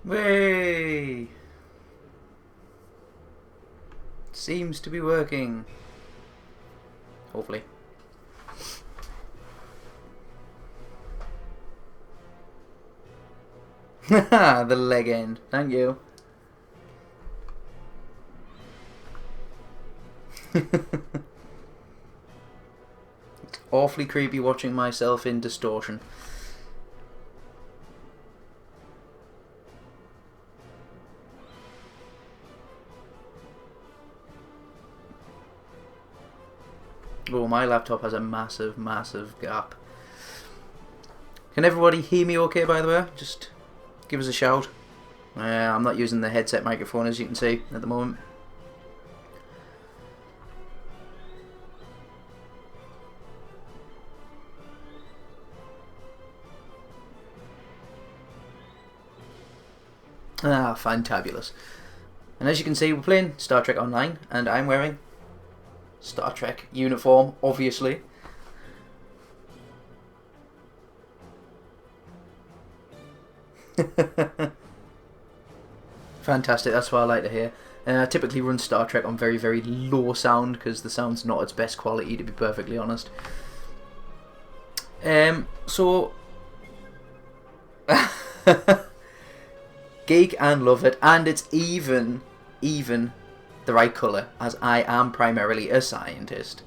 Way. Seems to be working. Hopefully. Haha, the leg end. Thank you. It's awfully creepy watching myself in distortion. Oh, my laptop has a massive, massive gap. Can everybody hear me okay, by the way? Just give us a shout. I'm not using the headset microphone, as you can see, at the moment. Ah, fantabulous. And as you can see, we're playing Star Trek Online, and I'm wearing Star Trek uniform, obviously. Fantastic, that's what I like to hear. I typically run Star Trek on very, very low sound because the sound's not its best quality, to be perfectly honest. So geek and love it, and it's even the right colour, as I am primarily a scientist.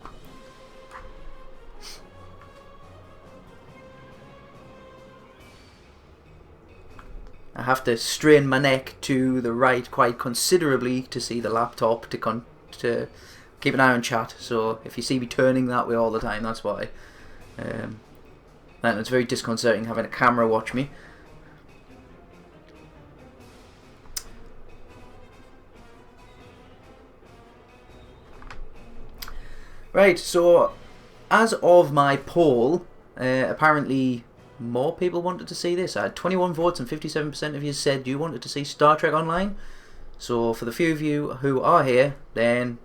I have to strain my neck to the right quite considerably to see the laptop to keep an eye on chat. So if you see me turning that way all the time, that's why. And it's very disconcerting having a camera watch me. Right, so as of my poll, apparently more people wanted to see this. I had 21 votes and 57% of you said you wanted to see Star Trek Online. So for the few of you who are here, then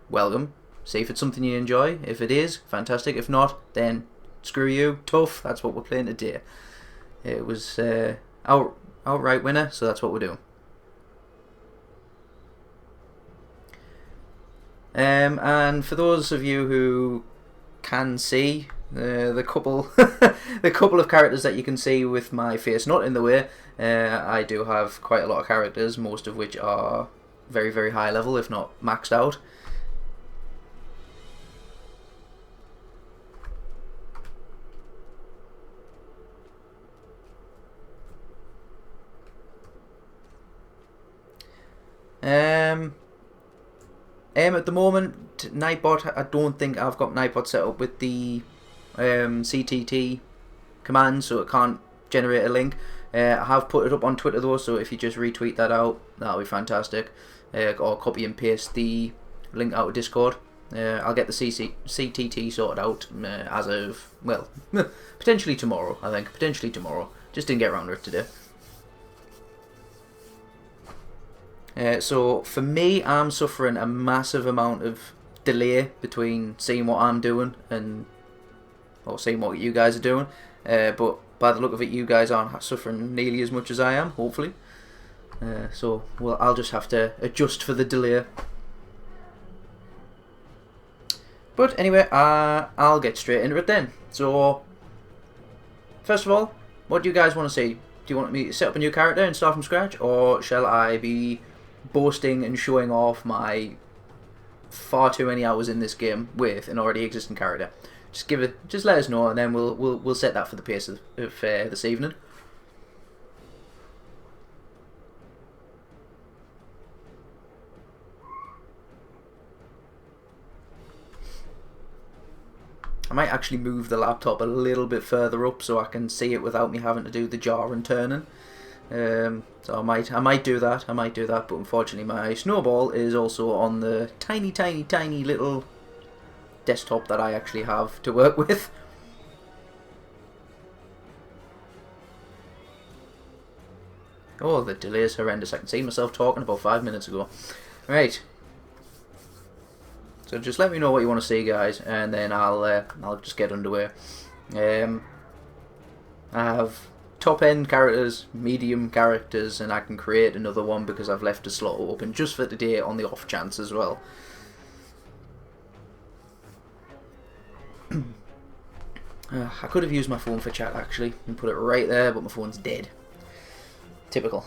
welcome. See if it's something you enjoy. If it is, fantastic. If not, then screw you. Tough. That's what we're playing today. It was outright winner, so that's what we're doing. And for those of you who can see the couple the couple of characters that you can see with my face not in the way, I do have quite a lot of characters, most of which are very, very high level, if not maxed out. At the moment, Nightbot, I don't think I've got Nightbot set up with the CTT command, so it can't generate a link. I have put it up on Twitter though, so if you just retweet that out, that'll be fantastic. Or copy and paste the link out of Discord. I'll get the CTT sorted out as of, well, potentially tomorrow, I think. Potentially tomorrow. Just didn't get around to it today. So for me, I'm suffering a massive amount of delay between seeing what I'm doing and seeing what you guys are doing. But by the look of it, you guys aren't suffering nearly as much as I am, hopefully. So I'll just have to adjust for the delay. But anyway, I'll get straight into it then. So first of all, what do you guys want to see? Do you want me to set up a new character and start from scratch, or shall I be boasting and showing off my far too many hours in this game with an already existing character? Just let us know, and then we'll set that for the pace of this evening. I might actually move the laptop a little bit further up so I can see it without me having to do the jar and turning. So I might do that. But unfortunately, my snowball is also on the tiny little desktop that I actually have to work with. Oh, the delay is horrendous. I can see myself talking about 5 minutes ago. Right. So just let me know what you want to see, guys, and then I'll just get underway. I have top end characters, medium characters, and I can create another one because I've left a slot open just for today on the off chance as well. I could have used my phone for chat actually and put it right there, but my phone's dead. Typical.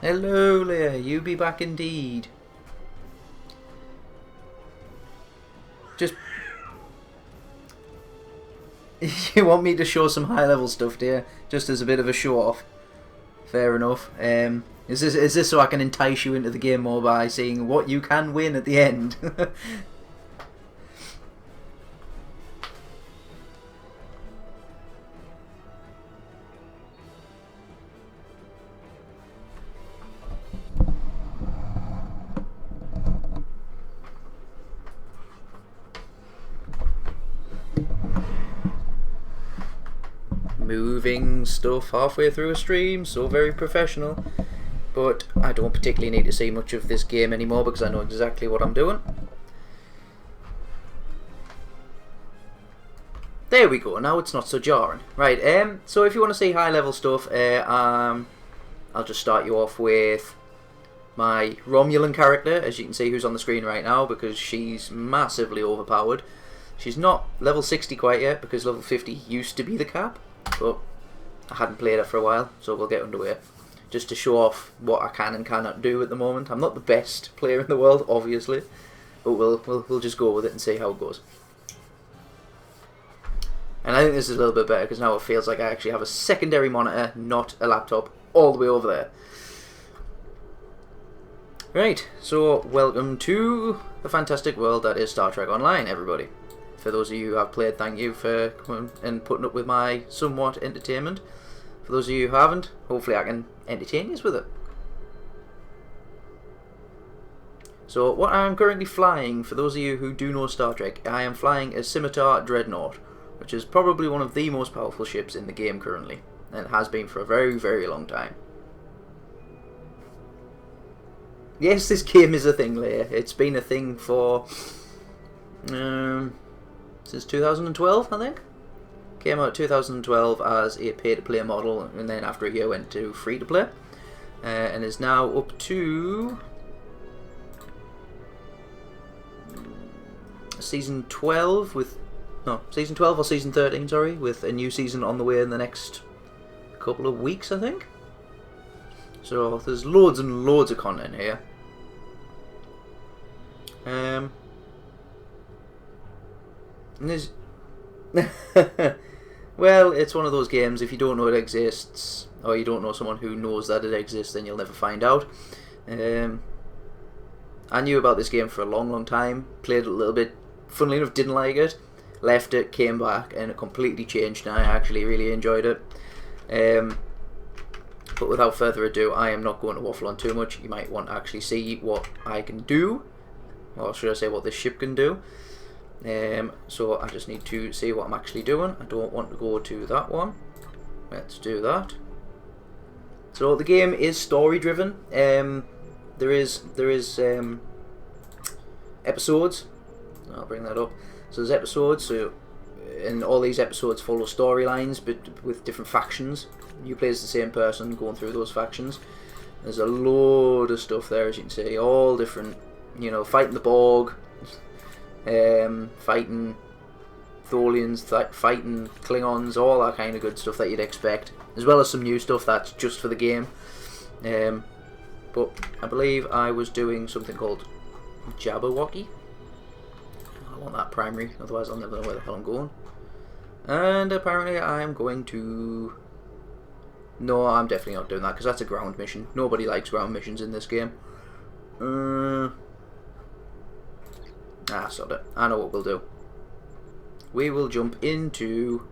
Hello, Leah. You be back indeed. Just... you want me to show some high-level stuff, dear? Just as a bit of a show-off. Fair enough. Is this so I can entice you into the game more by seeing what you can win at the end? Moving stuff halfway through a stream, so very professional. But I don't particularly need to see much of this game anymore because I know exactly what I'm doing. There we go, now it's not so jarring. Right, so if you want to see high level stuff, I'll just start you off with my Romulan character, as you can see, who's on the screen right now, because she's massively overpowered. She's not level 60 quite yet, because level 50 used to be the cap. But I hadn't played it for a while, so we'll get underway. Just to show off what I can and cannot do at the moment. I'm not the best player in the world, obviously, but we'll just go with it and see how it goes. And I think this is a little bit better because now it feels like I actually have a secondary monitor, not a laptop, all the way over there. Right, so welcome to the fantastic world that is Star Trek Online, everybody. For those of you who have played, thank you for coming and putting up with my somewhat entertainment. For those of you who haven't, hopefully I can entertain you with it. So what I'm currently flying, for those of you who do know Star Trek, I am flying a Scimitar Dreadnought, which is probably one of the most powerful ships in the game currently, and it has been for a very, very long time. Yes, this game is a thing, Leia. It's been a thing for... since 2012, I think. Came out 2012 as a pay-to-play model, and then after a year went to free-to-play, and is now up to season 12 with season 12 or season 13, sorry, with a new season on the way in the next couple of weeks, I think. So there's loads and loads of content here. And there's well, it's one of those games, if you don't know it exists, or you don't know someone who knows that it exists, then you'll never find out. I knew about this game for a long, long time, played it a little bit, funnily enough didn't like it, left it, came back, and it completely changed, and I actually really enjoyed it. But without further ado, I am not going to waffle on too much. You might want to actually see what I can do, or should I say what this ship can do. So I just need to see what I'm actually doing. I don't want to go to that one. Let's do that. So the game is story driven. There is episodes. I'll bring that up. So there's episodes. So and all these episodes follow storylines, but with different factions. You play as the same person going through those factions. There's a load of stuff there, as you can see. All different. You know, fighting the Borg. Fighting Tholians, fighting Klingons, all that kind of good stuff that you'd expect, as well as some new stuff that's just for the game. But I believe I was doing something called Jabberwocky. I want that primary, otherwise I'll never know where the hell I'm going. And apparently I'm going to... No, I'm definitely not doing that, because that's a ground mission. Nobody likes ground missions in this game. Sod it. I know what we'll do. We will jump into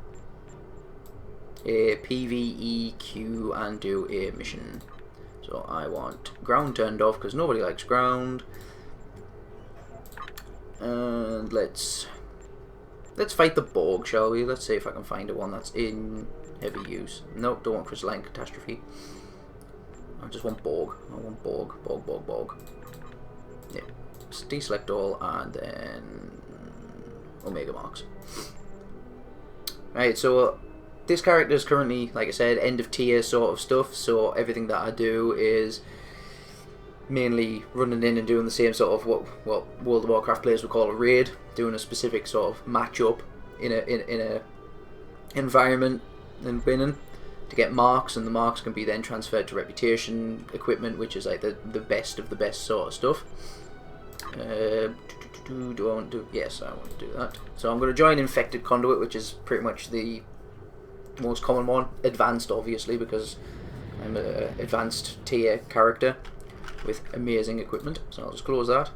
a PvE queue and do a mission. So I want ground turned off because nobody likes ground. And let's fight the Borg, shall we? Let's see if I can find a one that's in heavy use. Nope, don't want crystalline catastrophe. I just want Borg. I want Borg. Yeah. Deselect all and then Omega marks. Right, so this character is currently, like I said, end of tier sort of stuff, so everything that I do is mainly running in and doing the same sort of what World of Warcraft players would call a raid, doing a specific sort of match-up in a environment and winning to get marks, and the marks can be then transferred to reputation equipment, which is like the best of the best sort of stuff. Do I want to do? Yes, I want to do that. So I'm going to join Infected Conduit, which is pretty much the most common one. Advanced, obviously, because I'm an advanced tier character with amazing equipment. So I'll just close that.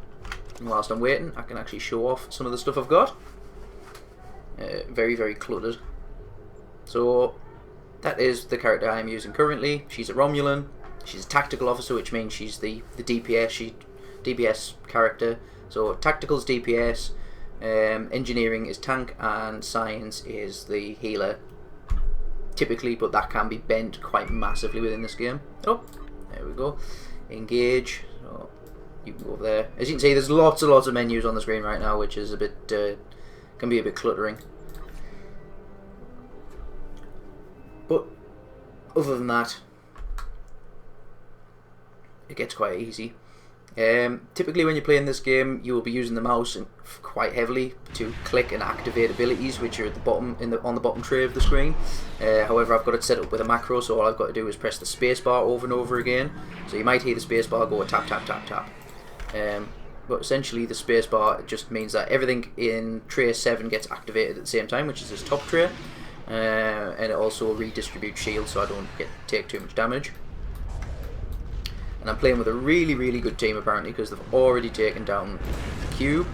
And whilst I'm waiting, I can actually show off some of the stuff I've got. Very, very cluttered. So that is the character I'm using currently. She's a Romulan. She's a tactical officer, which means she's the DPS. DPS character. So tactical's DPS, engineering is tank, and science is the healer. Typically, but that can be bent quite massively within this game. Oh, there we go. Engage. So you can go over there. As you can see, there's lots and lots of menus on the screen right now, which is a bit can be a bit cluttering. But other than that, it gets quite easy. Typically when you're playing this game, you will be using the mouse quite heavily to click and activate abilities, which are at the bottom on the bottom tray of the screen. However, I've got it set up with a macro, so all I've got to do is press the spacebar over and over again. So you might hear the spacebar go tap tap tap tap. But essentially the spacebar just means that everything in tray 7 gets activated at the same time, which is this top tray, and it also redistributes shields so I don't take too much damage. And I'm playing with a really, really good team apparently, because they've already taken down the cube.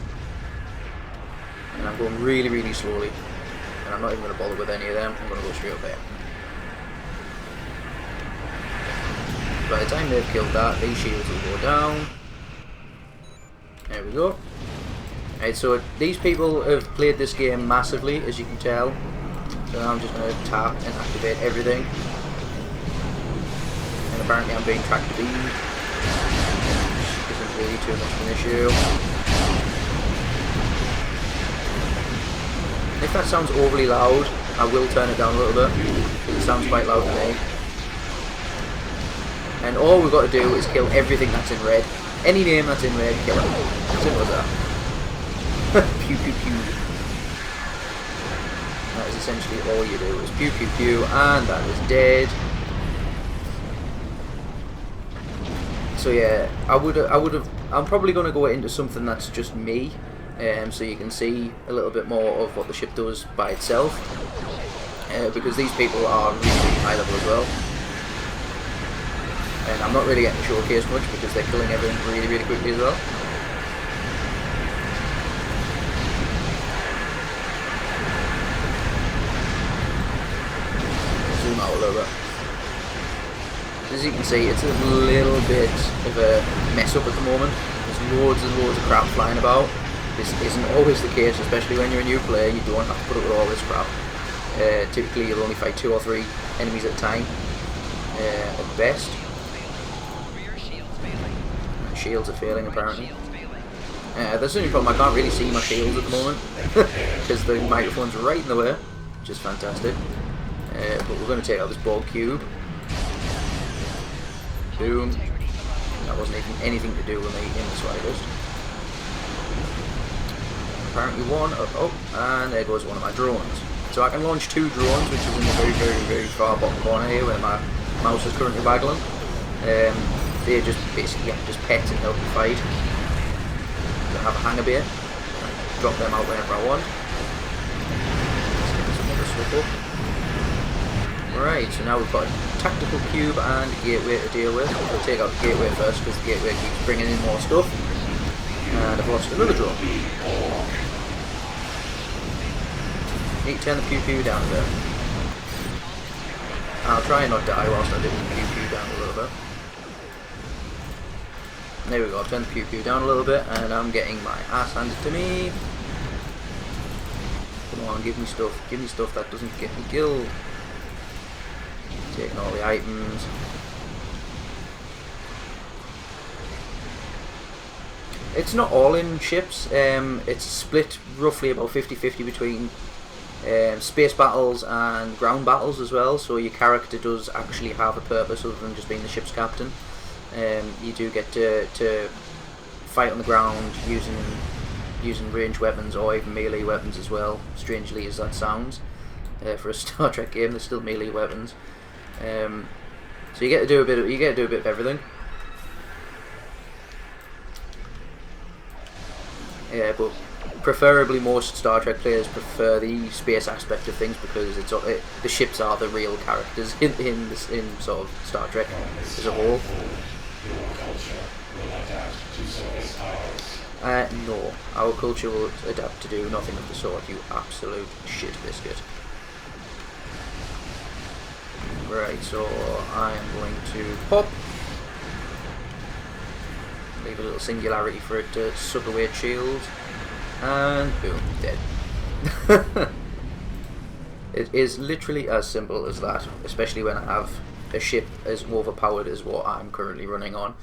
And I'm going really, really slowly. And I'm not even going to bother with any of them. I'm going to go straight up there. By the time they've killed that, these shields will go down. There we go. Right, so these people have played this game massively, as you can tell. So now I'm just going to tap and activate everything. And apparently I'm being tracked to beam. Isn't really too much of an issue. If that sounds overly loud, I will turn it down a little bit, because it sounds quite loud to me. And all we've got to do is kill everything that's in red. Any name that's in red, kill it. Simple as that. Pew pew pew. That is essentially all you do, is pew pew pew, and that is dead. So yeah, I'm probably going to go into something that's just me, so you can see a little bit more of what the ship does by itself, because these people are really, really high level as well, and I'm not really getting to showcase much because they're killing everything really, really quickly as well. Zoom out a little bit. As you can see, it's a little bit of a mess up at the moment. There's loads and loads of crap flying about. This isn't always the case, especially when you're a new player. You don't have to put up with all this crap. Typically you'll only fight 2 or 3 enemies at a time, at best. Shields are failing apparently. That's the only problem, I can't really see my shields at the moment, because the microphone's right in the way, which is fantastic. But we're going to take out this Borg cube. Boom. That wasn't even anything to do with me in the slightest. Apparently one, and there goes one of my drones. So I can launch 2 drones, which is in the very, very, very far bottom corner here where my mouse is currently waggling. They're just basically just pets and help you fight. I have a hangar bay. Drop them out whenever I want. Let's get some other stuff up. Right, so now we've got a tactical cube and a gateway to deal with. We'll take out the gateway first because the gateway keeps bringing in more stuff. And I've lost another drone. Need to turn the pew pew down a bit. I'll try and not die whilst I do the pew pew down a little bit. There we go, I've turned the pew pew down a little bit and I'm getting my ass handed to me. Come on, give me stuff that doesn't get me killed. Taking all the items. It's not all in ships, it's split roughly about 50-50 between space battles and ground battles as well, so your character does actually have a purpose other than just being the ship's captain. You do get to fight on the ground using ranged weapons or even melee weapons as well, strangely as that sounds. For a Star Trek game, there's still melee weapons. So you get to do a bit of everything. Yeah, but preferably most Star Trek players prefer the space aspect of things because the ships are the real characters in sort of Star Trek as a whole. No, our culture will adapt to do nothing of the sort, you absolute shit biscuit. Right, so I am going to pop. Leave a little singularity for it to suck away its shield. And boom, dead. It is literally as simple as that, especially when I have a ship as overpowered as what I'm currently running on.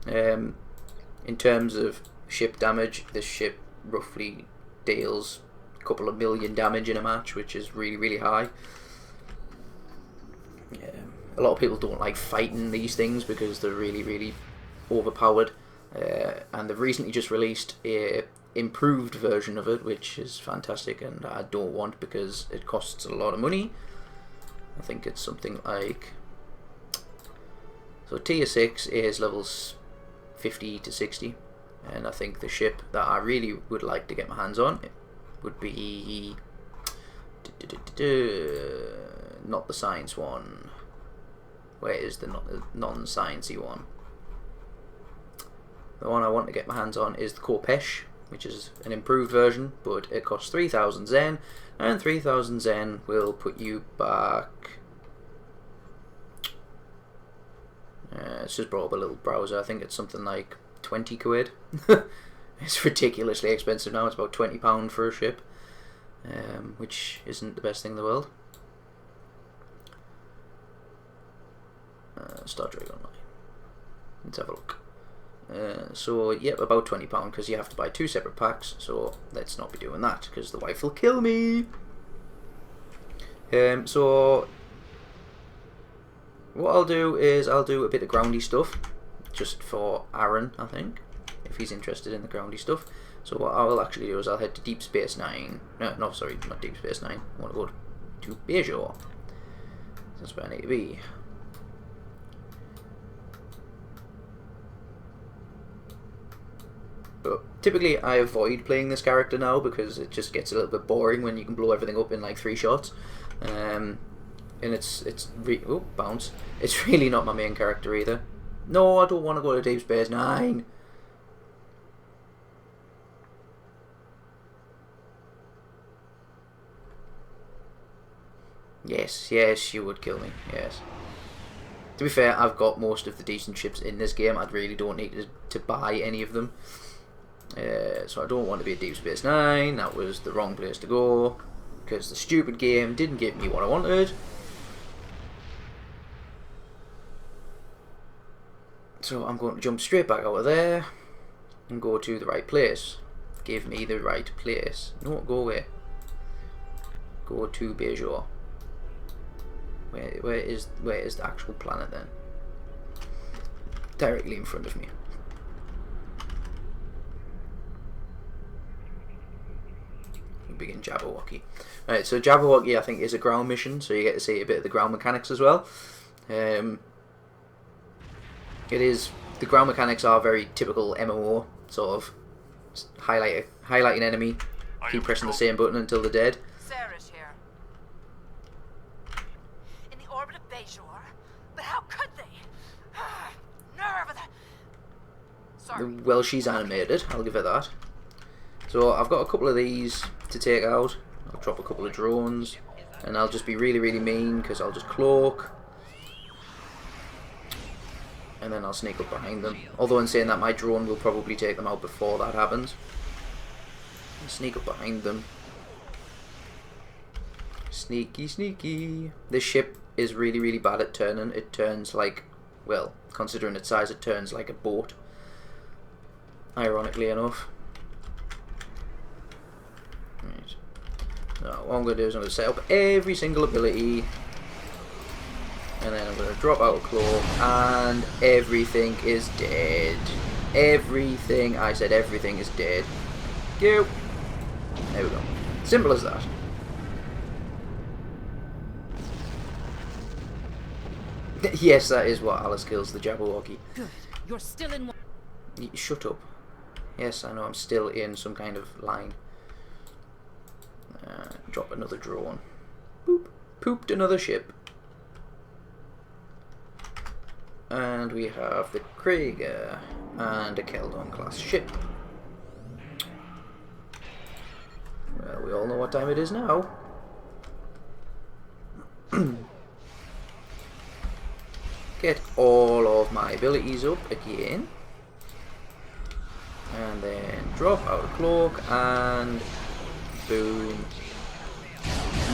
In terms of ship damage, this ship roughly deals a couple of million damage in a match, which is really, really high. A lot of people don't like fighting these things because they're really, really overpowered. And they've recently just released a improved version of it, which is fantastic, and I don't want because it costs a lot of money. I think it's something like, so tier 6 is levels 50 to 60, and I think the ship that I really would like to get my hands on would be not the science one. Where is the non-sciencey one? The one I want to get my hands on is the Korpesh, which is an improved version, but it costs 3,000 Zen, and 3,000 Zen will put you back. It's just brought up a little browser. I think it's something like 20 quid. It's ridiculously expensive now. It's about £20 for a ship, which isn't the best thing in the world. Star Trek Online. Let's have a look. So yep, about £20 because you have to buy 2 separate packs, so let's not be doing that because the wife will kill me. So what I'll do is I'll do a bit of groundy stuff just for Aaron, I think, if he's interested in the groundy stuff. So what I will actually do is I'll head to Deep Space Nine. No, sorry, not Deep Space Nine. I want to go to Bejor. That's where I need to be. But typically I avoid playing this character now because it just gets a little bit boring when you can blow everything up in like 3 shots. And bounce. It's really not my main character either. No, I don't want to go to Deep Space Nine. Yes, you would kill me. Yes. To be fair, I've got most of the decent ships in this game. I really don't need to buy any of them. So I don't want to be at Deep Space Nine. That was the wrong place to go because the stupid game didn't give me what I wanted. So I'm going to jump straight back out of there and go to the right place. Give me the right place. No, go away. Go to Bejor. Where is the actual planet then? Directly in front of me. Begin Jabberwocky. Right, so Jabberwocky I think is a ground mission, so you get to see a bit of the ground mechanics as well. The ground mechanics are very typical MMO, sort of highlight an enemy, keep pressing the same button until they're dead. Sarah's here. In the orbit of Bejor? But how could they? Nerve of the... Sorry. Well, she's animated, I'll give her that. So I've got a couple of these to take out. I'll drop a couple of drones, and I'll just be really, really mean because I'll just cloak. and then I'll sneak up behind them. Although in saying that, my drone will probably take them out before that happens. Sneak up behind them. Sneaky, sneaky. This ship is really, really bad at turning. It turns like, well, considering its size, it turns like a boat. Ironically enough. Right. So what I'm going to do is I'm going to set up every single ability. And then I'm going to drop out a claw. And everything is dead. Everything, I said everything is dead. Go. There we go. Simple as that. Yes, that is what Alice kills the Jabberwocky. Good. You're still in one. Shut up. Yes, I know I'm still in some kind of line. Drop another drone. Boop. Pooped another ship. And we have the Krieger and a Keldon class ship. Well, we all know what time it is now. Get all of my abilities up again. And then drop out a cloak and boom.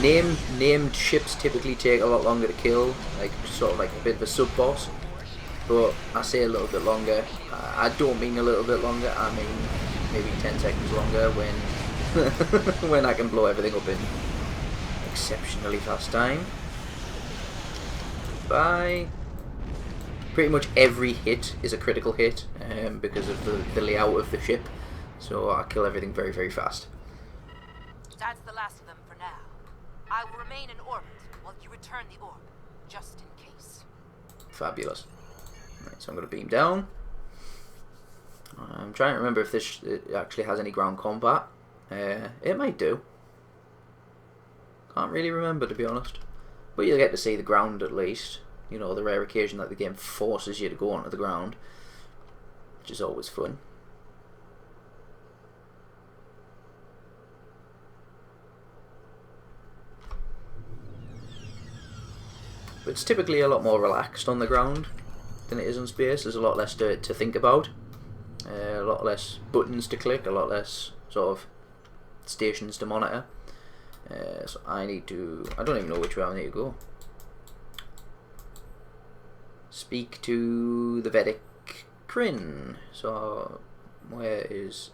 Named ships typically take a lot longer to kill, like sort of like a bit of a sub boss. But I say a little bit longer. I don't mean a little bit longer. I mean maybe 10 seconds longer when when I can blow everything up in exceptionally fast time. Bye. Pretty much every hit is a critical hit because of the layout of the ship. So I kill everything very, very fast. That's the last of them for now. I will remain in orbit while you return the orb, just in case. Fabulous. Right, so I'm going to beam down. I'm trying to remember if this it actually has any ground combat. It might do. Can't really remember, to be honest. But you'll get to see the ground at least. You know, the rare occasion that the game forces you to go onto the ground, which is always fun. But it's typically a lot more relaxed on the ground than it is in space. There's a lot less to think about, a lot less buttons to click, a lot less sort of stations to monitor. So I need to, I don't even know which way I need to go. Speak to the Vedic Kryn. So where is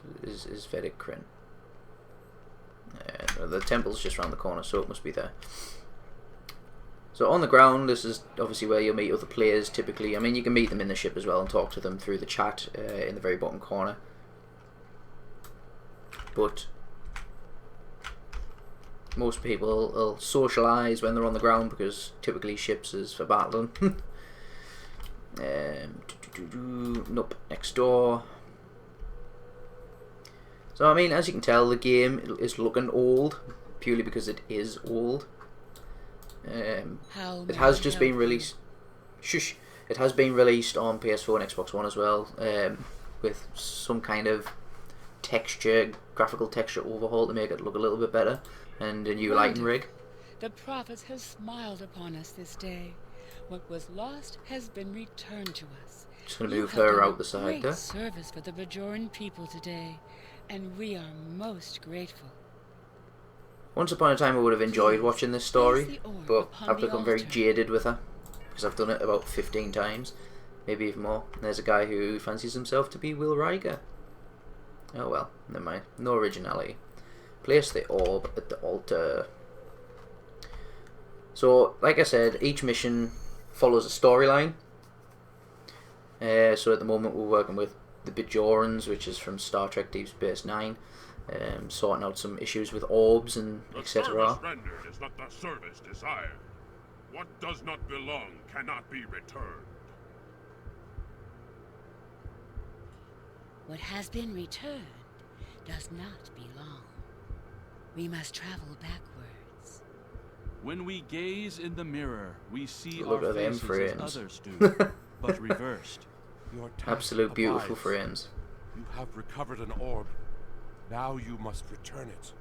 Vedic Kryn? The temple's just around the corner, so it must be there. So on the ground, this is obviously where you'll meet other players typically. I mean, you can meet them in the ship as well and talk to them through the chat in the very bottom corner. But most people will socialise when they're on the ground because typically ships is for battling. Nope, next door. So I mean, as you can tell, the game is looking old purely because it is old. It has just been released. Shush! It has been released on PS4 and Xbox One as well, with some kind of graphical texture overhaul to make it look a little bit better, and a new lighting rig. The prophet has smiled upon us this day. What was lost has been returned to us. Just gonna move her out the side great there. Service for the Bajoran people today, and we are most grateful. Once upon a time I would have enjoyed watching this story, but I've become very jaded with her because I've done it about 15 times, maybe even more. There's a guy who fancies himself to be Will Riker. Oh well, never mind. No originality. Place the orb at the altar. So, like I said, each mission follows a storyline. So at the moment we're working with the Bajorans, which is from Star Trek Deep Space Nine. Sorting out some issues with orbs and etc. The service rendered is not the service desired. What does not belong cannot be returned. What has been returned does not belong. We must travel backwards. When we gaze in the mirror, we see Look our at them faces frames. as others do, but reversed. Your task Absolute beautiful abides. frames. You have recovered an orb. Now you must return it.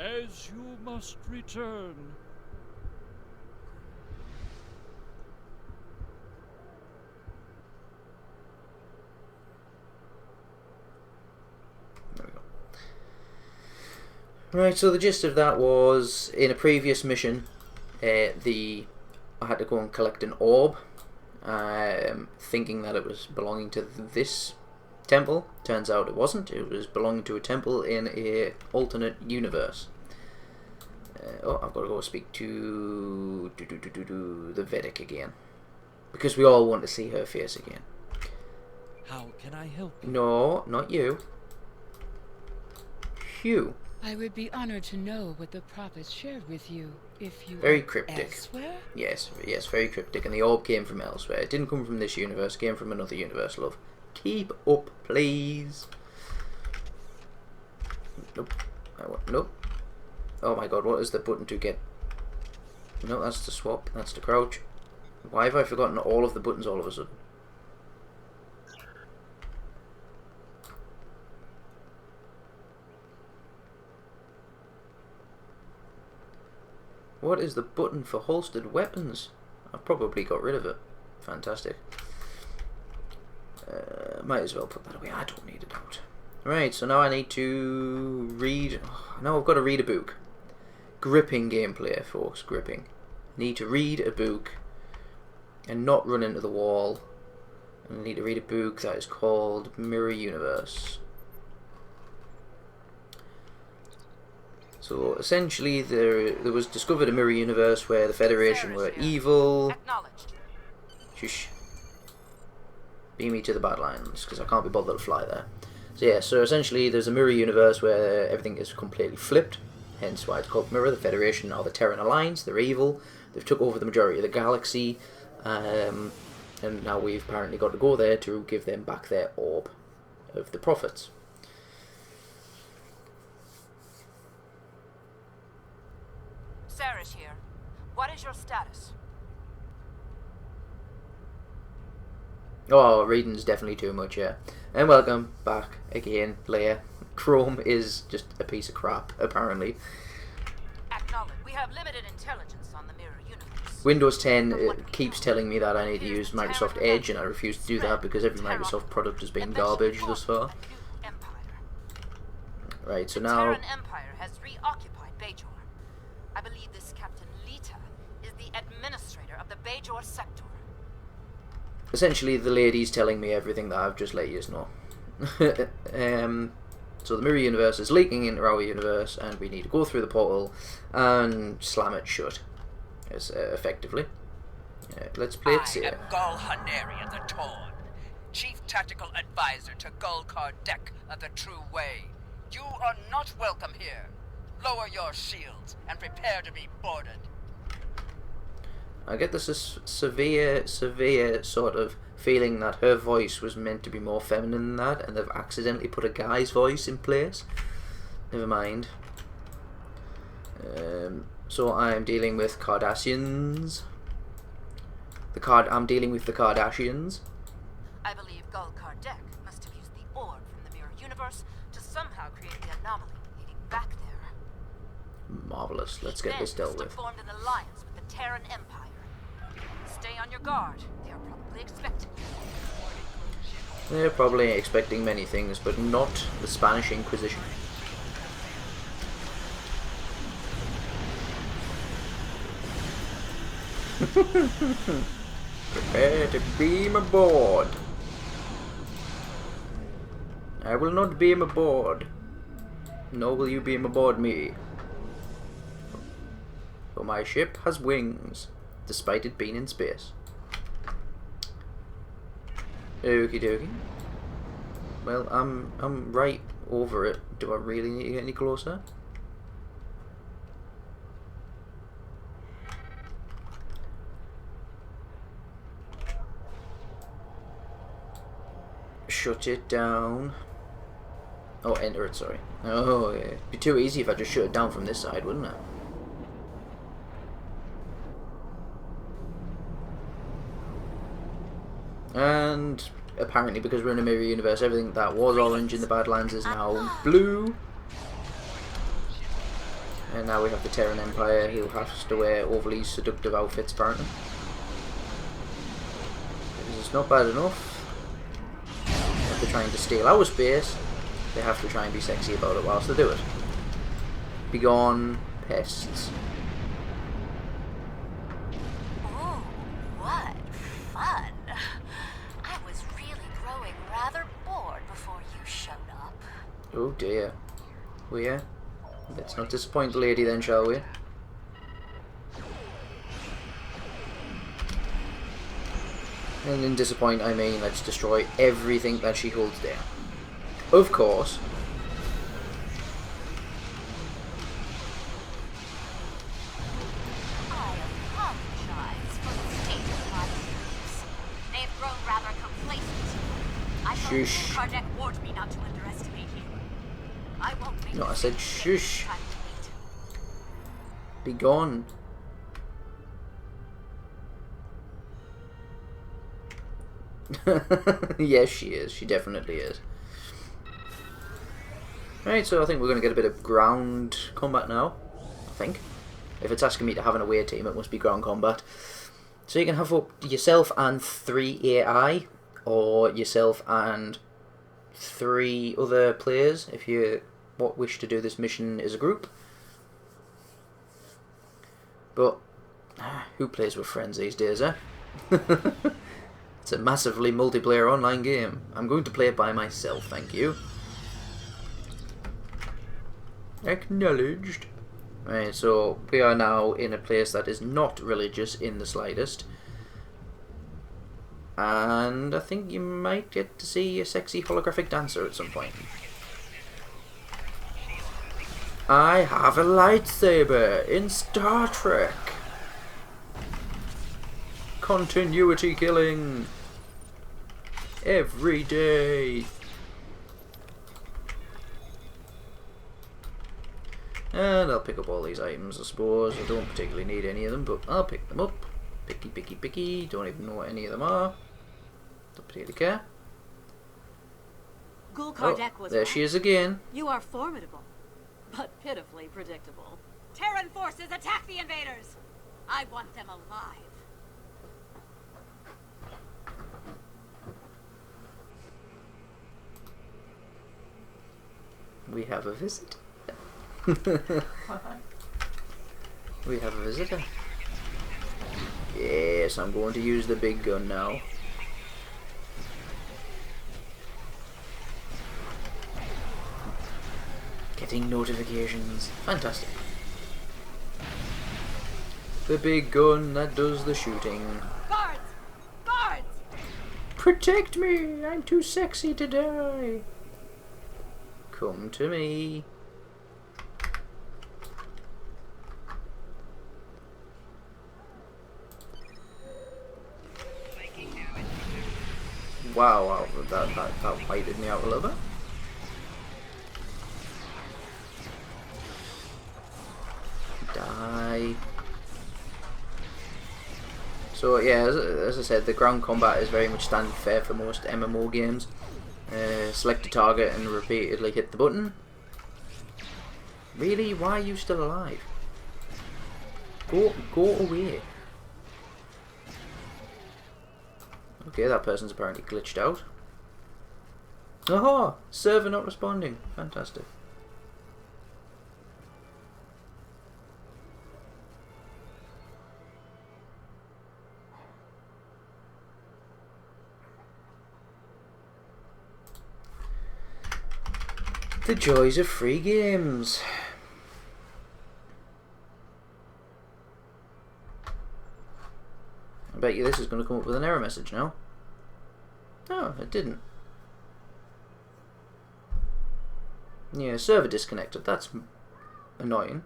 As you must return. Right, so the gist of that was, in a previous mission, I had to go and collect an orb, thinking that it was belonging to this temple. Turns out it wasn't. It was belonging to a temple in a alternate universe. Oh, I've got to go speak to the Vedic again, because we all want to see her face again. How can I help you? No, not you. Hugh. I would be honored to know what the prophets shared with you, if you Very were cryptic. elsewhere. Yes, very cryptic. And the orb came from elsewhere. It didn't come from this universe. It came from another universe, love. Keep up, please. Nope. Nope. Oh my god, what is the button to get? No, that's to swap. That's to crouch. Why have I forgotten all of the buttons all of a sudden? What is the button for holstered weapons? I've probably got rid of it. Fantastic. Might as well put that away. I don't need it out. Right, so now I need to read... now I've got to read a book. Gripping gameplay, folks. Gripping. Need to read a book and not run into the wall. I need to read a book that is called Mirror Universe. So essentially, there was discovered a mirror universe where the Federation were evil. Acknowledged. Shush. Beam me to the Badlands, because I can't be bothered to fly there. So yeah, so essentially there's a mirror universe where everything is completely flipped. Hence why it's called Mirror. The Federation are the Terran Alliance. They're evil. They've took over the majority of the galaxy. And now we've apparently got to go there to give them back their orb of the prophets. Sarah's here. What is your status? Oh, reading's definitely too much, yeah. And welcome back again, Leia. Chrome is just a piece of crap, apparently. Acknowledged. We have limited intelligence on the mirror universe. Windows 10 keeps telling me that I need to use Microsoft Edge, and I refuse to do that because every Microsoft product has been garbage thus far. Right, so The now... Terran Empire has reoccupied Bajor. I believe this Captain Lita is the administrator of the Bajor sector. Essentially, the lady's telling me everything that I've just let you know. So the mirror universe is leaking into our universe, and we need to go through the portal and slam it shut, effectively. Let's play it safe. I am Gul Hanarian the Torn, Chief Tactical Advisor to Gul Kardec of the True Way. You are not welcome here. Lower your shields and prepare to be boarded. I get this severe sort of feeling that her voice was meant to be more feminine than that, and they've accidentally put a guy's voice in place. Never mind. So I'm dealing with Cardassians. I'm dealing with the Kardashians. I believe Gul Kardec must have used the orb from the mirror universe to somehow create the anomaly leading back there. Marvelous. Let's get this dealt with. Formed an alliance with the Terran Empire. Stay on your guard. They are probably expecting you. They're probably expecting many things, but not the Spanish Inquisition. Prepare to beam aboard. I will not beam aboard. Nor will you beam aboard me. For my ship has wings, despite it being in space. Okie dokie. Well, I'm right over it. Do I really need to get any closer? Shut it down. Oh, enter it, sorry. Oh, yeah. It'd be too easy if I just shut it down from this side, wouldn't it? And apparently, because we're in a mirror universe, everything that was orange in the Badlands is now blue. And now we have the Terran Empire, who has to wear overly seductive outfits, apparently. This is not bad enough. If they're trying to steal our space, they have to try and be sexy about it whilst they do it. Begone, pests. Oh, what fun. I was really growing rather bored before you showed up. Oh dear. Well, yeah. Let's not disappoint the lady then, shall we? And in disappoint, I mean let's destroy everything that she holds dear. Of course. I apologize for the state of my beliefs. They've grown rather complacent. I thought Shush. Kardec warned me not to underestimate you. I won't make No, I the said same mistake shush. next time we meet. Be gone. Yes, she is. She definitely is. Right, so I think we're going to get a bit of ground combat now. I think. If it's asking me to have an away team, it must be ground combat. So you can have up yourself and 3 AI, or yourself and 3 other players if you wish to do this mission as a group. But who plays with friends these days, eh? It's a massively multiplayer online game. I'm going to play it by myself, thank you. Acknowledged. Right, so we are now in a place that is not religious in the slightest. And I think you might get to see a sexy holographic dancer at some point. I have a lightsaber in Star Trek. Continuity killing. Every day. And I'll pick up all these items, I suppose. I don't particularly need any of them, but I'll pick them up. Picky, picky, picky. Don't even know what any of them are. Don't particularly care. Gul Oh, Kardec was there right. she is again. You are formidable, but pitifully predictable. Terran forces, attack the invaders! I want them alive. We have a visitor. We have a visitor. Yes, I'm going to use the big gun now. Getting notifications. Fantastic. The big gun that does the shooting. Guards! Guards! Protect me! I'm too sexy to die. Come to me. Wow, that whited me out a little bit. Die. So yeah, as I said, the ground combat is very much standard fare for most MMO games. Select a target and repeatedly hit the button. Really? Why are you still alive? Go away. Okay, that person's apparently glitched out. Aha! Server not responding. Fantastic. The joys of free games. I bet you this is going to come up with an error message now. No, it didn't. Yeah, server disconnected. That's annoying.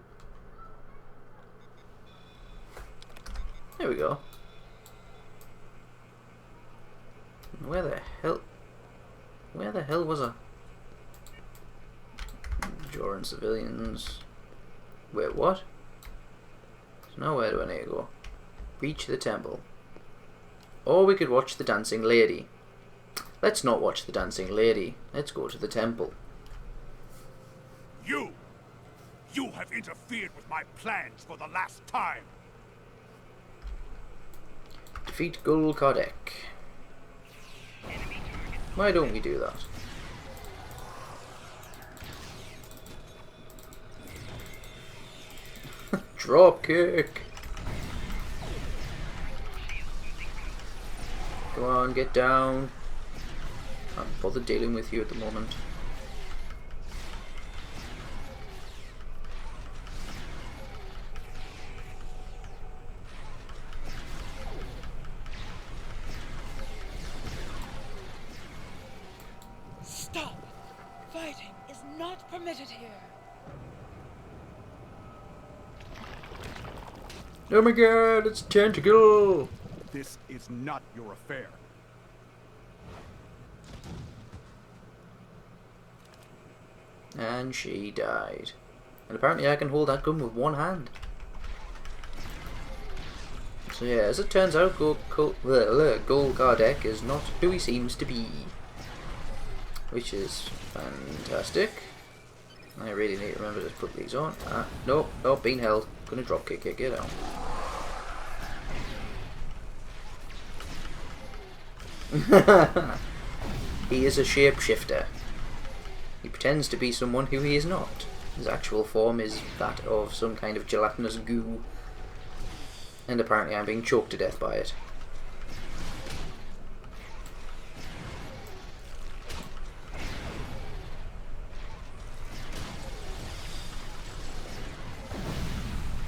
There we go. Where the hell was I? Joran civilians. Wait, what? So now where do I need to go? Reach the temple. Or we could watch the dancing lady. Let's not watch the dancing lady. Let's go to the temple. You have interfered with my plans for the last time. Defeat Gul Kardec. Why don't we do that? Drop kick. Go on, get down. Can't bother dealing with you at the moment. Stop! Fighting is not permitted here. Oh my god, it's a tentacle! This is not your affair. And she died. And apparently I can hold that gun with one hand. So yeah, as it turns out, Gul Kardec is not who he seems to be. Which is fantastic. I really need to remember to put these on. Nope, nope, being held. Gonna drop kick it, get out. He is a shapeshifter. He pretends to be someone who he is not. His actual form is that of some kind of gelatinous goo. And apparently I'm being choked to death by it.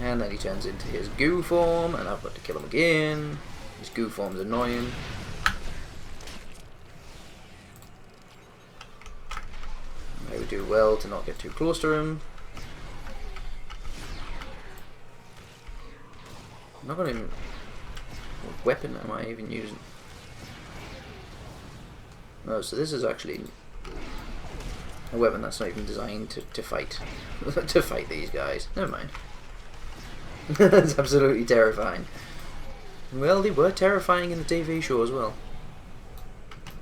And then he turns into his goo form, and I've got to kill him again. His goo form's annoying. I would do well to not get too close to him. I'm not going to... What weapon am I even using? Oh, so this is actually a weapon that's not even designed to fight. to fight these guys. Never mind. That's absolutely terrifying. Well, they were terrifying in the TV show as well.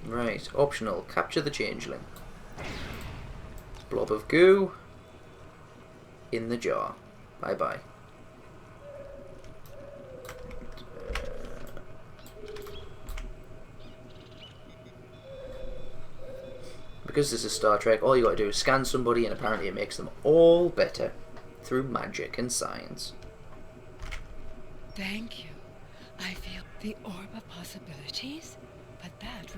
Right, optional. Capture the changeling. Blob of goo in the jar. Bye bye. Because this is Star Trek, all you gotta do is scan somebody and apparently it makes them all better through magic and science. Thank you. I feel the orb of possibilities, but that...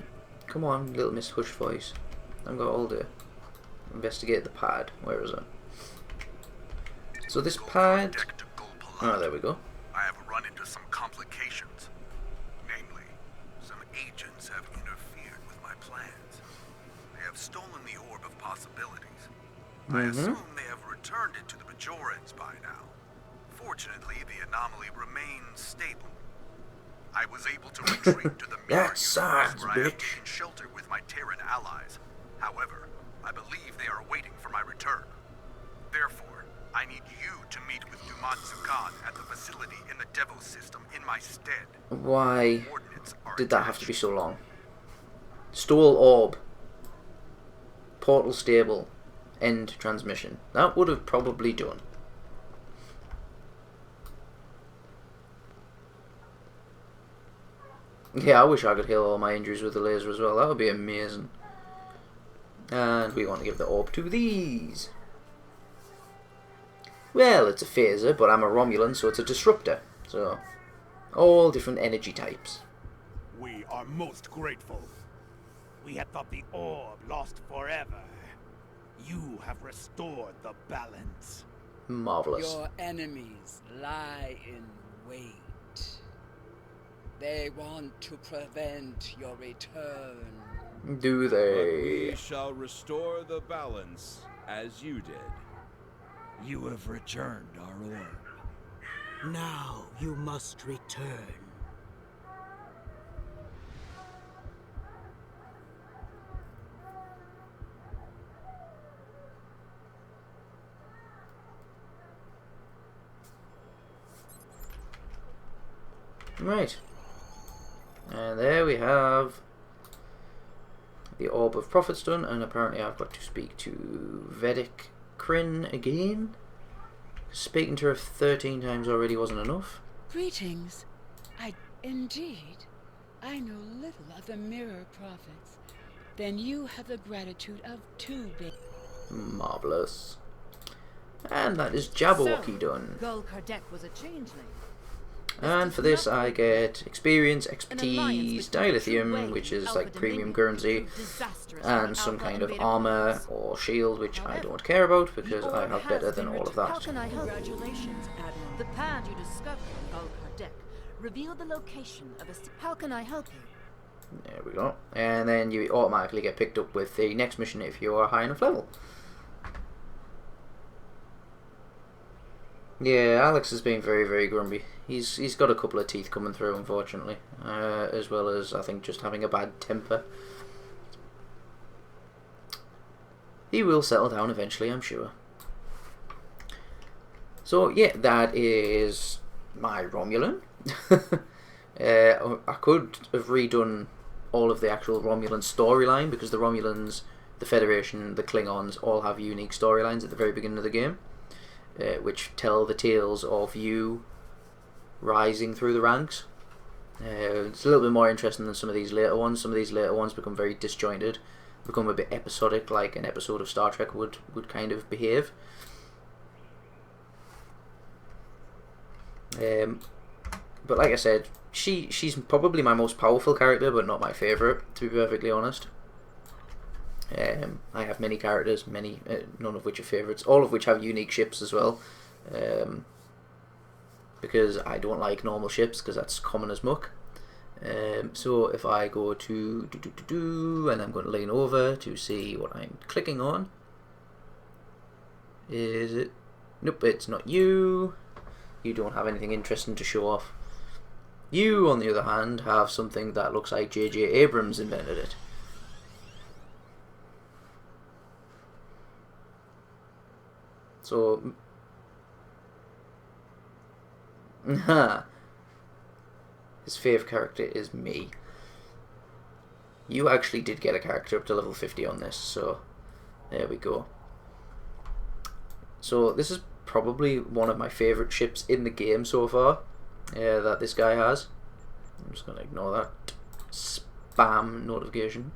Come on, little Miss Hush Voice. I've got all to investigate the pad. Where is it? So this pad... Oh, there we go. I have run into some complications. Namely, some agents have interfered with my plans. They have stolen the orb of possibilities. I assume they have returned it to the Bajorans by now. Fortunately, the anomaly remains stable. I was able to retreat to the mirror universe where I have taken shelter with my Terran allies. However, I believe they are waiting for my return. Therefore, I need you to meet with Dumatsu Khan at the facility in the Devo system in my stead. Why did that have to be so long? Stole orb. Portal stable. End transmission. That would have probably done. Yeah, I wish I could heal all my injuries with the laser as well. That would be amazing. And we want to give the orb to these. Well, it's a phaser, but I'm a Romulan, so it's a disruptor. So, all different energy types. We are most grateful. We had thought the orb lost forever. You have restored the balance. Marvelous. Your enemies lie in wait. They want to prevent your return. Do But they? we shall restore the balance as you did. You have returned our orb. Now you must return. Right. And there we have the Orb of Prophet's done, and apparently I've got to speak to Vedic Kryn again. Speaking to her 13 times already wasn't enough. Greetings. Indeed. I know little of the Mirror Prophets. Then you have the gratitude of 2 big... Marvelous. And that is Jabberwocky done. Golkar Dek was a changeling. And for this I get experience, expertise, dilithium, which is like premium currency, and some kind of armor or shield, which I don't care about because I have better than all of that. Congratulations, Admiral. The pad you discovered on Golkar Dek revealed the location of a... How can I help you? There we go. And then you automatically get picked up with the next mission if you are high enough level. Yeah, Alex has been very, very grumpy. He's got a couple of teeth coming through, unfortunately, as well as I think just having a bad temper. He will settle down eventually, I'm sure. So yeah, that is my Romulan. I could have redone all of the actual Romulan storyline because the Romulans, the Federation, the Klingons all have unique storylines at the very beginning of the game. Which tell the tales of you rising through the ranks. It's a little bit more interesting than some of these later ones. Some of these later ones become very disjointed, become a bit episodic, like an episode of Star Trek would kind of behave. But like I said, she's probably my most powerful character, but not my favourite, to be perfectly honest. I have many characters, none of which are favourites, all of which have unique ships as well, because I don't like normal ships because that's common as muck. So if I go to and I'm going to lean over to see what I'm clicking on. Is it? Nope, it's not you. You don't have anything interesting to show off. You, on the other hand, have something that looks like J.J. Abrams invented it. So, his fave character is me. You actually did get a character up to level 50 on this, so there we go. So this is probably one of my favourite ships in the game so far, that this guy has. I'm just going to ignore that spam notification.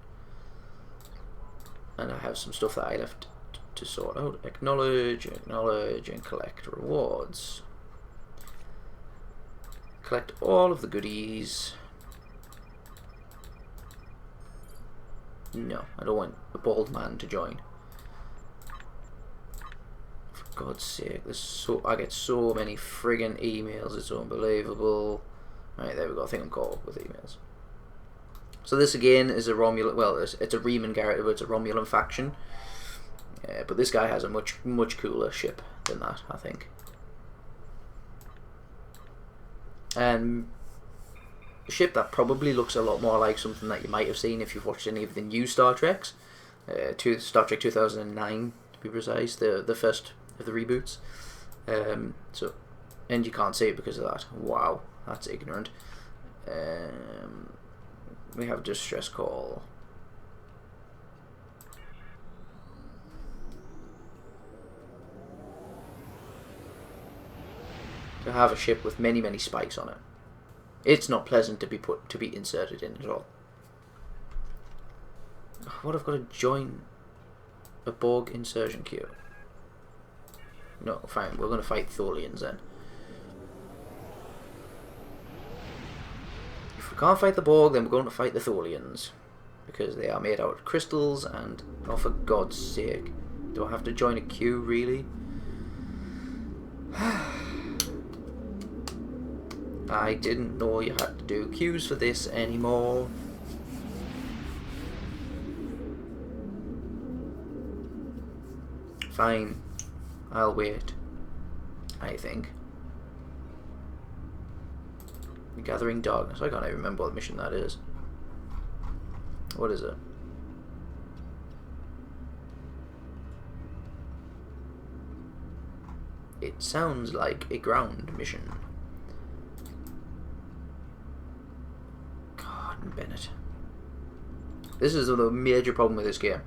And I have some stuff that I left to sort out. Acknowledge, and collect rewards. Collect all of the goodies. No, I don't want a bald man to join. For God's sake, I get so many friggin' emails, it's unbelievable. Right, there we go, I think I'm caught up with emails. So this again is a Romulan, well, it's a Riemann character, but it's a Romulan faction. But this guy has a much cooler ship than that, I think. And a ship that probably looks a lot more like something that you might have seen if you've watched any of the new Star Treks. Star Trek 2009, to be precise, the first of the reboots. So, and you can't see it because of that. Wow, that's ignorant. We have distress call. To have a ship with many spikes on it. It's not pleasant to be inserted in at all. What, I've got to join a Borg insertion queue? No, fine, we're going to fight Tholians then. If we can't fight the Borg, then we're going to fight the Tholians. Because they are made out of crystals and, oh for God's sake, do I have to join a queue, really? I didn't know you had to do queues for this anymore. Fine, I'll wait, I think. Gathering Darkness, I can't even remember what mission that is. What is it? It sounds like a ground mission. Bennett. This is the major problem with this game.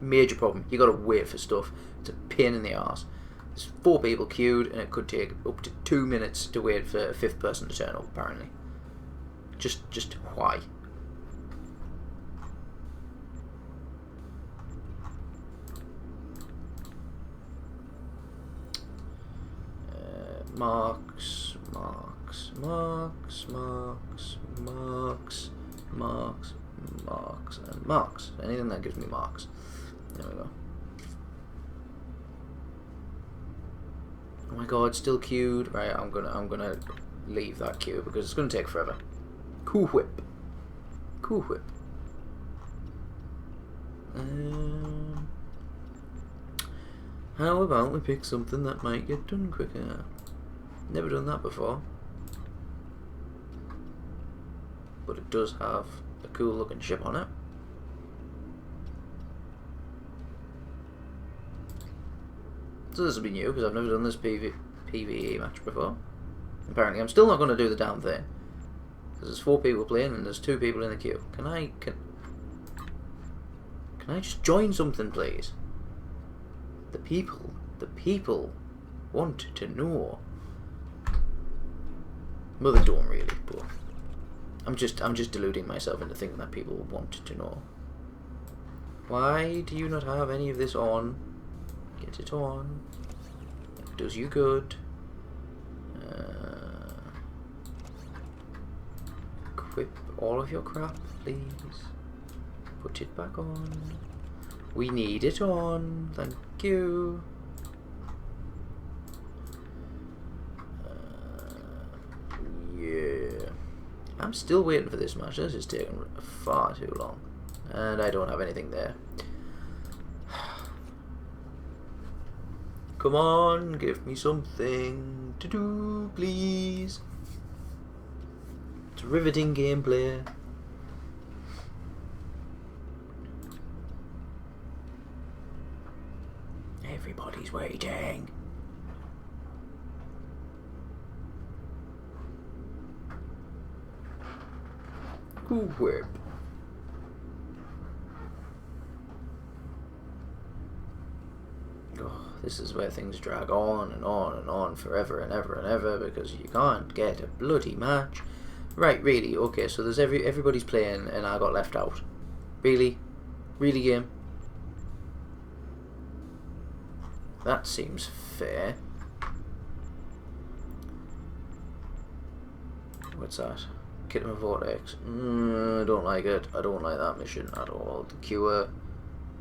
Major problem. You gotta wait for stuff. It's a pain in the arse. There's 4 people queued and it could take up to 2 minutes to wait for a 5th person to turn up, apparently. Just why? Marks, marks, marks, marks, marks, marks, marks, and marks. Anything that gives me marks. There we go. Oh my god, still queued. Right, I'm gonna leave that queue because it's gonna take forever. Cool whip. Cool whip. How about we pick something that might get done quicker? Never done that before. But it does have a cool looking ship on it. So this will be new because I've never done this PvE match before. Apparently I'm still not going to do the damn thing. Because there's 4 people playing and there's 2 people in the queue. Can I just join something, please? The people want to know. Well, they don't really, but I'm just deluding myself into thinking that people want to know. Why do you not have any of this on? Get it on. It does you good. Equip all of your crap, please. Put it back on. We need it on. Thank you. Yeah. I'm still waiting for this match. This is taking far too long. And I don't have anything there. Come on, give me something to do, please. It's riveting gameplay. Everybody's waiting. Cool whip. Oh, this is where things drag on and on and on forever and ever and ever because you can't get a bloody match. Right, really? Okay, so there's everybody's playing and I got left out. Really? Really, game? That seems fair. What's that? Kit of a Vortex. I don't like it. I don't like that mission at all. The cure.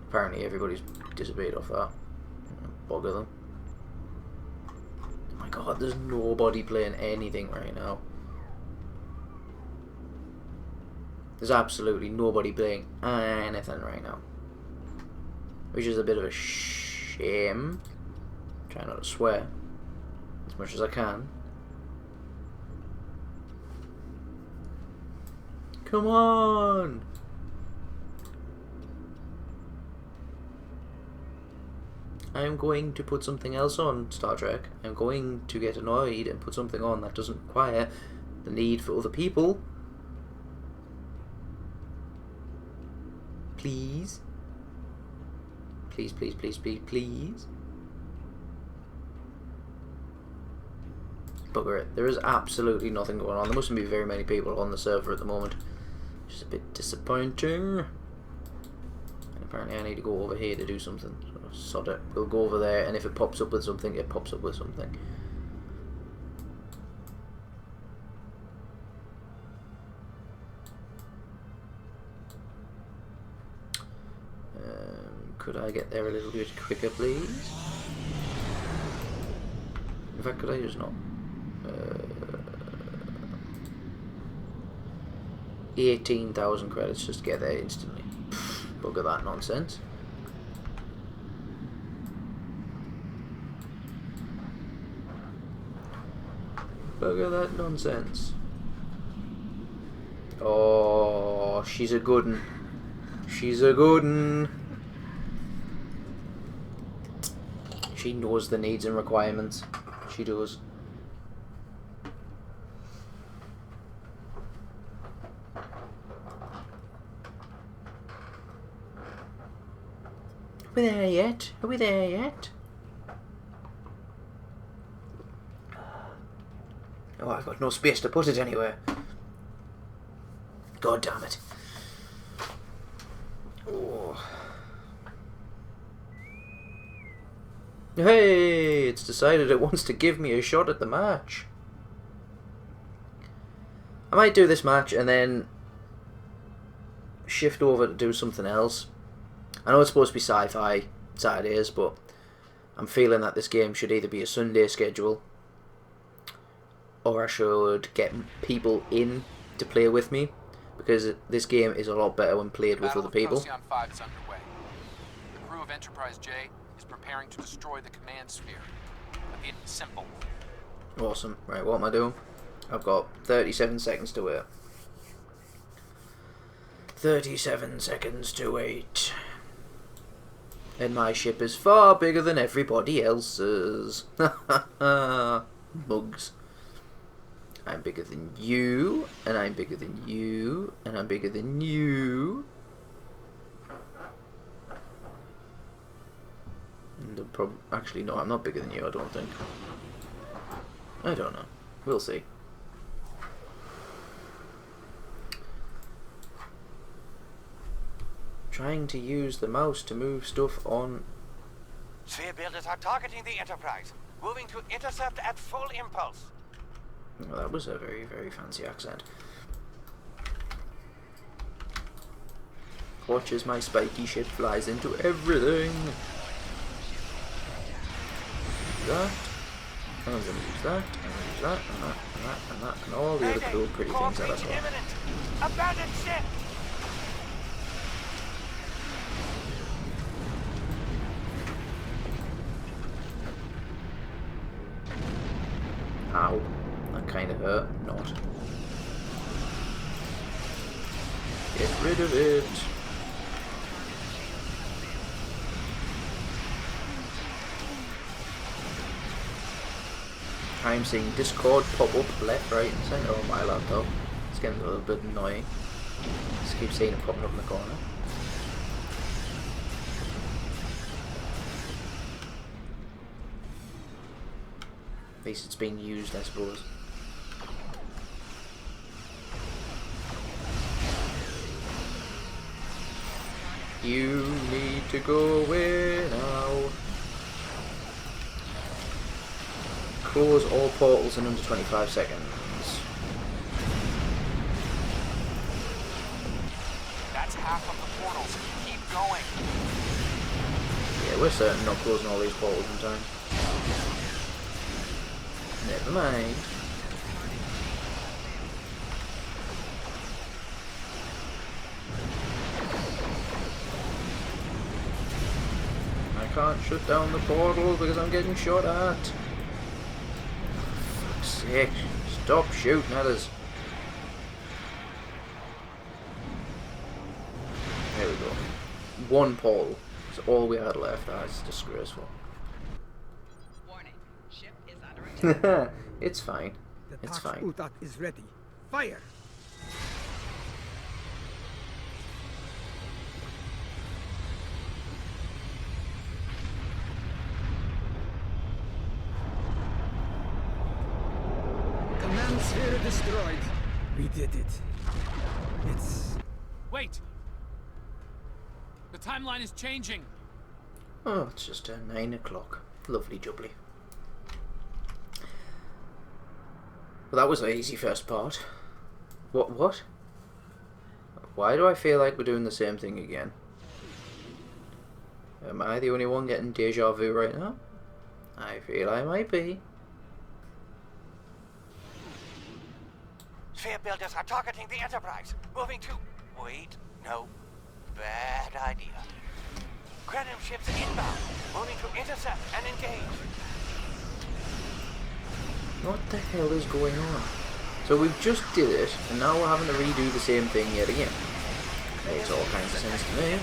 Apparently everybody's disappeared off that. Bugger them. Oh my god, there's nobody playing anything right now. There's absolutely nobody playing anything right now. Which is a bit of a shame. Try not to swear as much as I can. Come on! I'm going to put something else on Star Trek. I'm going to get annoyed and put something on that doesn't require the need for other people. Please. Please, please, please, please, please. Bugger it. There is absolutely nothing going on. There mustn't be very many people on the server at the moment. Which is a bit disappointing. And apparently I need to go over here to do something. So sod it. We'll go over there and if it pops up with something, it pops up with something. Could I get there a little bit quicker, please? In fact, could I just not? 18,000 credits just to get there instantly. Bugger that nonsense. Bugger that nonsense. Oh, she's a good un. She's a good un. She knows the needs and requirements. She does. Are we there yet? Are we there yet? Oh, I've got no space to put it anywhere. God damn it. Oh. Hey, it's decided it wants to give me a shot at the match. I might do this match and then shift over to do something else. I know it's supposed to be Sci-Fi Saturdays, but I'm feeling that this game should either be a Sunday schedule or I should get people in to play with me, because this game is a lot better when played with other people. Battle of Procyon 5 is underway. The crew of Enterprise J is preparing to destroy the command sphere. It's simple. Awesome. Right, what am I doing? I've got 37 seconds to wait. 37 seconds to wait. And my ship is far bigger than everybody else's. Bugs. I'm bigger than you, and I'm bigger than you, and I'm bigger than you. And actually, no, I'm not bigger than you, I don't think. I don't know. We'll see. Trying to use the mouse to move stuff on. Sphere builders are targeting the Enterprise, moving to intercept at full impulse. Well, that was a very, very fancy accent. Watch as my spiky ship flies into everything. That. And I'm gonna use that, and I'm gonna use that, and that, and that, and that, and all the other cool, pretty things that I saw. Abandoned ship! Ow. That kind of hurt. Not. Get rid of it. I'm seeing Discord pop up left, right, and centre on my laptop. It's getting a little bit annoying. Just keep seeing it popping up in the corner. At least it's being used, I suppose. You need to go away now. Close all portals in under 25 seconds. That's half of the portals. Keep going. Yeah, we're certainly not closing all these portals in time. Never mind. I can't shut down the portal because I'm getting shot at. For fuck's sake, stop shooting at us. There we go. One portal. That's all we had left. That's disgraceful. Warning. Ship is under attack. It's fine. The It's Tax fine. Utak is ready. Fire! Command sphere destroyed. We did it. It's... Wait! The timeline is changing. Oh, it's just 9 o'clock. Lovely jubbly. Well, that was an easy first part. What? Why do I feel like we're doing the same thing again? Am I the only one getting deja vu right now? I feel I might be. Sphere builders are targeting the Enterprise, moving to... Wait, no. Bad idea. Credum ships inbound, moving to intercept and engage. What the hell is going on? So we've just did it, and now we're having to redo the same thing yet again. Makes all kinds of sense to me.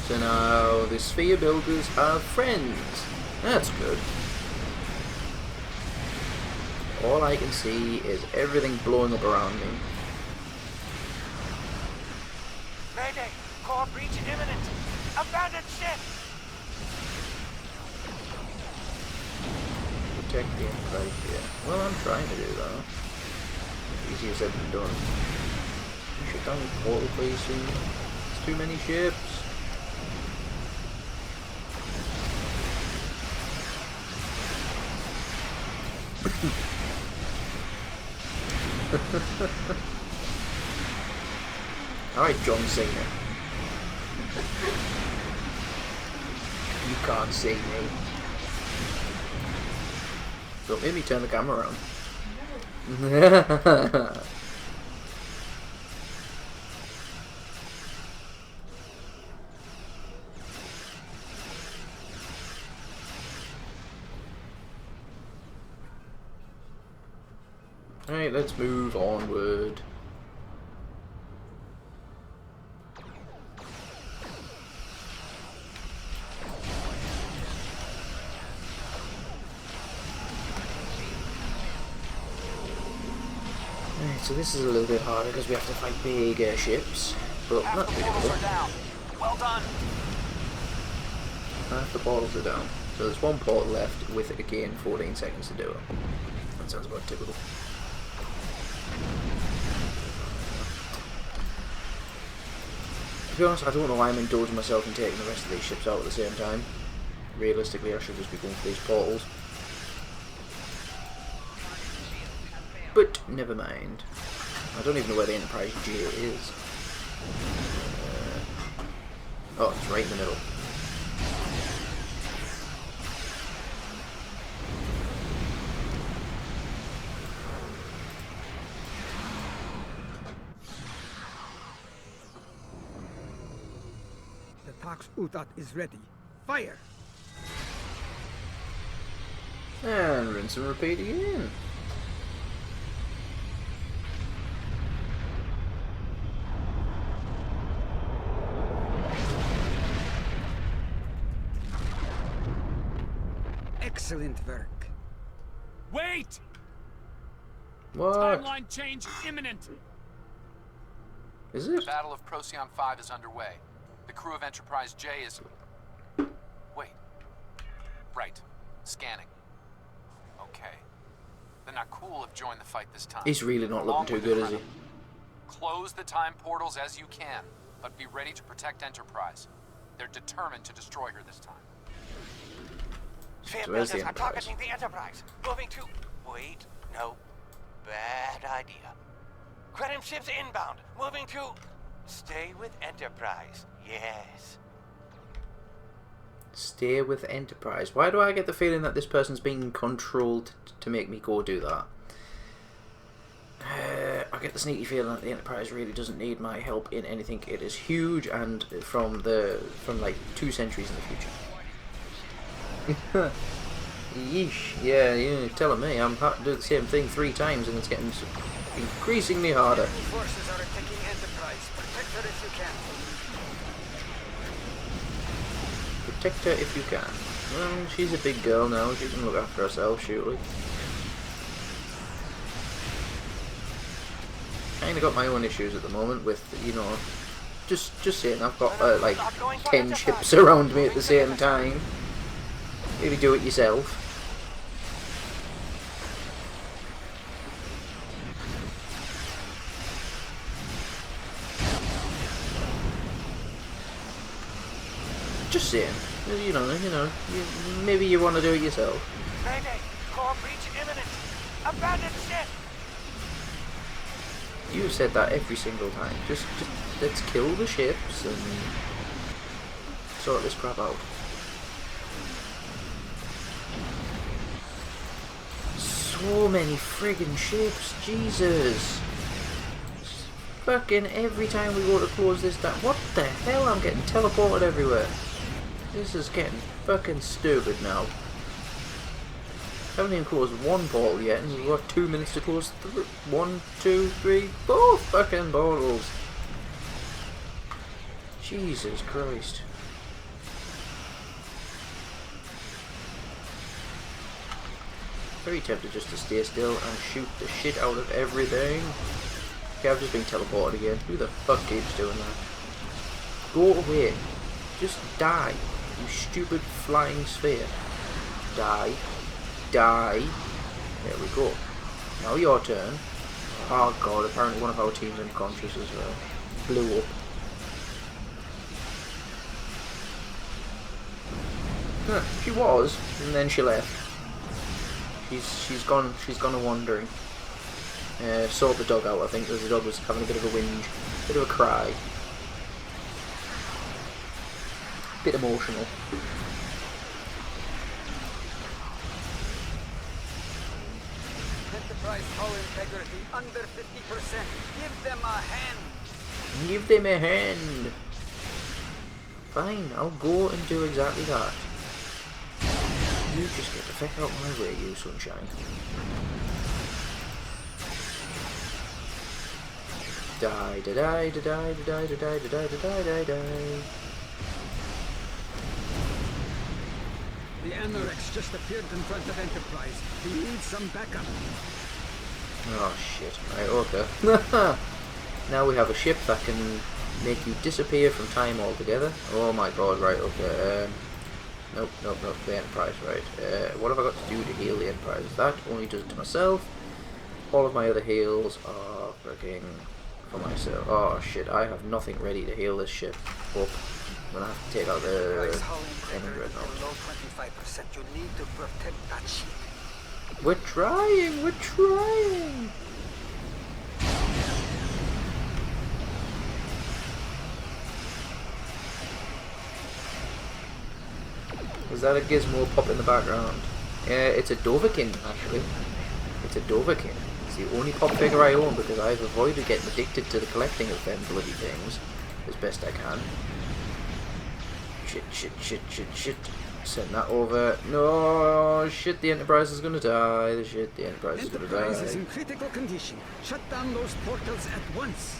So now the sphere builders have friends. That's good. All I can see is everything blowing up around me. Mayday! Core breach imminent! Abandoned ship! Protect the Enterprise here. Well, I'm trying to do that. Easier said than done. You shut down the portal, please, soon. Too many ships. Alright, John Cena. You can't see me. Don't make me turn the camera around. Alright, let's move onward. Alright, so this is a little bit harder because we have to fight big airships, but not big. Well done. Half the portals are down. So there's one portal left with, again, 14 seconds to do it. That sounds about typical. To be honest, I don't know why I'm indulging myself in taking the rest of these ships out at the same time. Realistically, I should just be going for these portals. But, never mind. I don't even know where the Enterprise J is. Oh, it's right in the middle. The Tax Utat is ready. Fire! And rinse and repeat again. Excellent work. Wait! What? Timeline change imminent. Is it? The Battle of Procyon 5 is underway. The crew of Enterprise J is... Wait. Right. Scanning. Okay. The Nakul have joined the fight this time. He's really not looking too good, is he? Close the time portals as you can, but be ready to protect Enterprise. They're determined to destroy her this time. Sphere So where's builders the are Enterprise? targeting the Enterprise. Moving to... Wait, no. Bad idea. Credit ships inbound. Moving to... Stay with Enterprise. Yes. Stay with Enterprise. Why do I get the feeling that this person's being controlled to make me go do that? I get the sneaky feeling that the Enterprise really doesn't need my help in anything. It is huge and from like 2 centuries in the future. Yeesh. Yeah, you're telling me. I'm having to do the same thing 3 times and it's getting increasingly harder. Enemy forces are attacking Enterprise. Protect her if you can. Protect her if you can. Well, she's a big girl now. She can look after herself, surely. Kinda got my own issues at the moment with, you know, just saying I've got like 10 ships around me at the same time. Maybe do it yourself. Just saying, you know, maybe you want to do it yourself. Mayday! Core breach imminent! Abandoned ship! You've said that every single time. Just let's kill the ships and sort this crap out. So many friggin' ships, Jesus! Fucking every time we go to close this down. What the hell? I'm getting teleported everywhere. This is getting fucking stupid now. Haven't even closed one portal yet, and we've got 2 minutes to close 1, 2, 3, 4 fucking portals. Jesus Christ. Very tempted just to stay still and shoot the shit out of everything. Okay, I've just been teleported again. Who the fuck keeps doing that? Go away. Just die, you stupid flying sphere. Die. Die. There we go. Now your turn. Oh god, apparently one of our team's unconscious as well. Blew up. She was, and then she left. She's gone a wandering. Sort the dog out, I think, because the dog was having a bit of a whinge, bit of a cry. Bit emotional. Enterprise hull integrity under 50%. Give them a hand. Give them a hand. Fine, I'll go and do exactly that. You just get the feck out my way, you sunshine. Die, da die, da die, da die, da die, da die, da die, da die. The Anorex just appeared in front of Enterprise. He needs some backup. Oh shit. Right, okay. Now we have a ship that can make you disappear from time altogether. Oh my god, right, okay. Nope, the Enterprise, right. What have I got to do to heal the Enterprise? That only does it to myself. All of my other heals are freaking for myself. Oh shit, I have nothing ready to heal this ship up. I'm gonna have to take out the enemy dreadnought. Below 25%. You need to protect that ship. We're trying! Is that a gizmo pop in the background? Yeah, it's a Dovahkiin, actually. It's a Dovahkiin. It's the only pop figure I own because I've avoided getting addicted to the collecting of them bloody things as best I can. Shit. Send that over. No, shit, the Enterprise is gonna die. The Enterprise is gonna die. Enterprise is in critical condition. Shut down those portals at once.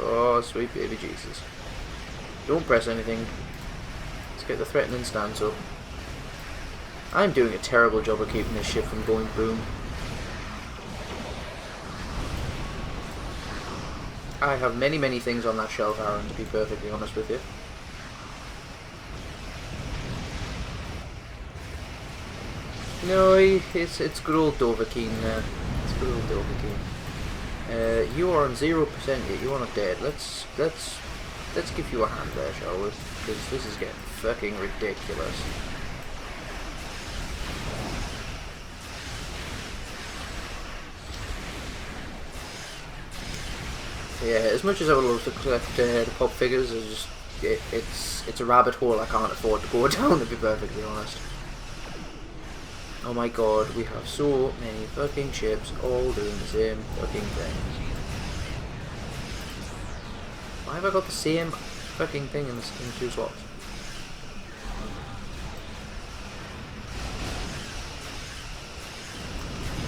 Oh, sweet baby Jesus. Don't press anything. Let's get the threatening stance up. I'm doing a terrible job of keeping this ship from going boom. I have many things on that shelf, Aaron, to be perfectly honest with you. No, it's good old Dovahkiin. It's good old Dovahkiin. You are on 0% yet. You are not dead. Let's give you a hand there, shall we? Because this is getting fucking ridiculous. Yeah, as much as I would love to collect the pop figures, it's a rabbit hole I can't afford to go down, to be perfectly honest. Oh my god, we have so many fucking ships all doing the same fucking thing. Why have I got the same fucking thing in two slots?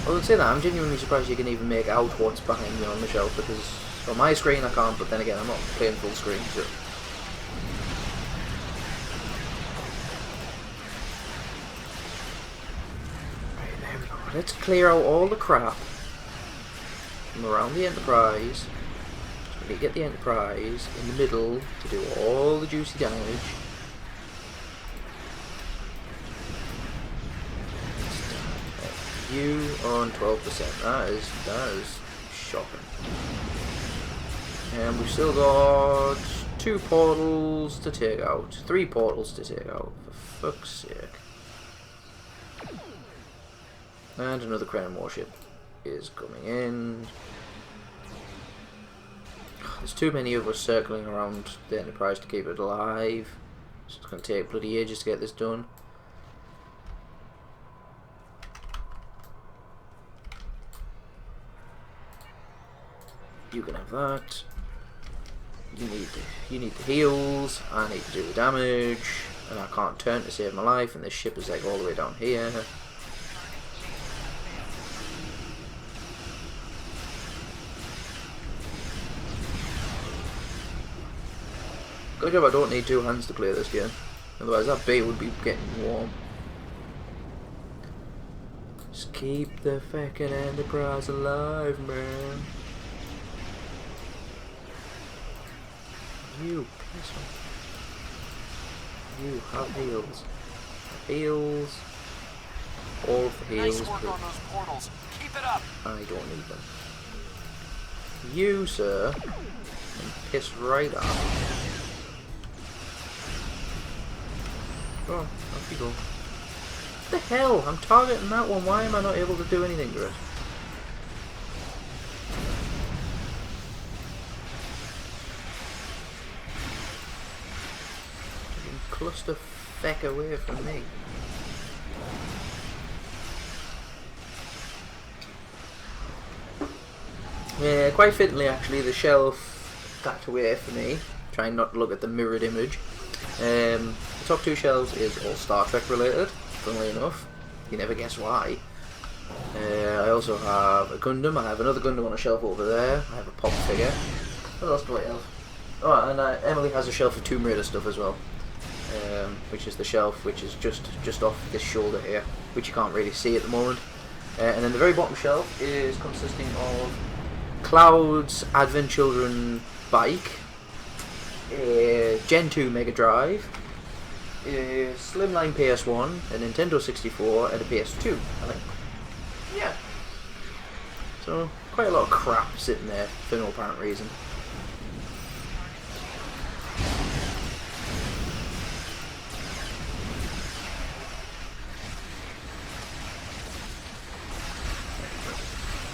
I would say that I'm genuinely surprised you can even make out what's behind me on the shelf, because on my screen I can't, but then again I'm not playing full screen, so... Let's clear out all the crap from around the Enterprise. So we get the Enterprise in the middle to do all the juicy damage. You are on 12%. That is shocking. And we've still got 2 portals to take out. 3 portals to take out, for fuck's sake. And another Crown warship is coming in. There's too many of us circling around the Enterprise to keep it alive. So it's going to take bloody ages to get this done. You can have that. You need the heals. I need to do the damage, and I can't turn to save my life. And this ship is like all the way down here. Good job I don't need 2 hands to play this game. Otherwise that bait would be getting warm. Just keep the fucking Enterprise alive, man. You piss off. You have heals. Heals. All of the heals. Nice work on those portals. Keep it up. I don't need them. You, sir, can piss right off. Go on, off you go. What the hell? I'm targeting that one. Why am I not able to do anything to it? Cluster feck away from me. Yeah, quite fittingly actually, the shelf backed away from me, trying not to look at the mirrored image. The top two shelves is all Star Trek related, funnily enough. You never guess why. I also have a Gundam. I have another Gundam on a shelf over there. I have a pop figure. What else do I have? Oh, and Emily has a shelf of Tomb Raider stuff as well. Which is the shelf which is just off this shoulder here, which you can't really see at the moment. And then the very bottom shelf is consisting of Cloud's Advent Children bike, a Gen 2 Mega Drive, a Slimline PS1, a Nintendo 64, and a PS2, I think. Yeah. So, quite a lot of crap sitting there for no apparent reason.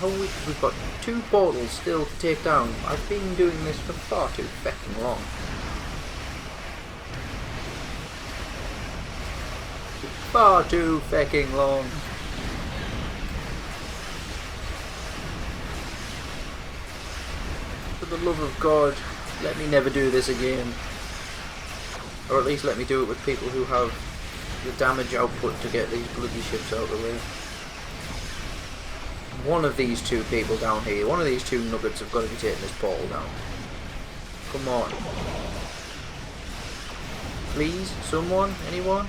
We've got 2 portals still to take down. I've been doing this for far too fecking long. Far too fecking long. For the love of God, let me never do this again. Or at least let me do it with people who have the damage output to get these bloody ships out of the way. One of these 2 people down here, one of these 2 nuggets have got to be taking this portal down. Come on. Please, someone? Anyone?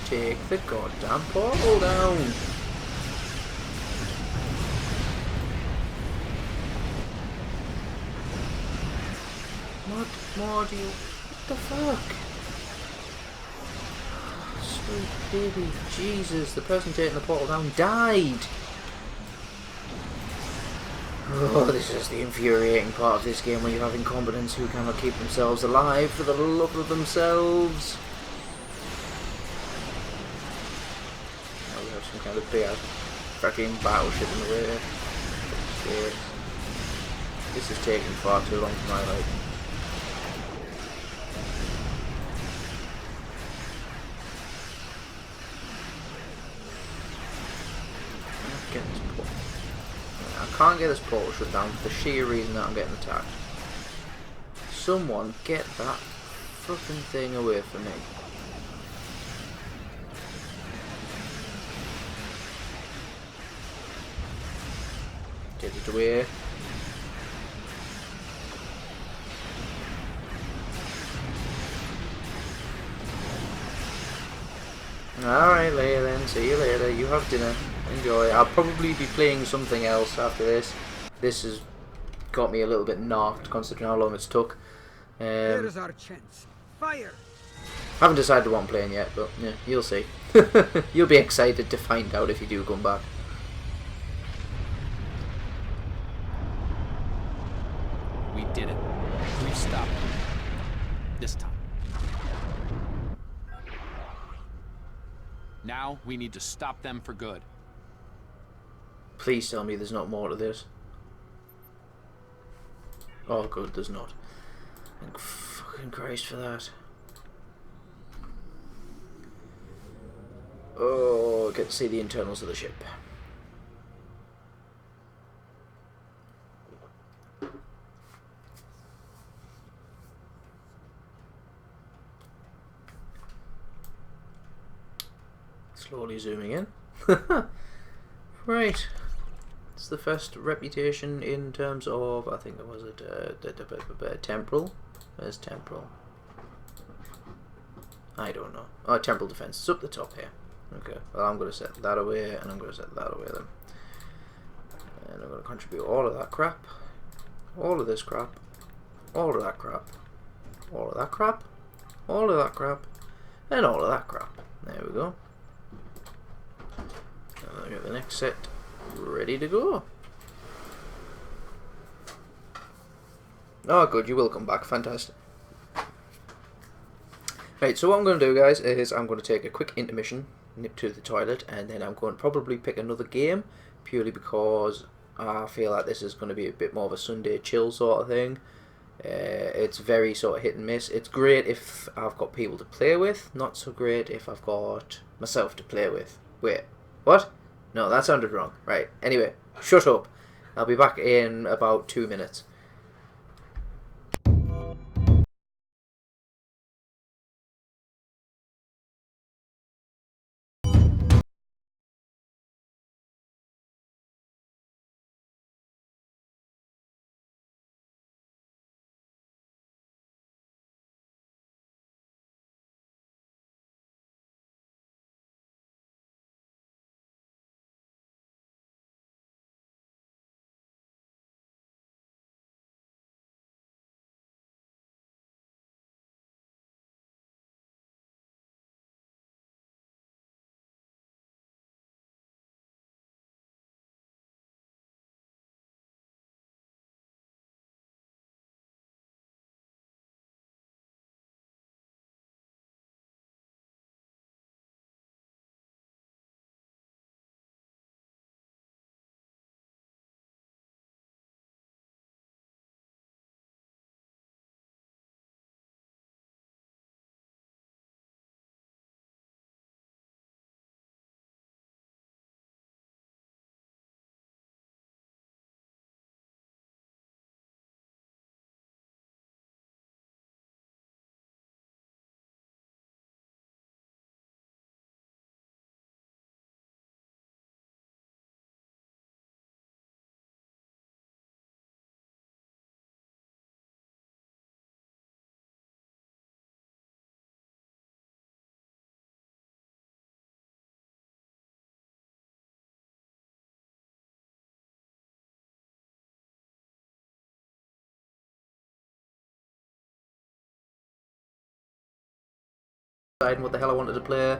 Take the goddamn portal down. What more do you... What the fuck? Sweet baby Jesus, the person taking the portal down died! Oh, this is the infuriating part of this game when you have incompetents who cannot keep themselves alive for the love of themselves. Now we have some kind of big fucking battleship in the way. Shit. This is taking far too long for my liking. I can't get this portal shut down for the sheer reason that I'm getting attacked. Someone get that fucking thing away from me. Get it away. Alright, Leia then. See you later. You have dinner. Enjoy. I'll probably be playing something else after this. This has got me a little bit knocked considering how long it's took. Here's our chance. Fire! Haven't decided what I'm playing yet, but yeah, you'll see. You'll be excited to find out if you do come back. We did it. We stopped them. This time. Now we need to stop them for good. Please tell me there's not more to this. Oh good, there's not. Thank fucking Christ for that. Oh, I get to see the internals of the ship. Slowly zooming in. Right. It's the first reputation in terms of, I think it was temporal. Where's temporal? I don't know. Oh, temporal defense. It's up the top here. Okay. Well, I'm going to set that away, and I'm going to set that away then. And I'm going to contribute all of that crap, all of this crap, all of that crap, all of that crap, all of that crap, and all of that crap. There we go. I'll get the next set ready to go. Oh, good, you will come back. Fantastic. Right, so what I'm going to do, guys, is I'm going to take a quick intermission, nip to the toilet, and then I'm going to probably pick another game, purely because I feel like this is going to be a bit more of a Sunday chill sort of thing. It's very sort of hit and miss. It's great if I've got people to play with, not so great if I've got myself to play with. Wait, what? No, that sounded wrong. Right, anyway, shut up. I'll be back in about 2 minutes. Deciding what the hell I wanted to play,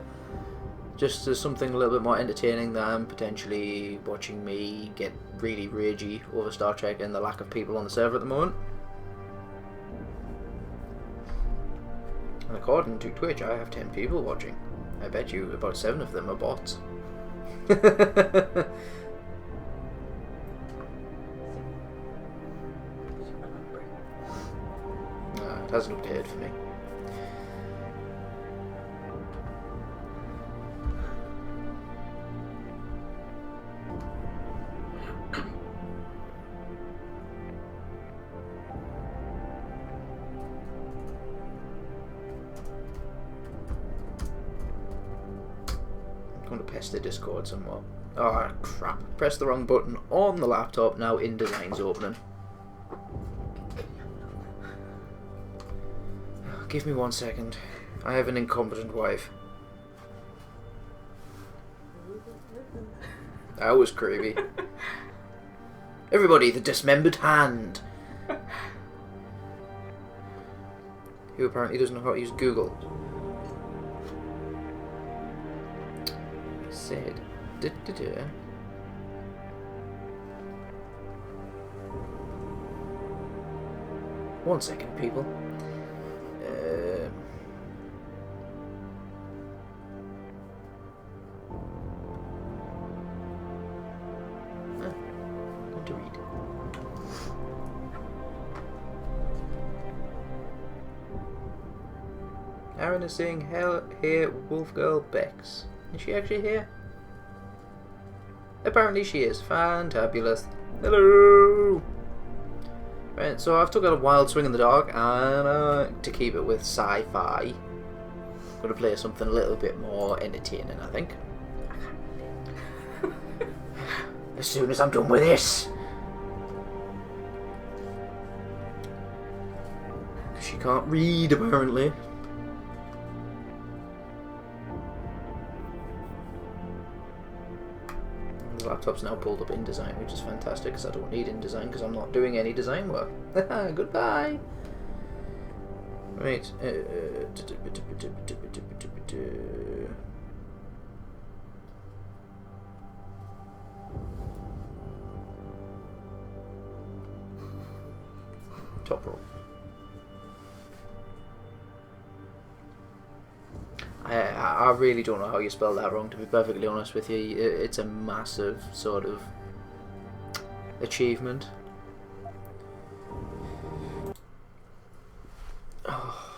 just as something a little bit more entertaining than potentially watching me get really ragey over Star Trek and the lack of people on the server at the moment. And according to Twitch, I have 10 people watching. I bet you about 7 of them are bots. It hasn't updated for me. I'm going to pest the Discord somewhat. Oh crap, press the wrong button on the laptop. Now InDesign's opening. Give me 1 second. I have an incompetent wife. That was creepy. Everybody, the dismembered hand! Who apparently doesn't know how to use Google. Said. One second, people. To read. Aaron is saying, "Hell, here, Wolf Girl Bex." Is she actually here? Apparently she is. Fantabulous. Hello! Right, so I've took a wild swing in the dark, and to keep it with sci-fi, I'm going to play something a little bit more entertaining, I think. As soon as I'm done with this. She can't read, apparently. The laptop's now pulled up InDesign, which is fantastic because I don't need InDesign because I'm not doing any design work. Goodbye. Right. top row. I really don't know how you spell that wrong, to be perfectly honest with you. It's a massive sort of achievement.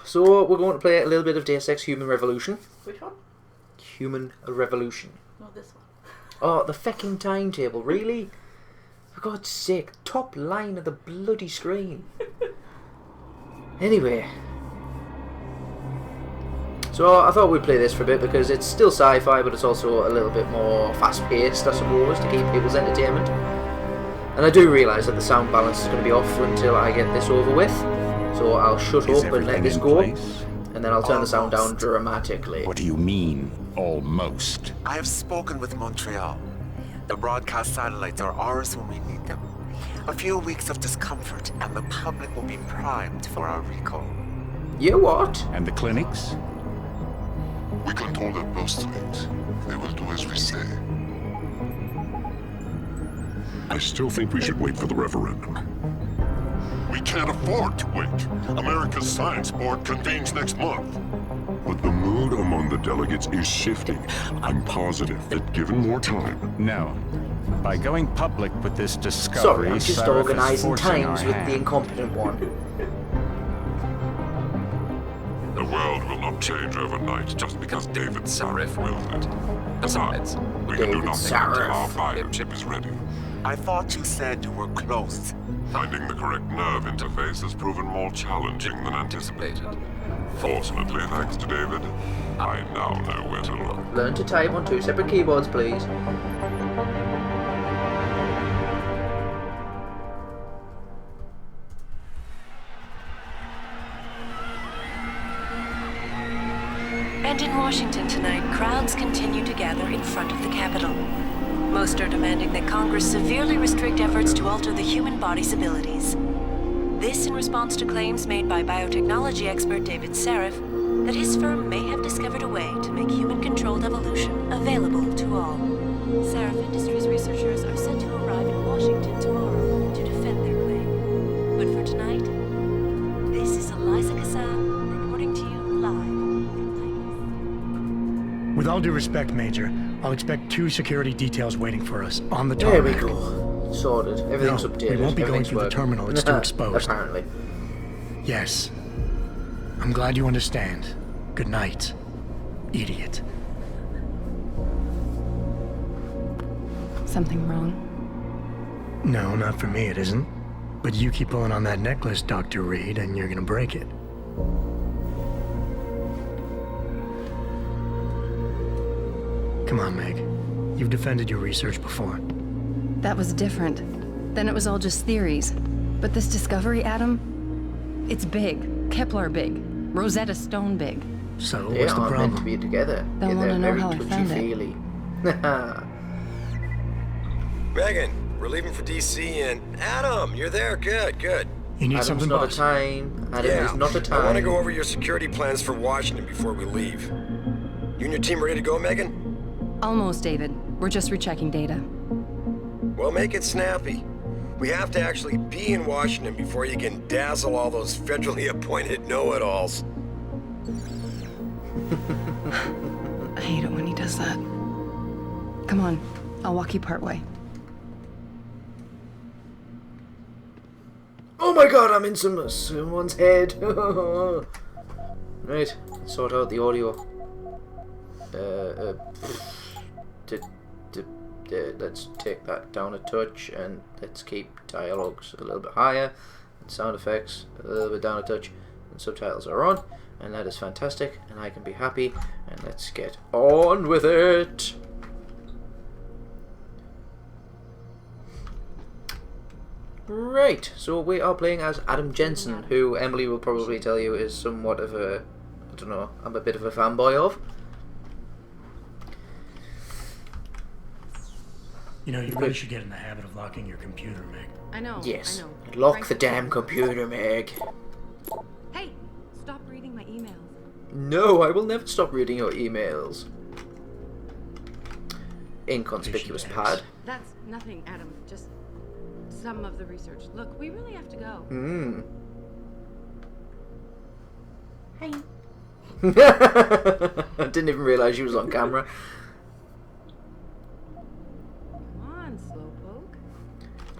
So we're going to play a little bit of Deus Ex Human Revolution. Which one? Human Revolution. No, this one. Oh, the fucking timetable, really? For God's sake, top line of the bloody screen. Anyway. So I thought we'd play this for a bit because it's still sci-fi, but it's also a little bit more fast-paced, I suppose, to keep people's entertainment. And I do realise that the sound balance is going to be off until I get this over with. So I'll shut up and let this go, and then I'll turn the sound down dramatically. What do you mean, almost? I have spoken with Montreal. The broadcast satellites are ours when we need them. A few weeks of discomfort, and the public will be primed for our recall. You what? And the clinics? We control their postings. They will do as we say. I still think we should wait for the referendum. We can't afford to wait. America's Science Board convenes next month. But the mood among the delegates is shifting. I'm positive that given more time... No. By going public with this discovery... Sorry, I'm just Sarif organising is forcing times our with hand. the incompetent one. The world will not change overnight just because David Sarif willed it. Besides, we can do nothing until our biochip is ready. I thought you said you were close. Finding the correct nerve interface has proven more challenging than anticipated. Fortunately, thanks to David, I now know where to look. Learn to type on 2 separate keyboards, please. And in Washington tonight, crowds continue to gather in front of the Capitol. Most are demanding that Congress severely restrict efforts to alter the human body's abilities. This in response to claims made by biotechnology expert David Sarif that his firm may have discovered a way to make human-controlled evolution available to all. Sarif Industries researchers are set to arrive in Washington tomorrow to defend their claim. But for tonight, this is Eliza Kassan reporting to you live. With all due respect, Major, I'll expect 2 security details waiting for us on the There tarmac. we go. Sorted. Everything's No, updated. we won't be going Everything's through the working. terminal. It's too exposed. Apparently. Yes. I'm glad you understand. Good night, idiot. Something wrong? No, not for me, it isn't. But you keep pulling on that necklace, Dr. Reed, and you're gonna break it. Come on, Meg. You've defended your research before. That was different. Then it was all just theories. But this discovery, Adam, it's big. Kepler big. Rosetta Stone big. So, They what's the aren't problem? meant to be together. They'll Yeah, want they're to know very how I found it. touchy-feely. Megan, we're leaving for DC, and Adam, you're there. Good, good. You need Adam's something, not boss? a time. Adam Yeah, is not a time. I want to go over your security plans for Washington before we leave. You and your team ready to go, Megan? Almost, David. We're just rechecking data. Well, make it snappy. We have to actually be in Washington before you can dazzle all those federally appointed know-it-alls. I hate it when he does that. Come on, I'll walk you part way. Oh my god, I'm in someone's head. Right, sort out the audio. Let's take that down a touch, and let's keep dialogues a little bit higher, and sound effects a little bit down a touch, and subtitles are on, and that is fantastic, and I can be happy, and let's get on with it. Right, so we are playing as Adam Jensen, who Emily will probably tell you is somewhat of a, I don't know, I'm a bit of a fanboy of. You know, you really should get in the habit of locking your computer, Meg. I know. Yes. I know. Lock the damn computer, Meg. Hey, stop reading my emails. No, I will never stop reading your emails. Inconspicuous pad. That's nothing, Adam. Just some of the research. Look, we really have to go. I didn't even realise she was on camera. Come on, Slowpoke.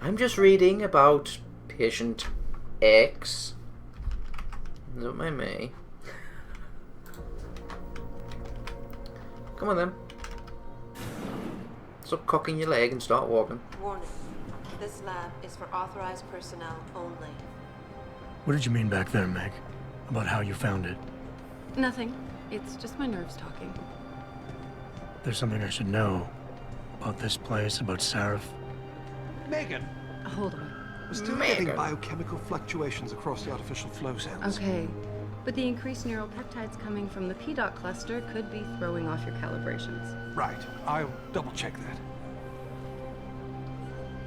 I'm just reading about Patient X. Don't mind me. Come on then. Stop cocking your leg and start walking. Warning. This lab is for authorized personnel only. What did you mean back there, Meg? About how you found it? Nothing. It's just my nerves talking. There's something I should know. About this place, about Sarif. Megan! Hold on. We're still getting biochemical fluctuations across the artificial flow cells. Okay. But the increased neuropeptides coming from the P-dot cluster could be throwing off your calibrations. Right. I'll double check that.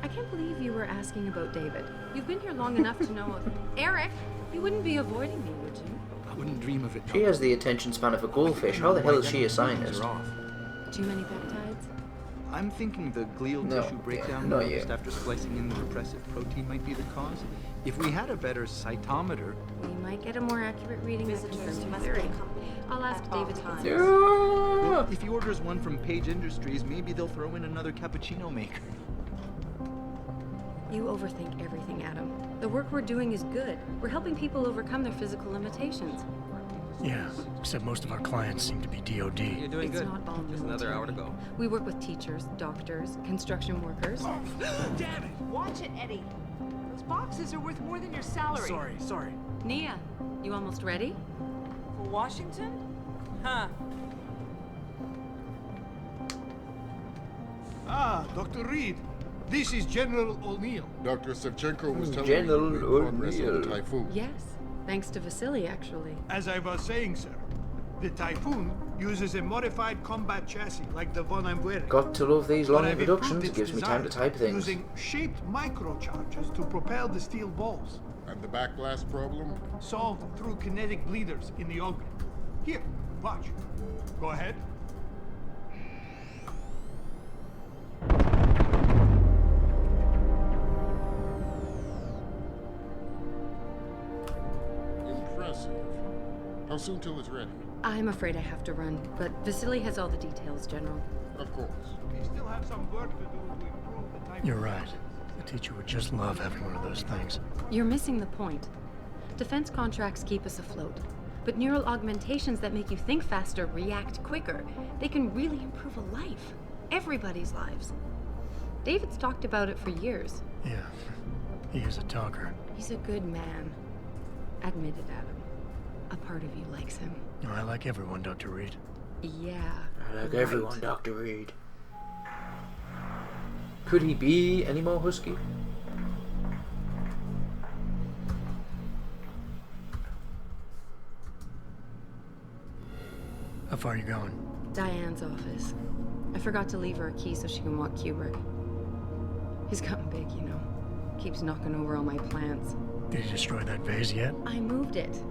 I can't believe you were asking about David. You've been here long enough to know of... Eric, you wouldn't be avoiding me, would you? I wouldn't dream of it. She has the attention span of a goldfish. How the hell is she a scientist? Too many peptides? I'm thinking the glial tissue breakdown just after splicing in the repressive protein might be the cause. If we had a better cytometer... We might get a more accurate reading. Visitors must theory. be accompanied I'll ask at all David times. Well, if he orders one from Page Industries, maybe they'll throw in another cappuccino maker. You overthink everything, Adam. The work we're doing is good. We're helping people overcome their physical limitations. Yeah, except most of our clients seem to be DOD. You're doing It's good. not all Just another hour to military. go. We work with teachers, doctors, construction workers. Damn it! Watch it, Eddie. Those boxes are worth more than your salary. Sorry. Nia, you almost ready? For Washington? Huh. Ah, Dr. Reed. This is General O'Neill. Dr. Sevchenko was telling General me the progress of O'Neill. the Typhoon. Yes, thanks to Vasily, actually. As I was saying, sir, the Typhoon uses a modified combat chassis like the one I'm wearing. Got to love these long But I've introductions. improved It its gives me time to design type things. Using shaped microcharges to propel the steel balls. And the backblast problem? Solved through kinetic bleeders in the augment. Here, watch. Go ahead. Impressive. How soon till it's ready? I'm afraid I have to run, but Vasily has all the details, General. Of course. We still have some work to do to improve the Typhoon. You're right. The teacher would just love having one of those things. You're missing the point. Defense contracts keep us afloat, but neural augmentations that make you think faster, react quicker, they can really improve a life. Everybody's lives. David's talked about it for years. Yeah, he is a talker. He's a good man. Admit it, Adam. A part of you likes him. No, I like everyone, Dr. Reed. Yeah. I like everyone, Dr. Reed. Could he be any more husky? How far are you going? Diane's office. I forgot to leave her a key so she can walk Kubrick. He's gotten big, you know. Keeps knocking over all my plants. Did you destroy that vase yet? I moved it.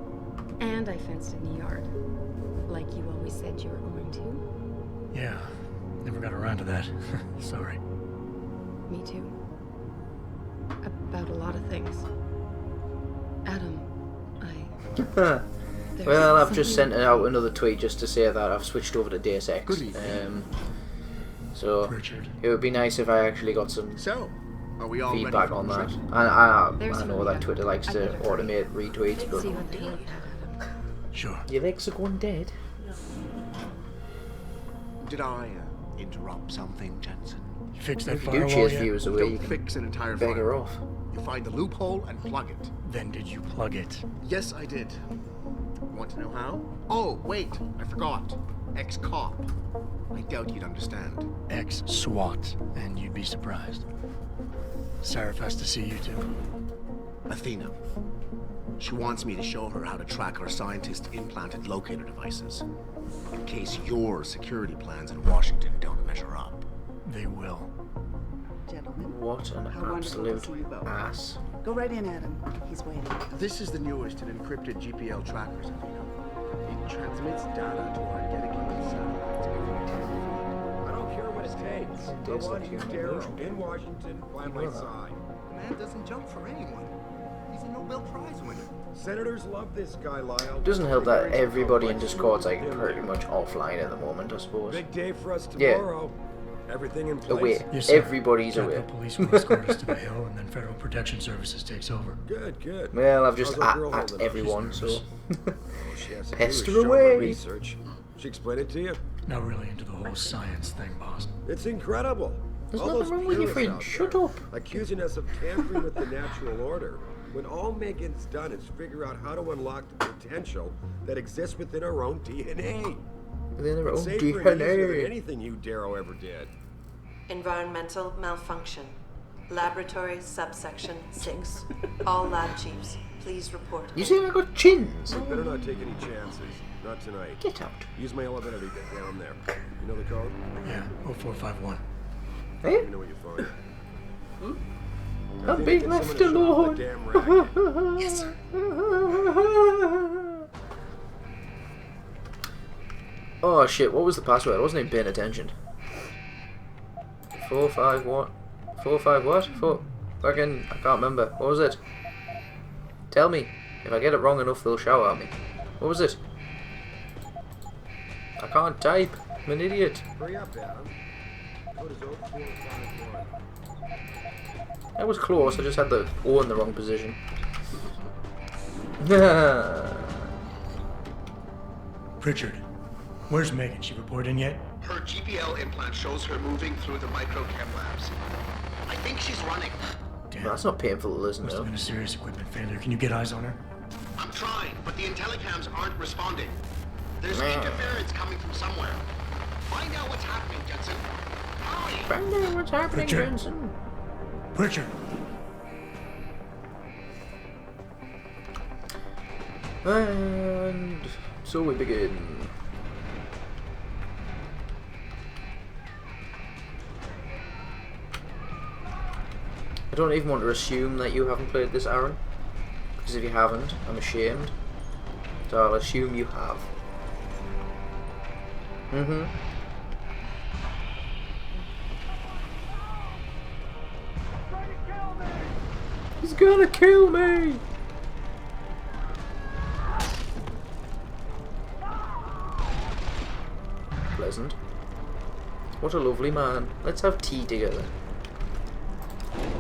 And I fenced in the yard. Like you always said you were going to. Yeah, never got around to that. Sorry. Me too. About a lot of things. Adam, Well, I've just sent out another tweet just to say that I've switched over to Deus Ex. So it would be nice if I actually got some are we all feedback ready for on the that. trip? I know that Twitter likes to automate retweets, but sure. Your legs are going dead. Did I interrupt something, Jensen? You fix that If you firewall do chase yet? viewers away, you Don't can fix an entire beg her firewall. off. You find the loophole and plug it. Then did you plug it? Yes, I did. Want to know how? Oh, wait, I forgot. Ex-cop. I doubt you'd understand. Ex-SWAT, and you'd be surprised. Sarif has to see you too. Athena. She wants me to show her how to track our scientist-implanted locator devices. In case your security plans in Washington don't measure up. They will. Gentlemen, What an how wonderful to absolute see you both. ass. Go right in, Adam. He's waiting. This is the newest in encrypted GPL trackers, Athena. It transmits data to our dedicated satellites every 10 feet. I don't care what it takes. I want you there in Washington by my side. The man doesn't jump for anyone. He's a Nobel Prize winner. Senators love this guy, Lyle. Doesn't help that everybody in Discord's like pretty much offline at the moment, I suppose. Big day for us tomorrow. Everything in place. Away. Yes, sir. Everybody's away. Capitol Police will escort us to the Hill, and then Federal Protection Services takes over. Good, good. Well, I've just at everyone, so pester away. Research. She explained it to you? Not really into the whole science thing, boss. It's incredible. There's all nothing those wrong with your purists friend. out Shut there up. accusing us of tampering with the natural order, when all Megan's done is figure out how to unlock the potential that exists within our own DNA. Within our own Safer and easier DNA. than anything you Darrow ever did. Environmental malfunction. Laboratory subsection 6. All lab chiefs, please report. You see I got chins? We better not take any chances. Not tonight. Get out. Use my elevator to get down there. You know the code? Yeah, 0451. Hey? Let me know what you find. I'm being left alone. Yes, sir. Oh shit, what was the password? I wasn't even paying attention. 4-5 what? 4-5 what? 4 fucking I can't remember. What was it? Tell me. If I get it wrong enough they'll shout at me. What was it? I can't type. I'm an idiot. Hurry up, Adam. Code is 0451. That was close, I just had the O in the wrong position. Pritchard, where's Megan? She report in yet? Her GPL implant shows her moving through the microchem labs. I think she's running. Damn. That's not painful to listen Must to. have been a serious equipment failure. Can you get eyes on her? I'm trying, but the intellicams aren't responding. There's interference coming from somewhere. Find out what's happening, Jensen. Hurry! Find out what's happening, Pritchard. Jensen. Pritchard! And so we begin. I don't even want to assume that you haven't played this, Aaron. Because if you haven't, I'm ashamed. So I'll assume you have. He's gonna kill me! Pleasant. What a lovely man. Let's have tea together.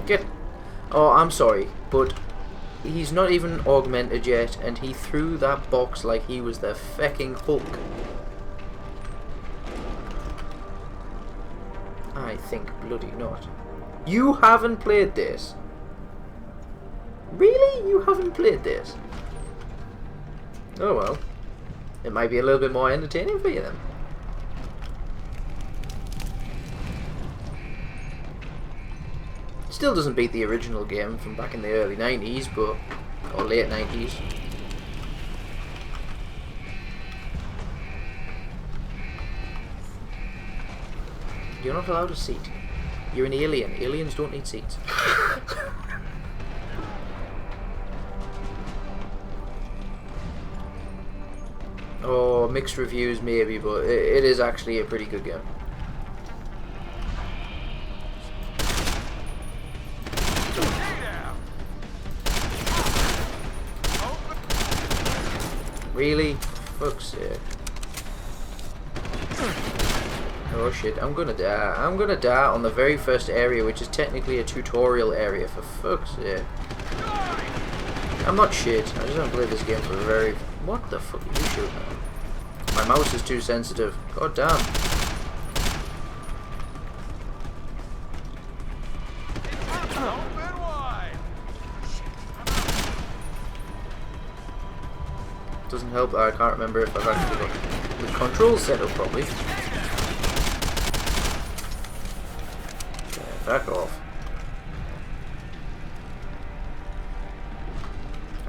Get... Oh, I'm sorry, but he's not even augmented yet, and he threw that box like he was the fecking Hulk. I think bloody not. You haven't played this? Really? You haven't played this? Oh well. It might be a little bit more entertaining for you then. Still doesn't beat the original game from back in the early 90s, but... or late 90s. You're not allowed a seat. You're an alien. Aliens don't need seats. Oh, mixed reviews maybe, but it is actually a pretty good game. Really? Fuck's sake. Oh shit, I'm gonna die. I'm gonna die on the very first area, which is technically a tutorial area, for fuck's sake. I'm not shit, I just haven't played this game for a very... What the fuck are you shooting at? My mouse is too sensitive. God damn. Doesn't help that I can't remember if I've actually got the controls set up properly. Yeah, back off.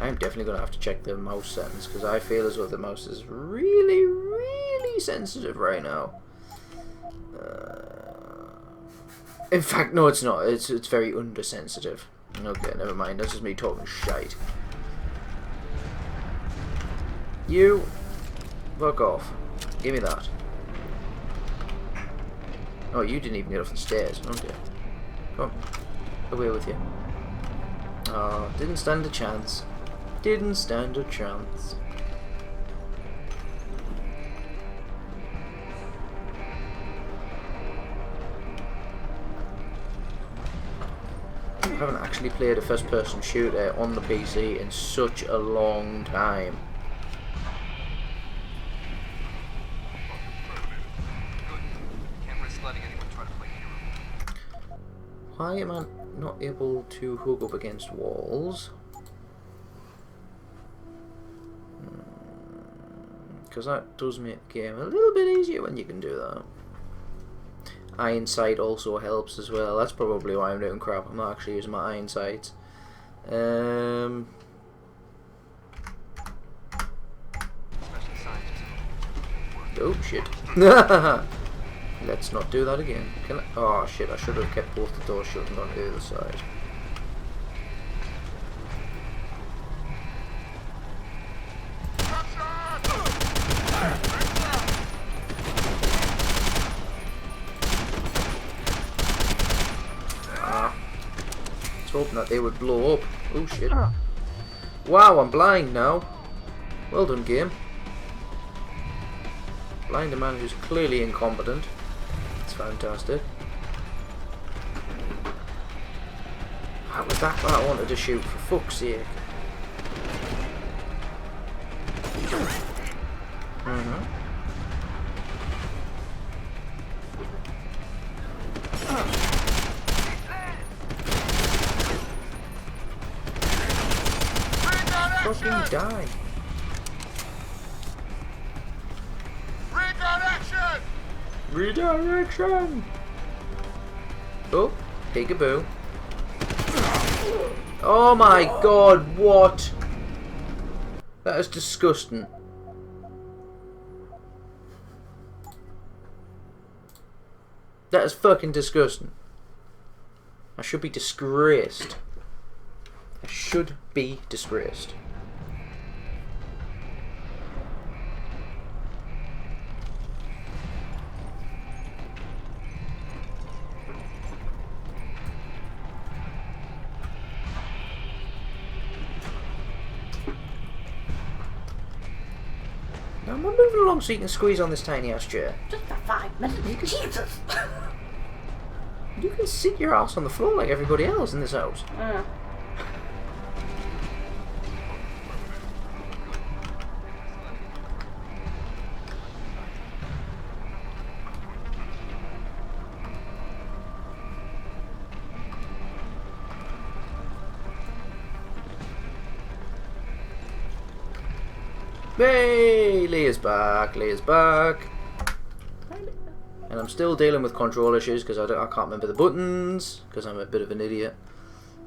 I'm definitely going to have to check the mouse settings because I feel as though the mouse is really, really sensitive right now. In fact, no, it's not. It's very undersensitive. Okay, never mind. That's just me talking shite. You, fuck off. Give me that. Oh, you didn't even get off the stairs. Okay. Come on. Away with you. Oh, didn't stand a chance. Didn't stand a chance. I haven't actually played a first-person shooter on the PC in such a long time. Why am I not able to hook up against walls? Because that does make the game a little bit easier when you can do that. Iron sight also helps as well. That's probably why I'm doing crap. I'm not actually using my iron sights. Oh shit. Let's not do that again. Can I? Oh shit, I should have kept both the doors shut and gone to the other side. Hoping that they would blow up. Oh shit. Wow, I'm blind now. Well done, game. Blind a man who's clearly incompetent. It's fantastic. How was that what I wanted to shoot, for fuck's sake? Fucking die. Redirection! Redirection! Oh, peekaboo. Oh my god, what? That is disgusting. That is fucking disgusting. I should be disgraced. I should be disgraced. Now am I moving along so you can squeeze on this tiny ass chair? Just for 5 minutes. Jesus! You can sit your ass on the floor like everybody else in this house. Hey, Leah's back, Leah's back. And I'm still dealing with control issues because I can't remember the buttons, because I'm a bit of an idiot.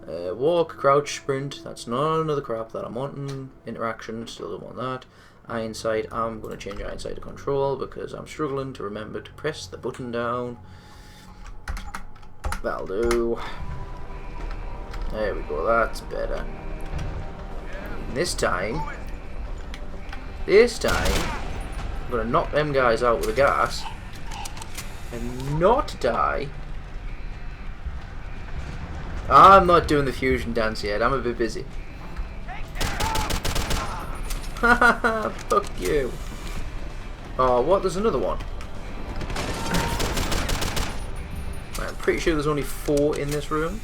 Walk, crouch, sprint, that's none of the crap that I'm wanting. Interaction, still don't want that. Iron sight, I'm going to change iron sight to control because I'm struggling to remember to press the button down. That'll do. There we go, that's better. And this time, I'm going to knock them guys out with a gas and not die. I'm not doing the fusion dance yet, I'm a bit busy. Haha, fuck you. Oh, what? There's another one. I'm pretty sure there's only 4 in this room,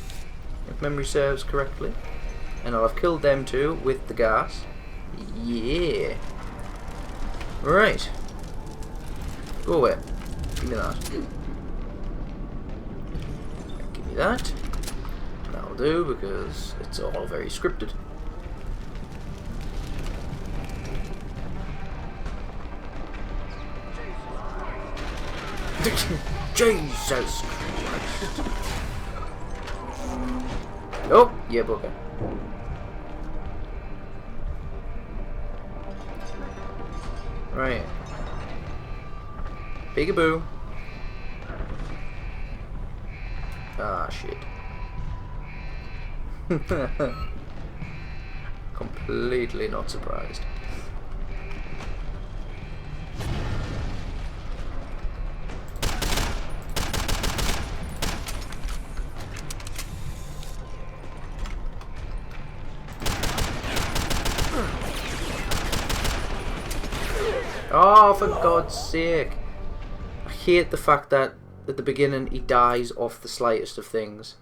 if memory serves correctly. And I'll have killed them too with the gas. Yeah. Right. Go away. Give me that. Give me that. That'll do because it's all very scripted. Jesus Christ. Oh, yeah, bugger. Right. Peekaboo. Ah, shit. Completely not surprised. Oh, for God's sake. I hate the fact that at the beginning he dies off the slightest of things.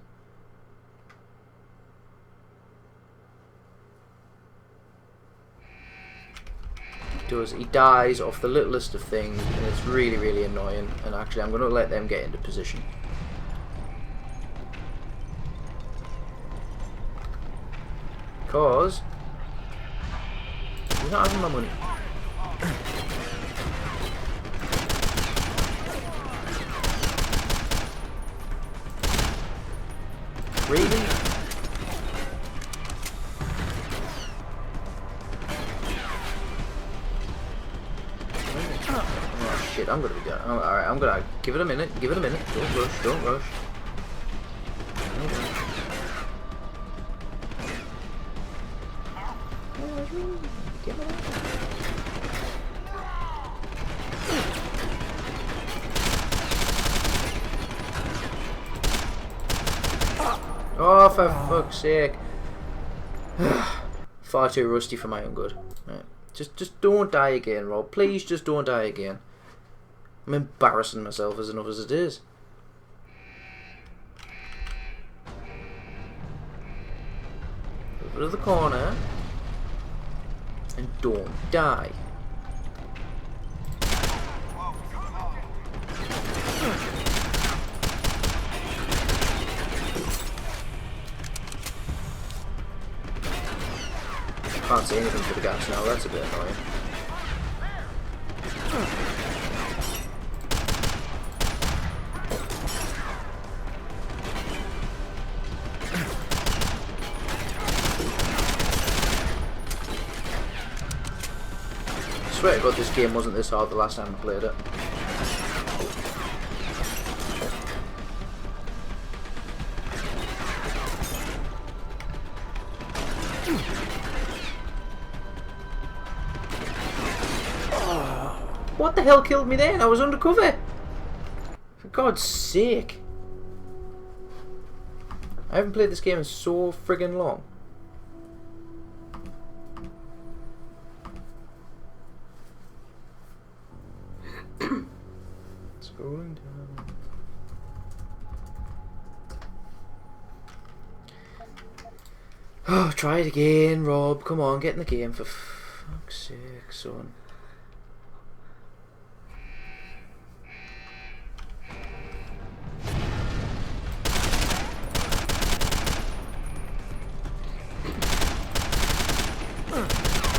He dies off the littlest of things, and it's really, really annoying. And actually, I'm going to let them get into position. Because we're not having my money. Really? Oh shit, I'm gonna be done. Oh, alright, I'm gonna give it a minute. Give it a minute. Don't rush. Don't rush. Oh, for fuck's sake. Far too rusty for my own good. Right. Just don't die again, Rob. Please just don't die again. I'm embarrassing myself as enough as it is. Over to the corner. And don't die. Can't see anything for the gas now, that's a bit annoying. I swear to God this game wasn't this hard the last time I played it. What the hell killed me then? I was undercover. For God's sake. I haven't played this game in so friggin' long. Scrolling down. Oh, try it again, Rob. Come on, get in the game for fuck's sake, son.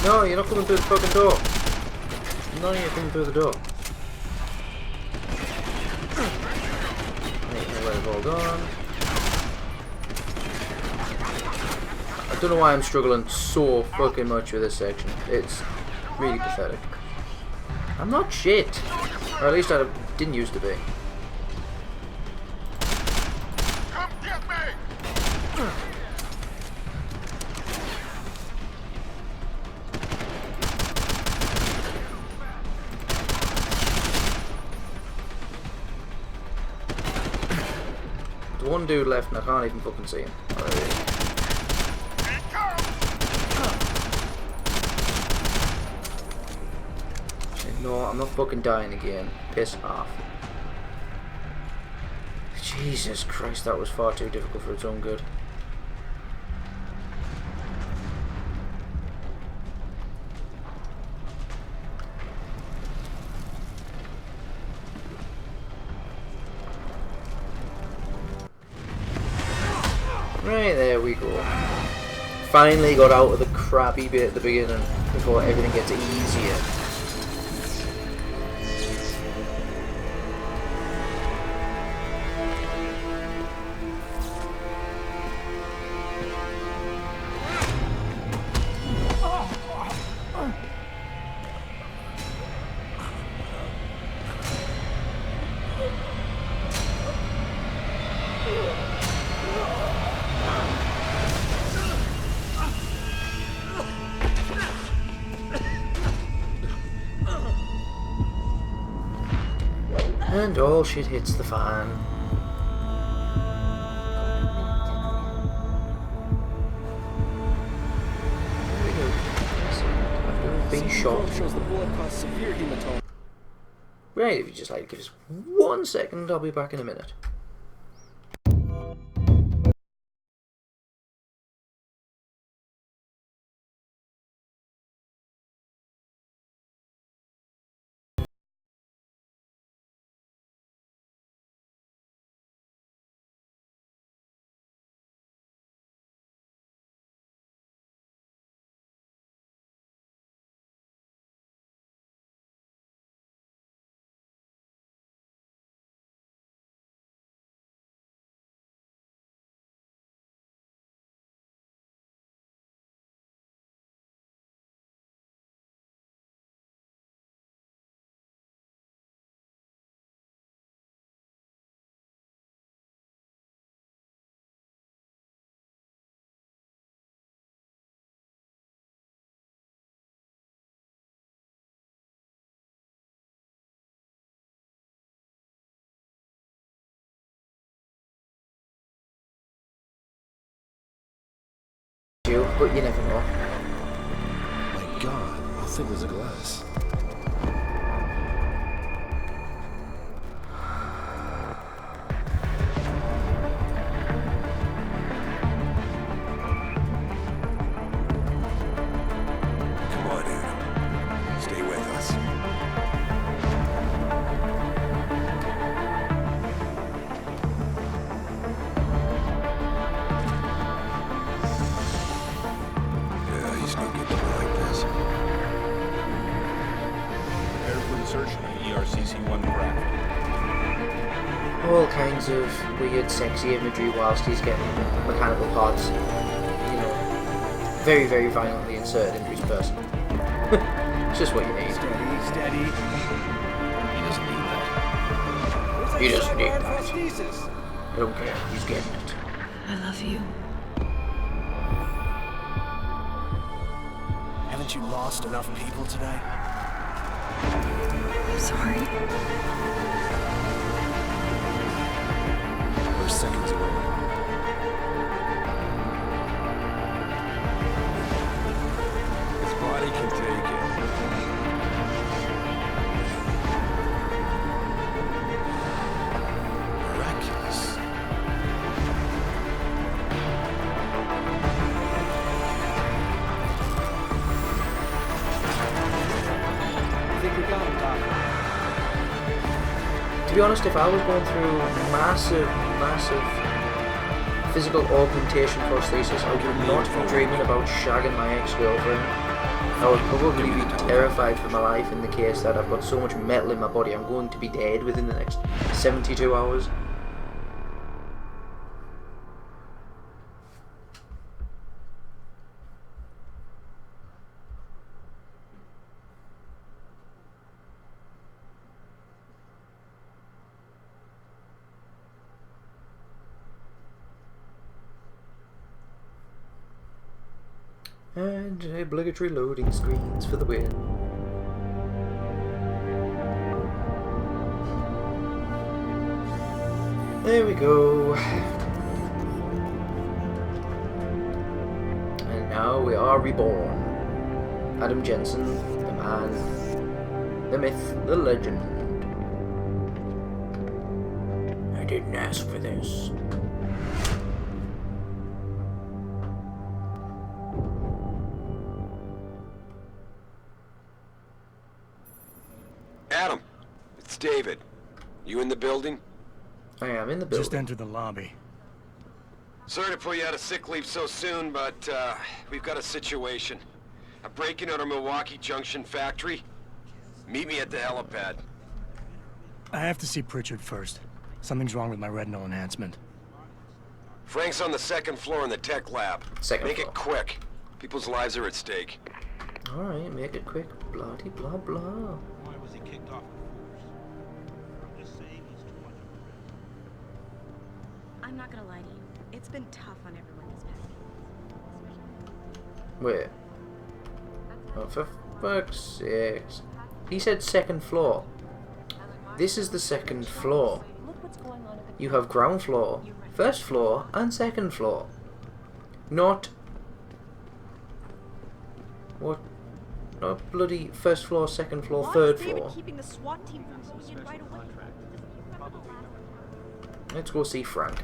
No, you're not coming through the fucking door. No, you're coming through the door. Hold on. I don't know why I'm struggling so fucking much with this section. It's really pathetic. I'm not shit. Or at least I didn't used to be. Come get me! There's one dude left and I can't even fucking see him. Oh, there he is. No, I'm not fucking dying again. Piss off. Jesus Christ, that was far too difficult for its own good. Right, there we go. Finally got out of the crappy bit at the beginning before everything gets easier. And all shit hits the fan. There we go. After a being shot. Shows the bullet caused severe hematoma. Right, if you just like give us 1 second, I'll be back in a minute. But you never know. My God, how thick was the glass? Come on, Adam. Stay with us. All kinds of weird, sexy imagery whilst he's getting mechanical parts, you know, very, very violently inserted into his person. It's just what you need. Steady. He doesn't need that. He doesn't need that. I don't care. He's getting it. I love you. Haven't you lost enough people today? I'm sorry. We're seconds away. His body can take it. Miraculous. I think we got him, Doc. To be honest, if I was going through massive physical augmentation prosthesis, I would not be dreaming about shagging my ex-girlfriend. I would probably be terrified for my life in the case that I've got so much metal in my body I'm going to be dead within the next 72 hours. And obligatory loading screens for the win. There we go. And now we are reborn. Adam Jensen, the man, the myth, the legend. I didn't ask for this. Adam, it's David. You in the building? I am in the building. Just entered the lobby. Sorry to put you out of sick leave so soon, but we've got a situation. A break-in at our Milwaukee Junction factory. Meet me at the helipad. I have to see Pritchard first. Something's wrong with my retinal enhancement. Frank's on the second floor in the tech lab. Make it quick. People's lives are at stake. Alright, make it quick. Bloody blah blah. Why was he kicked off the force? I'm just saying he's too much of a risk. I'm not gonna lie to you. It's been tough on everyone this past week. Wait. Oh, for fuck's sakes. He said second floor. This is the second floor. You have ground floor, first floor, and second floor. Not... What? Oh, bloody first floor, second floor, Why third is David floor. keeping the SWAT team from going in right away? Let's go see Frank.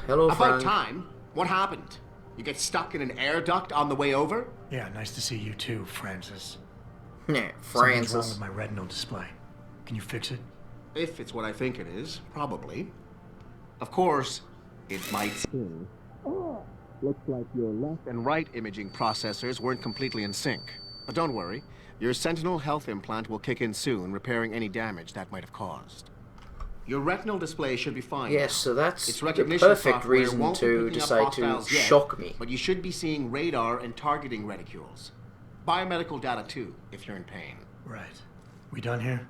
Hello, About Frank. time. What happened? You get stuck in an air duct on the way over? Yeah, nice to see you too, Francis. Yeah, Something's wrong Francis. with my retinal display. Can you fix it? If it's what I think it is, probably. Of course, it might seem. Looks like your left and right imaging processors weren't completely in sync. But don't worry, your Sentinel health implant will kick in soon, repairing any damage that might have caused. Your retinal display should be fine. Yes, now. so that's Its the recognition perfect software reason won't be to picking up decide to hostiles yet, shock me. But you should be seeing radar and targeting reticules. Biomedical data too, if you're in pain. Right. We done here?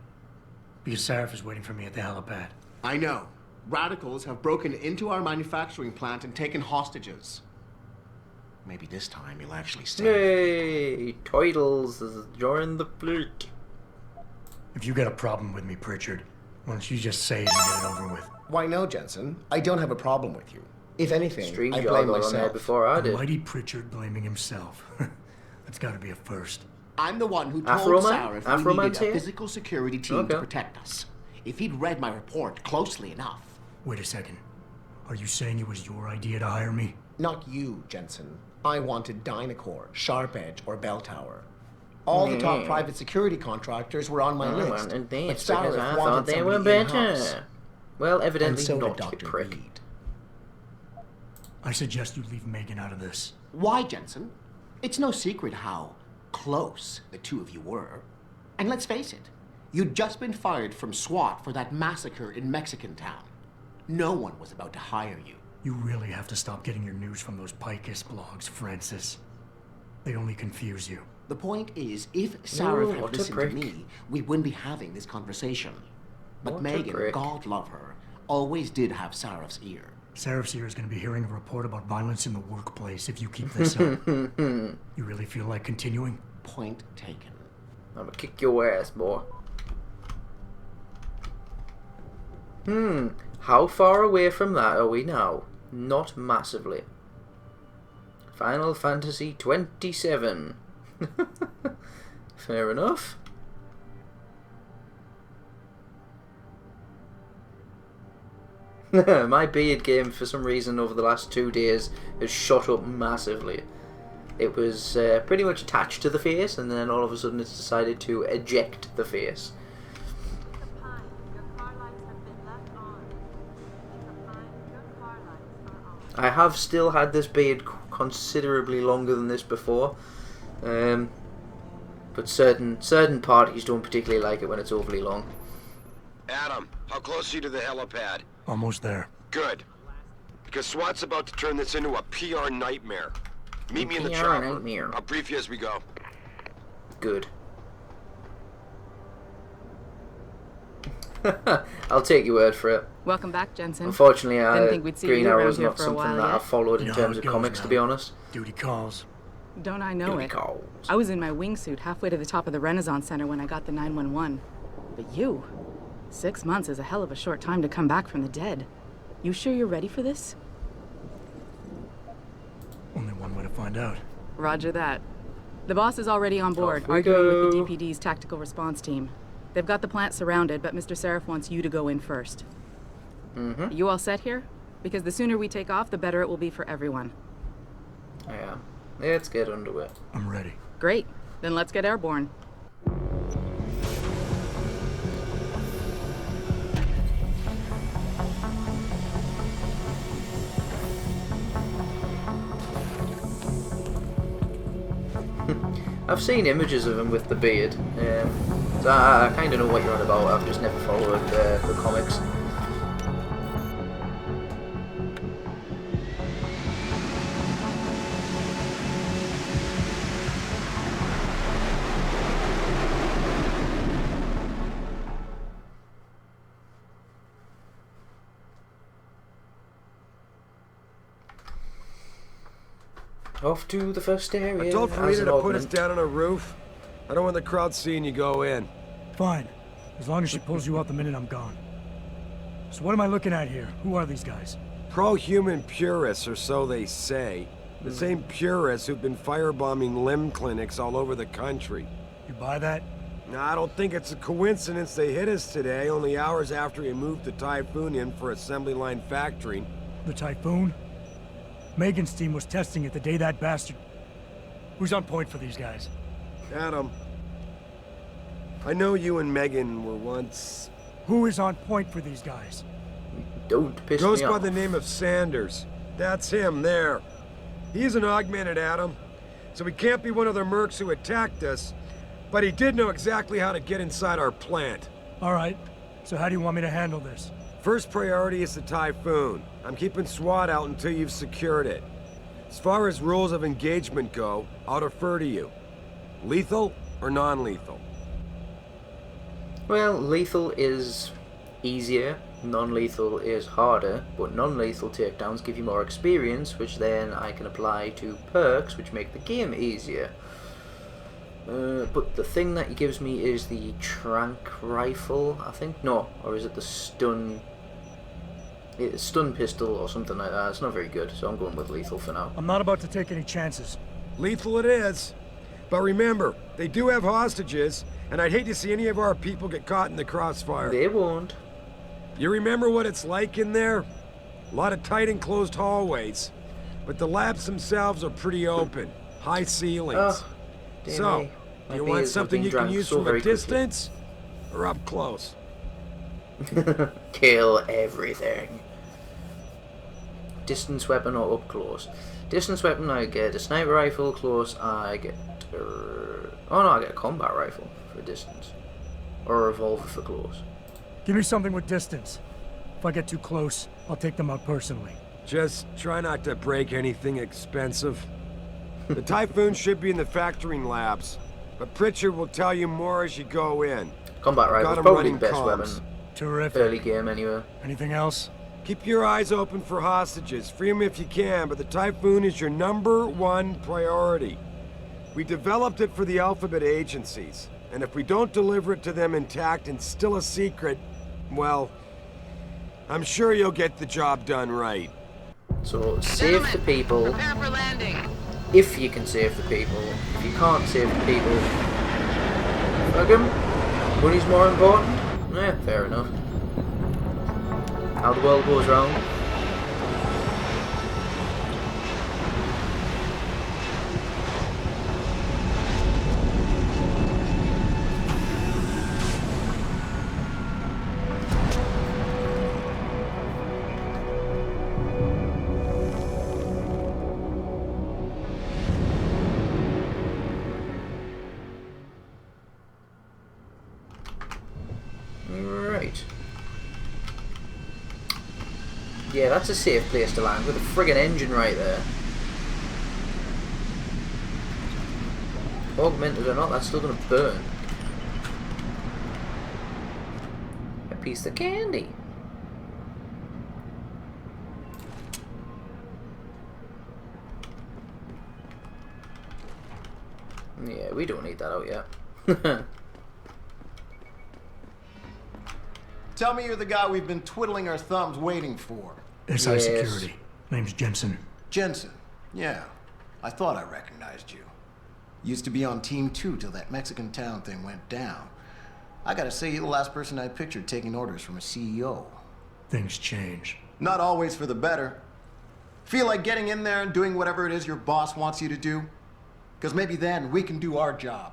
Because Sarif is waiting for me at the helipad. I know. Radicals have broken into our manufacturing plant and taken hostages. Maybe this time you'll actually save. Hey, Titles is joining the fleet. If you got a problem with me, Pritchard, why don't you just say it and get it over with? Why no, Jensen? I don't have a problem with you. If anything, Stream I job blame on there myself. before I did. Mighty Pritchard blaming himself. That's gotta be a first. I'm the one who told Afro-Man? Sarif we needed Afro-Man's a here? physical security team Okay. to protect us. If he'd read my report closely enough. Wait a second. Are you saying it was your idea to hire me? Not you, Jensen. I wanted Dynacore, Sharp Edge, or Bell Tower. All the top private security contractors were on my I list. wanted But this because Sarif I wanted thought they were somebody in-house. better. Well, evidently And so did not, you Dr. prick. Reed. I suggest you leave Megan out of this. Why, Jensen? It's no secret how close the two of you were. And let's face it, you'd just been fired from SWAT for that massacre in Mexican Town. No one was about to hire you. You really have to stop getting your news from those Picus blogs, Francis. They only confuse you. The point is, if Sarif what had a listened prick. to me, we wouldn't be having this conversation. But What a Megan, prick. God love her, always did have Sarif's ear. Sarif's here is going to be hearing a report about violence in the workplace if you keep this up. You really feel like continuing? Point taken. I'm gonna kick your ass, boy. How far away from that are we now? Not massively. Final Fantasy 27. Fair enough. My beard game, for some reason, over the last 2 days has shot up massively. It was pretty much attached to the face, and then all of a sudden it's decided to eject the face. I have still had this beard considerably longer than this before, but certain parties don't particularly like it when it's overly long. Adam, how close are you to the helipad? Almost there. Good. Because SWAT's about to turn this into a PR nightmare. Meet me in the PR chopper. nightmare. I'll brief you as we go. Good. I'll take your word for it. Welcome back, Jensen. Unfortunately, Didn't think we'd see Green you Arrow around is here not for a something while that yet. I've followed in You know how terms it of goes comics, now. to be honest. Duty calls. Don't I know Duty it? calls. I was in my wingsuit halfway to the top of the Renaissance Center when I got the 911. But you, 6 months is a hell of a short time to come back from the dead. You sure you're ready for this? Only one way to find out. Roger that. The boss is already on board, Off we arguing with go. the DPD's tactical response team. They've got the plant surrounded, but Mr. Sarif wants you to go in first. Are you all set here? Because the sooner we take off, the better it will be for everyone. I am. Let's get underway. I'm ready. Great. Then let's get airborne. I've seen images of him with the beard, so I kind of know what you're on about. I've just never followed the comics. Off to the first area. I told as Farida an to put us augment. down on a roof. I don't want the crowd seeing you go in. Fine. As long as she pulls you out the minute I'm gone. So what am I looking at here? Who are these guys? Pro-human purists, or so they say. The same purists who've been firebombing limb clinics all over the country. You buy that? No, I don't think it's a coincidence they hit us today, only hours after we moved the Typhoon in for assembly line factory. The Typhoon? Megan's team was testing it the day that bastard... Who's on point for these guys? Adam. I know you and Megan were once... Who is on point for these guys? Don't piss me off. Goes by the name of Sanders. That's him, there. He's an augmented Adam, so he can't be one of the mercs who attacked us, but he did know exactly how to get inside our plant. All right, so how do you want me to handle this? First priority is the Typhoon. I'm keeping SWAT out until you've secured it. As far as rules of engagement go, I'll defer to you. Lethal or non-lethal? Well, lethal is easier, non-lethal is harder, but non-lethal takedowns give you more experience, which then I can apply to perks, which make the game easier. But the thing that he gives me is the trank rifle, I think? No, or is it the stun... It's stun pistol or something like that. It's not very good, so I'm going with lethal for now. I'm not about to take any chances. Lethal it is. But remember, they do have hostages, and I'd hate to see any of our people get caught in the crossfire. They won't. You remember what it's like in there? A lot of tight enclosed hallways. But the labs themselves are pretty open. High ceilings. So, do you want something you can use from a distance? Or up close? Kill everything. Distance weapon or up close? Distance weapon I get a sniper rifle, close I get... oh no, I get a combat rifle for distance. Or a revolver for close. Give me something with distance. If I get too close, I'll take them out personally. Just try not to break anything expensive. The Typhoon should be in the factoring labs, but Pritchard will tell you more as you go in. Combat rifle is probably the best weapon. Terrific. Early game anyway. Anything else? Keep your eyes open for hostages. Free them if you can, but the Typhoon is your #1 priority. We developed it for the Alphabet agencies, and if we don't deliver it to them intact and still a secret, well, I'm sure you'll get the job done right. So, save the people. Prepare for landing. If you can save the people. If you can't save the people, fuck 'em. Money's more important? Yeah, fair enough. How the world goes round. Right. Yeah, that's a safe place to land with a friggin' engine right there. Augmented or not, that's still gonna burn. A piece of candy. Yeah, we don't need that out yet. Tell me you're the guy we've been twiddling our thumbs waiting for. SI Security. Name's Jensen. Jensen. Yeah. I thought I recognized you. Used to be on Team 2 till that Mexican town thing went down. I gotta say, you're the last person I pictured taking orders from a CEO. Things change. Not always for the better. Feel like getting in there and doing whatever it is your boss wants you to do? Because maybe then we can do our job.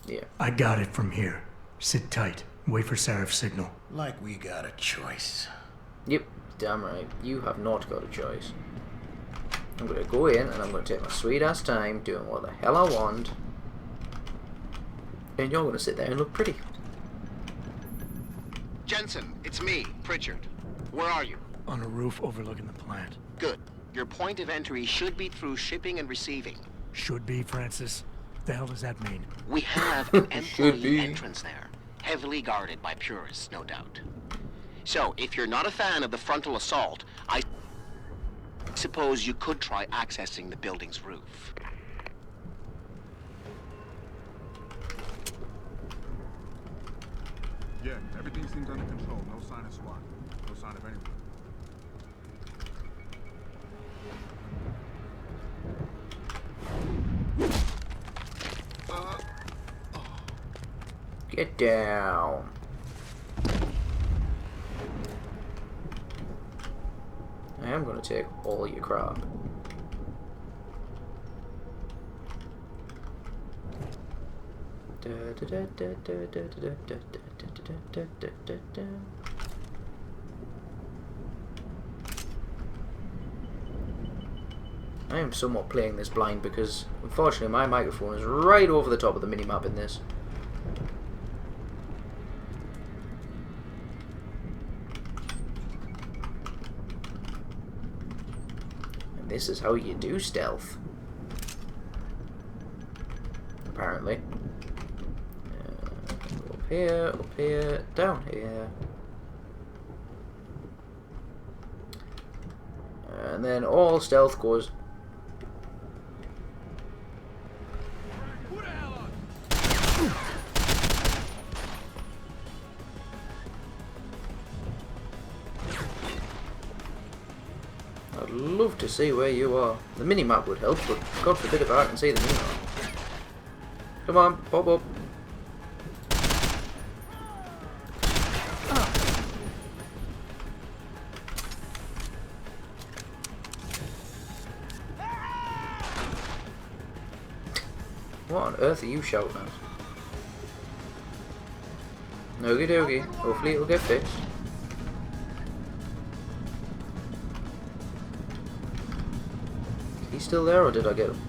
Yeah. I got it from here. Sit tight. Wait for Sarif's signal. Like we got a choice. Yep, damn right. You have not got a choice. I'm gonna go in and I'm gonna take my sweet ass time doing what the hell I want. And you're gonna sit there and look pretty. Jensen, it's me, Pritchard. Where are you? On a roof overlooking the plant. Good. Your point of entry should be through shipping and receiving. Should be, Francis. What the hell does that mean? We have an employee entrance there. Heavily guarded by purists, no doubt. So, if you're not a fan of the frontal assault, I suppose you could try accessing the building's roof. Yeah, everything seems under control. No sign of SWAT. No sign of anything. Get down. I am going to take all your crap. I am somewhat playing this blind because unfortunately my microphone is right over the top of the minimap in this. And this is how you do stealth. Apparently. Up here, down here. And then all stealth goes... I'd love to see where you are. The minimap would help, but God forbid if I can see the minimap. Come on, pop up. What on earth are you shouting at? Okie dokie. Hopefully it'll get fixed. Is he still there or did I get him?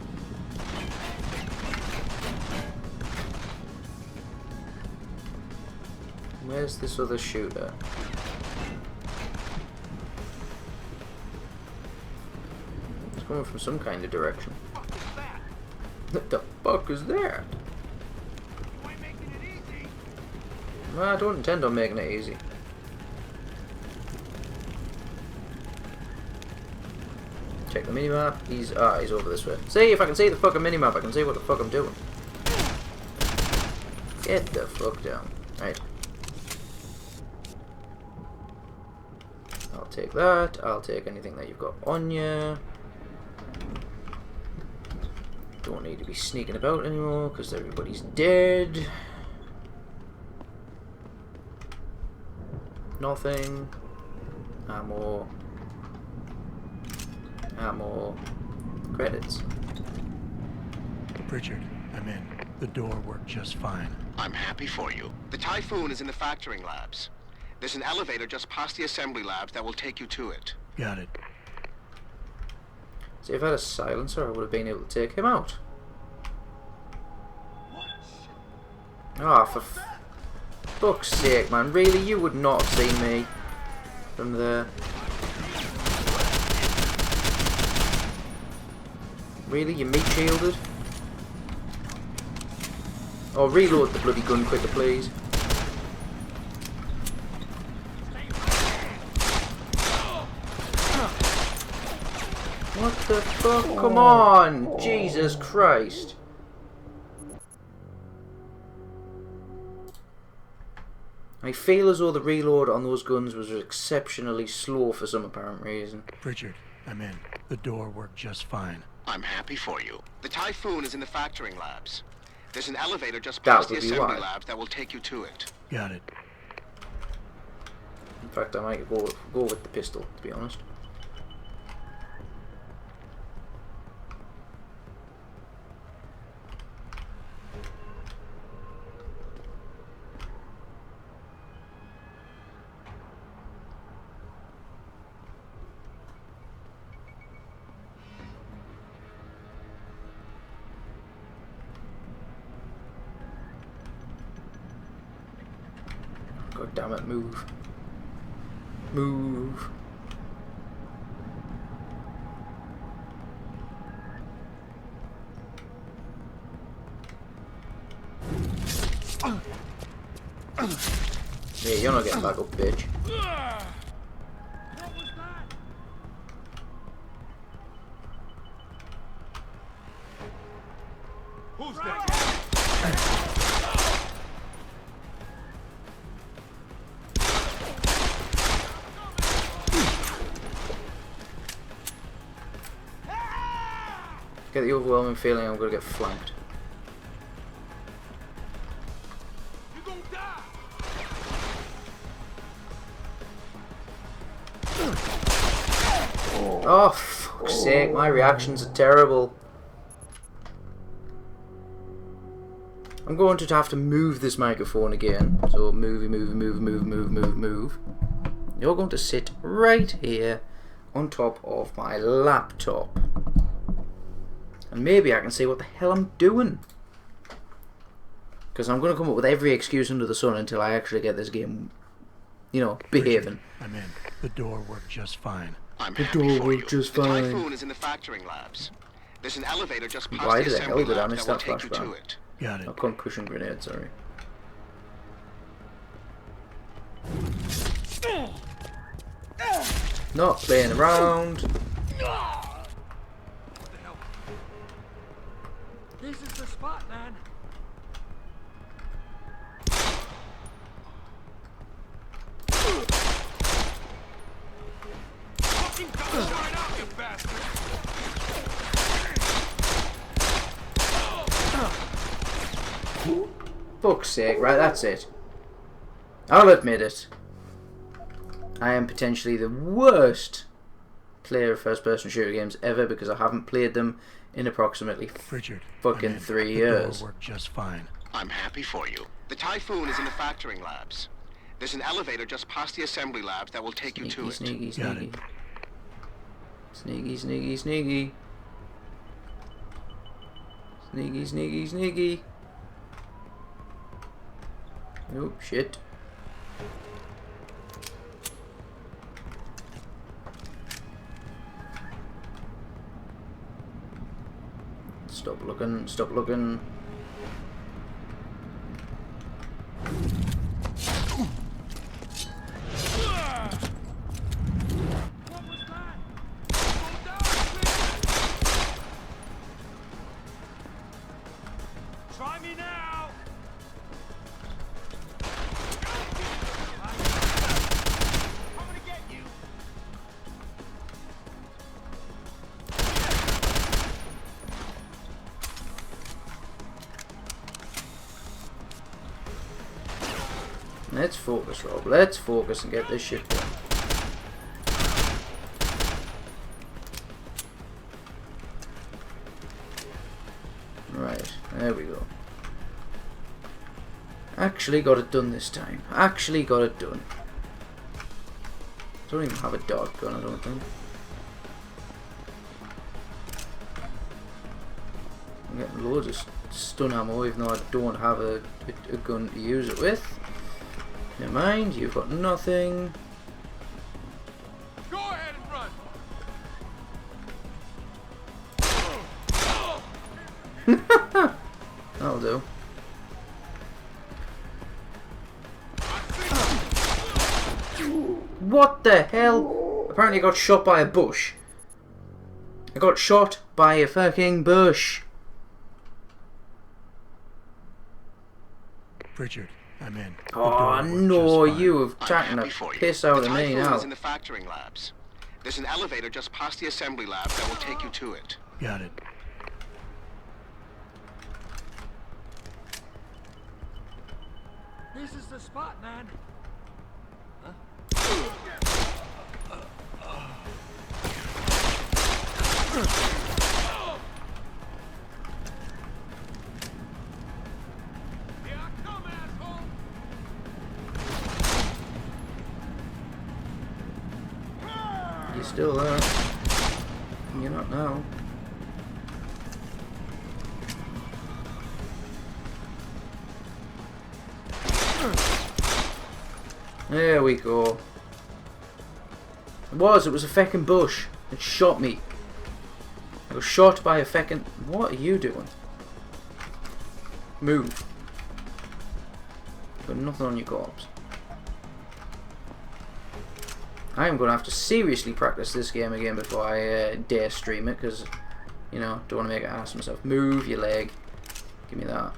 Where's this other shooter? It's coming from some kind of direction. What the fuck is that? Well, I don't intend on making it easy. Check the minimap. He's over this way. See, if I can see the fucking minimap, I can see what the fuck I'm doing. Get the fuck down. Right. I'll take that. I'll take anything that you've got on you. Don't need to be sneaking about anymore because everybody's dead. Nothing. Ammo. Ammo. Credits. Richard, I'm in. The door worked just fine. I'm happy for you. The Typhoon is in the factoring labs. There's an elevator just past the assembly labs that will take you to it. Got it. See, if I had a silencer, I would have been able to take him out. Ah, for fuck's sake, man. Really? You would not have seen me from there. Really? You meat shielded? Oh, reload the bloody gun quicker, please. What the fuck? Come on! Jesus Christ! I feel as though the reload on those guns was exceptionally slow for some apparent reason. Richard, I'm in. The door worked just fine. I'm happy for you. The Typhoon is in the factoring labs. There's an elevator just past the assembly labs that will take you to it. Got it. In fact, I might go with the pistol, to be honest. God damn it, move. Move. Yeah, you're not getting back up, bitch. Who's that? Get the overwhelming feeling I'm gonna get flanked. You gonna Oh, fuck's sake, my reactions are terrible. I'm going to have to move this microphone again. So move. You're going to sit right here on top of my laptop. And maybe I can see what the hell I'm doing. Because I'm going to come up with every excuse under the sun until I actually get this game, you know, behaving. I'm in. The door worked just fine. The door worked just fine. The Typhoon is in the factoring labs. There's an elevator just past Why the the hell assembly did I labs miss that will that take you to flashback? it. Got it. A concussion grenade, sorry. Not playing around. This is the spot, man. Fucking go right up, you bastard! Fuck's sake, right, that's it. I'll admit it. I am potentially the worst player of first-person shooter games ever because I haven't played them in approximately fucking 3 years. The door worked just fine. I'm happy for you. The Typhoon is in the factoring labs. There's an elevator just past the assembly labs that will take you to it. Sneaky. Sneaky. Oh, shit. Stop looking. Try me now! I'm gonna get you! Let's focus, Rob. Let's focus and get this shit done. Right, there we go. Actually got it done this time. Actually got it done. Don't even have a dart gun, I don't think. I'm getting loads of stun ammo even though I don't have a gun to use it with. Never mind, you've got nothing. Go ahead and run! That'll do. What the hell? Apparently I got shot by a bush. I got shot by a fucking bush. Richard, I'm in. Oh no, you have taken the piss out of me now. The Typhoon now. is in the factoring labs. There's an elevator just past the assembly labs that will take you to it. Got it. This is the spot, man. You're still there. You're not now. There we go. It was a feckin' bush. It shot me. I was shot by a feckin'... What are you doing? Move. Got nothing on your corpse. I am going to have to seriously practice this game again before I dare stream it, because, you know, don't want to make an ass of myself. Move your leg. Give me that.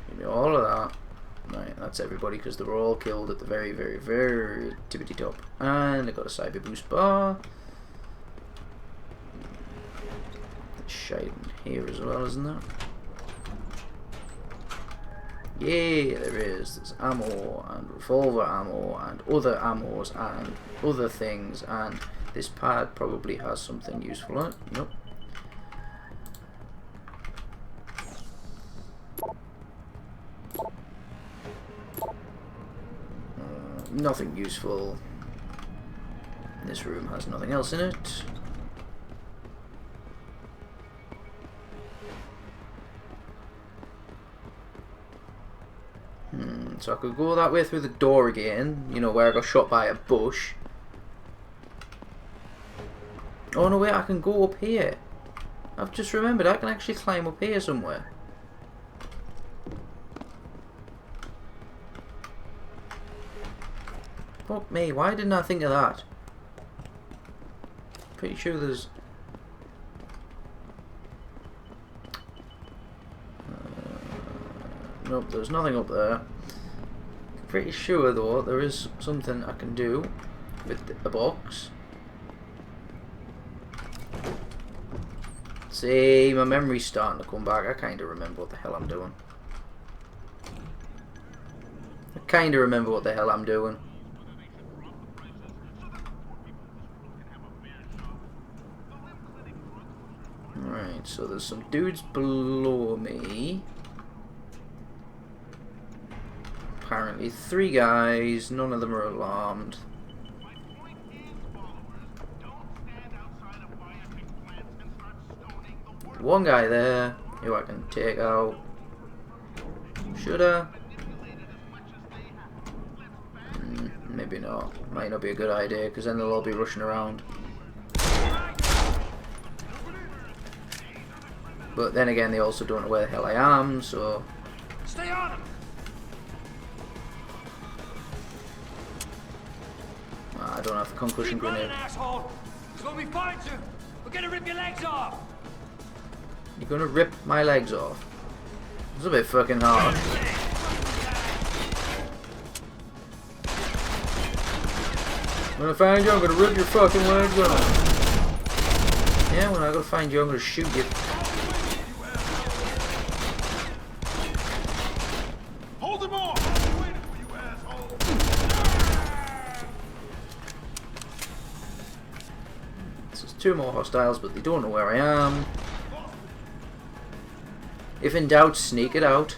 Give me all of that. Right, that's everybody, because they were all killed at the very, very, very tippity top. And I got a cyber boost bar. That's shite in here as well, isn't there? Yeah, there is. There's ammo and revolver ammo and other ammos and other things and This pad probably has something useful on it. Nope. Nothing useful. This room has nothing else in it. So I could go that way through the door again, you know, where I got shot by a bush. Oh no, wait, I can go up here. I've just remembered, I can actually climb up here somewhere. Fuck me, why didn't I think of that? Pretty sure there's... Nope, there's nothing up there. Pretty sure though there is something I can do with a box. See, my memory's starting to come back. I kind of remember what the hell I'm doing. Alright, so there's some dudes below me. Apparently 3 guys, none of them are alarmed. One guy there who I can take out. Should I? Maybe not. Might not be a good idea because then they'll all be rushing around. But then again, they also don't know where the hell I am, so... Stay on him! I don't have the concussion grenade. Asshole! It's gonna be fine soon. We're gonna rip your legs off. You're gonna rip my legs off? It's a bit fucking hard. When I find you, I'm gonna rip your fucking legs off. Yeah, when I go find you, I'm gonna shoot you. Hold him off! There's 2 more hostiles, but they don't know where I am. If in doubt, sneak it out.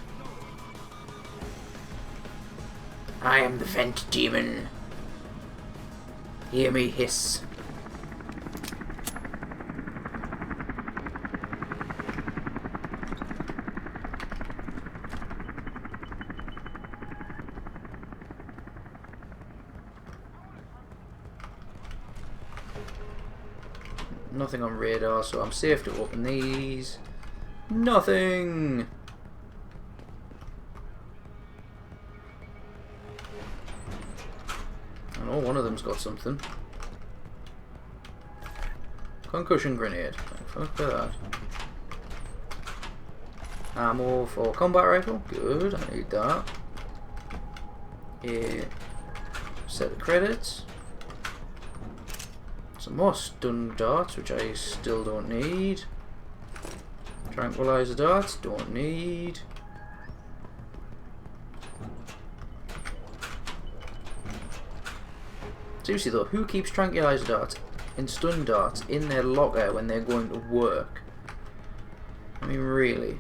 I am the vent demon. Hear me hiss. Nothing on radar, so I'm safe to open these. Nothing! I know one of them's got something. Concussion grenade. Fuck that. Ammo for combat rifle. Good, I need that. A set of credits. Some more stun darts, which I still don't need. Tranquilizer darts, don't need. Seriously though, who keeps tranquilizer darts and stun darts in their locker when they're going to work? I mean, really.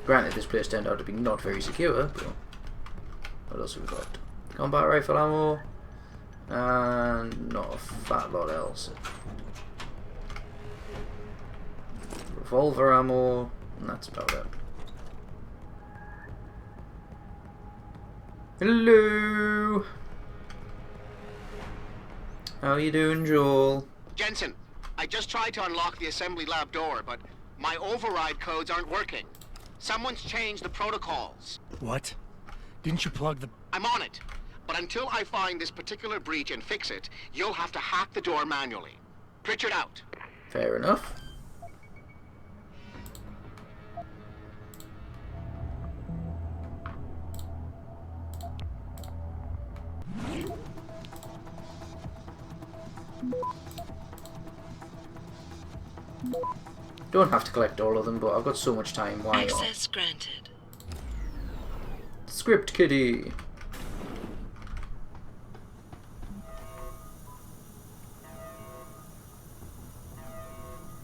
Granted, this place turned out to be not very secure, but what else have we got? Combat rifle ammo, and not a fat lot else. Revolver ammo, and that's about it. Hello! How you doing, Joel? Jensen, I just tried to unlock the assembly lab door, but my override codes aren't working. Someone's changed the protocols. What? Didn't you plug the... I'm on it. But until I find this particular breach and fix it, you'll have to hack the door manually. Pritchard out. Fair enough. Don't have to collect all of them, but I've got so much time. Why not? Access granted. Script kiddie.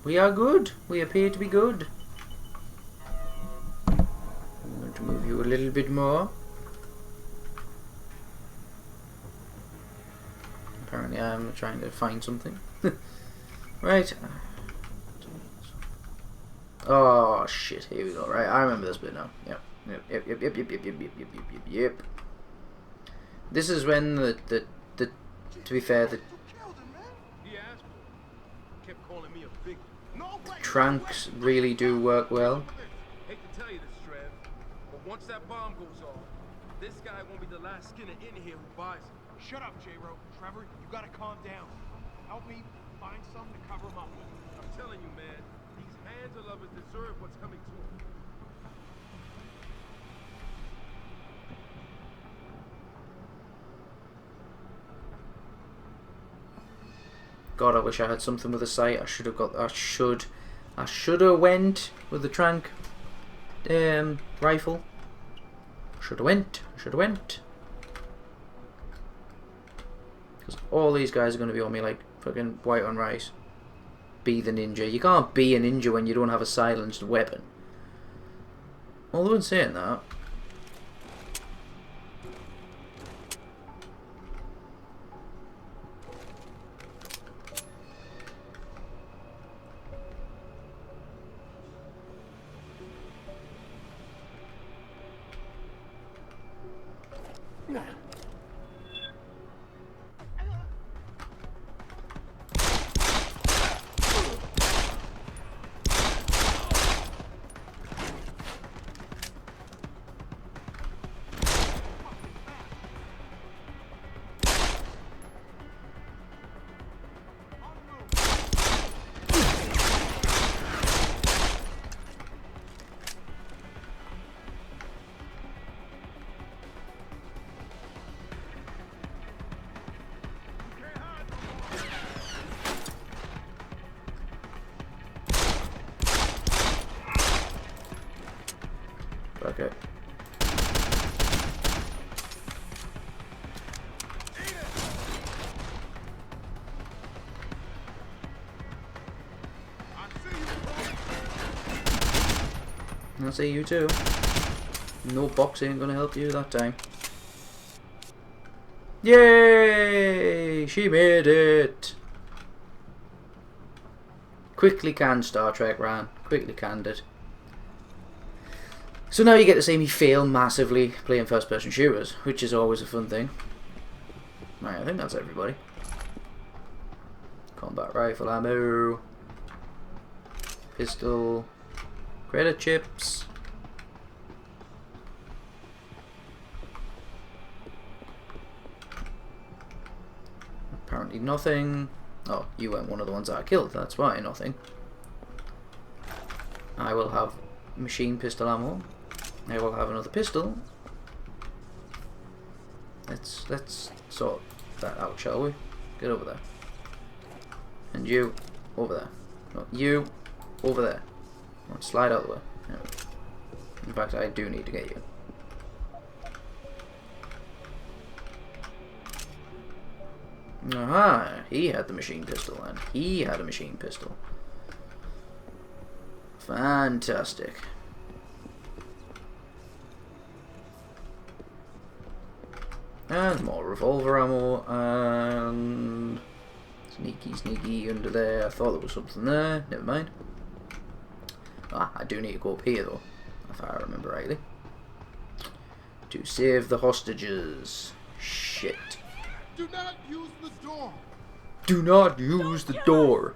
We are good. We appear to be good. I'm going to move you a little bit more. Apparently I'm trying to find something. Right. Oh shit, here we go. Right, I remember this bit now. Yep. This is when the to be fair, the tranks really do work well. Hate to tell you this, Trev, but once that bomb goes off, this guy won't be the last skinner in here who buys it. Shut up, J-Ro. Trevor, you gotta calm down. Help me find something to cover him up with. I'm telling you, man, these Hansa lovers deserve what's coming to them. God, I wish I had something with a sight. I should have got. I should have went with the trank rifle. Should have went. Because all these guys are going to be on me like fucking white on rice. Be the ninja. You can't be a ninja when you don't have a silenced weapon. Although in saying that, okay. I see you too. No box ain't gonna help you that time. Yay! She made it! Quickly canned Star Trek, Ran. Quickly canned it. So now you get to see me fail massively playing first person shooters, which is always a fun thing. Right, I think that's everybody. Combat rifle ammo. Pistol. Credit chips. Apparently nothing. Oh, you weren't one of the ones that I killed, that's why nothing. I will have machine pistol ammo. I will have another pistol. Let's sort that out, shall we? Get over there. And you over there. No, you over there. Slide out of the way. Yeah. In fact, I do need to get you. Aha! He had the machine pistol, and he had a machine pistol. Fantastic. And more revolver ammo, and sneaky under there. I thought there was something there. Never mind. Ah, I do need to go up here though, if I remember rightly. To save the hostages. Shit. Do not use the door. Do not use the door.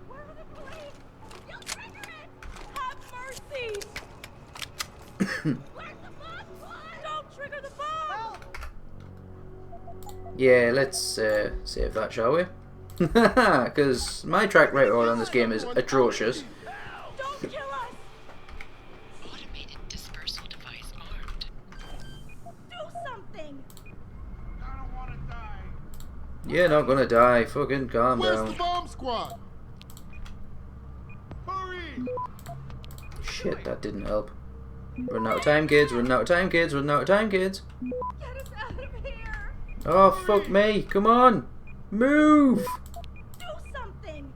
Where are the police? You'll trigger it. Have mercy. Where's the bomb squad? Don't trigger the bomb. Yeah, let's save that, shall we? Because my track record on this game is atrocious. Don't kill us. Automated dispersal device armed. Do something. I don't want to die. You're not gonna die. Fucking calm Where's down. the bomb squad? Hurry! Shit, that didn't help. Running out of time, kids. Running out of time, kids. Running out of time, kids. Get us out of here. Oh, fuck me. Come on. Move. Do something.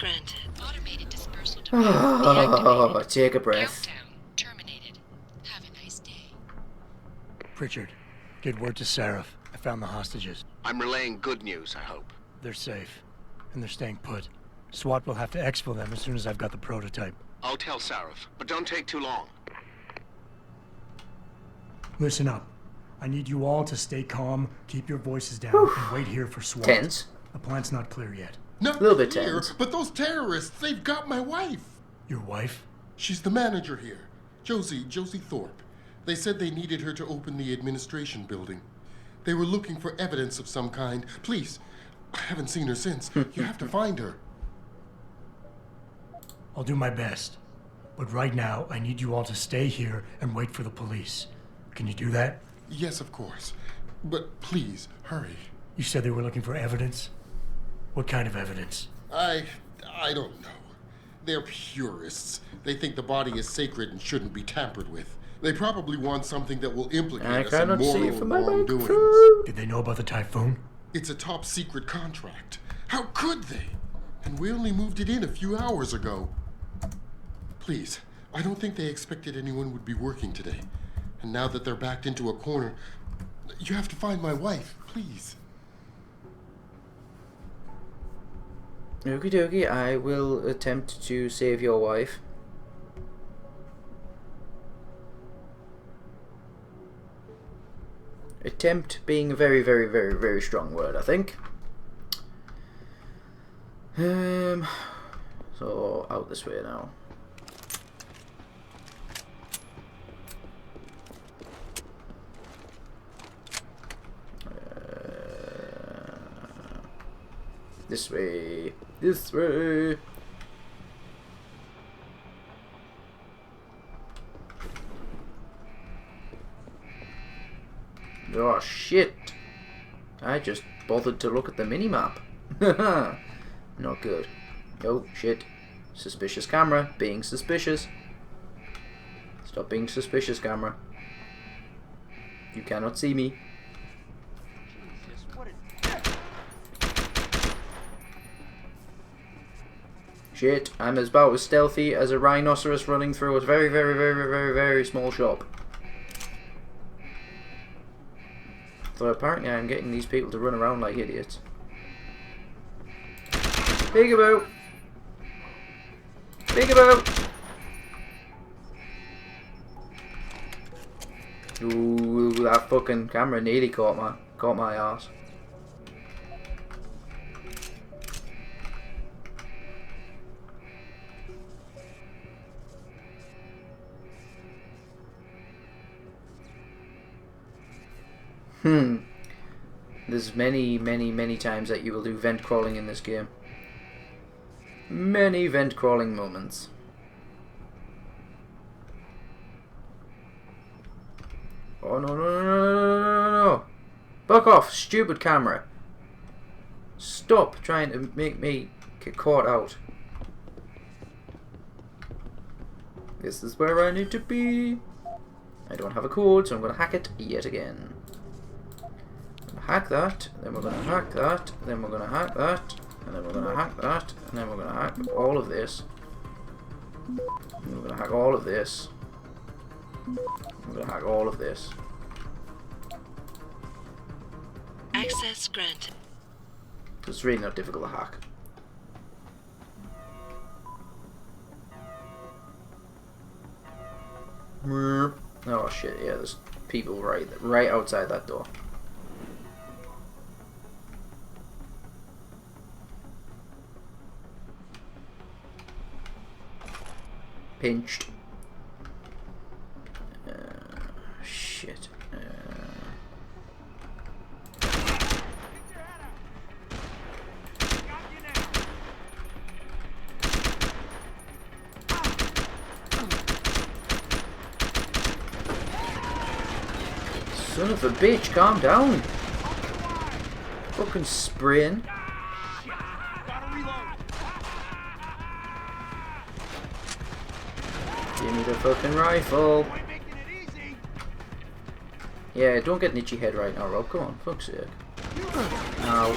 granted. Automated dispersal Oh, take a breath. Terminated. Have a nice day. Pritchard, get word to Seraph. I found the hostages. I'm relaying good news, I hope. They're safe, and they're staying put. SWAT will have to exfil them as soon as I've got the prototype. I'll tell Seraph, but don't take too long. Listen up. I need you all to stay calm, keep your voices down, and wait here for SWAT. Tense. The plant's not clear yet. Not a little bit clear, tense. but those terrorists, they've got my wife. Your wife? She's the manager here. Josie Thorpe. They said they needed her to open the administration building. They were looking for evidence of some kind. Please, I haven't seen her since. You have to find her. I'll do my best. But right now, I need you all to stay here and wait for the police. Can you do that? Yes, of course. But please, hurry. You said they were looking for evidence? What kind of evidence? I don't know. They're purists. They think the body is sacred and shouldn't be tampered with. They probably want something that will implicate us in moral wrongdoings. Did they know about the typhoon? It's a top secret contract. How could they? And we only moved it in a few hours ago. Please, I don't think they expected anyone would be working today. And now that they're backed into a corner, you have to find my wife, please. Okie dokie, I will attempt to save your wife. Attempt being a very, very, very, very strong word, I think. So out this way now. This way. This way. Oh shit. I just bothered to look at the mini-map. Not good. Oh shit. Suspicious camera. Being suspicious. Stop being suspicious, camera. You cannot see me. Shit, I'm about as stealthy as a rhinoceros running through a very, very, very, very, very small shop. So apparently I'm getting these people to run around like idiots. Peekaboo! Peekaboo! Ooh, that fucking camera nearly caught my ass. There's many, many, many times that you will do vent crawling in this game. Many vent crawling moments. Oh no, no, no, no, no, no, no. Fuck off, stupid camera. Stop trying to make me get caught out. This is where I need to be. I don't have a code, so I'm going to hack it yet again. Hack that, then we're going to hack that, then we're going to hack that, and then we're going to hack that, and then we're going to hack all of this. And we're going to hack all of this. We're going to hack all of this. Access granted. It's really not difficult to hack. Oh shit, yeah, there's people right outside that door. Pinched. Shit. Son of a bitch, calm down. Fucking spraying. Give me the fucking rifle. Yeah, don't get an itchy head right now, Rob. Come on, fuck's sake. Ow.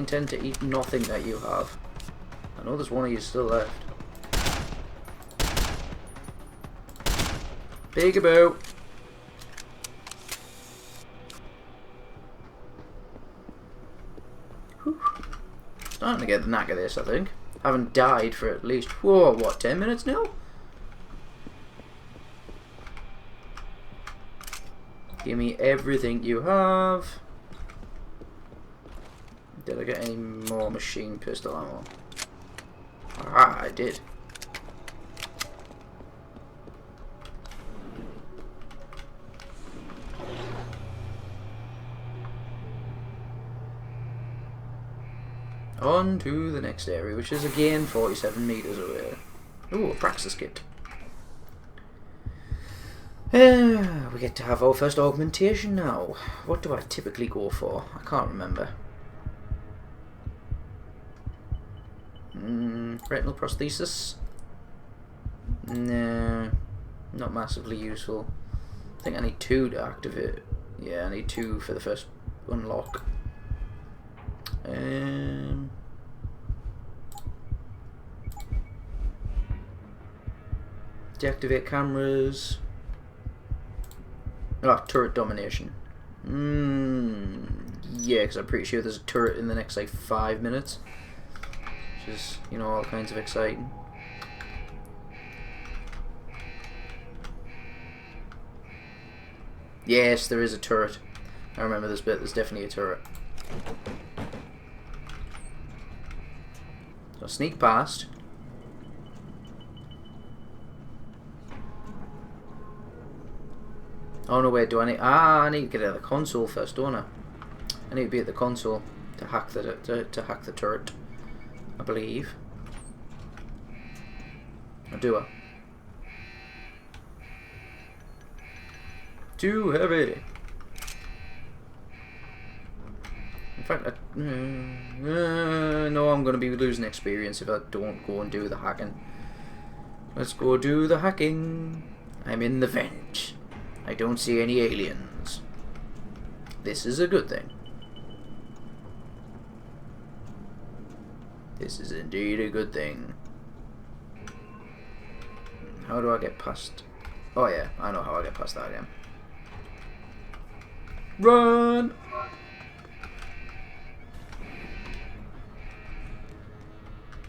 intend to eat nothing that you have. I know there's one of you still left. Peekaboo! Starting to get the knack of this, I think. Haven't died for at least, whoa, what, 10 minutes now? Give me everything you have. Did I get any more machine pistol ammo? Ah, I did. On to the next area, which is again 47 meters away. Ooh, a praxis kit. We get to have our first augmentation now. What do I typically go for? I can't remember. Retinal prosthesis? Nah, not massively useful. I think I need 2 to activate. Yeah, I need 2 for the first unlock. Deactivate cameras. Oh, turret domination. Yeah, because I'm pretty sure there's a turret in the next like 5 minutes. Which is, you know, all kinds of exciting. Yes, there is a turret. I remember this bit, there's definitely a turret. So sneak past. Oh no, wait, do I need... Ah, I need to get out of the console first, don't I? I need to be at the console to hack the hack the turret, I believe. Or do I? Too heavy. In fact, no, I'm going to be losing experience if I don't go and do the hacking. Let's go do the hacking. I'm in the vent. I don't see any aliens. This is a good thing. This is indeed a good thing. How do I get past... Oh yeah, I know how I get past that again. Run!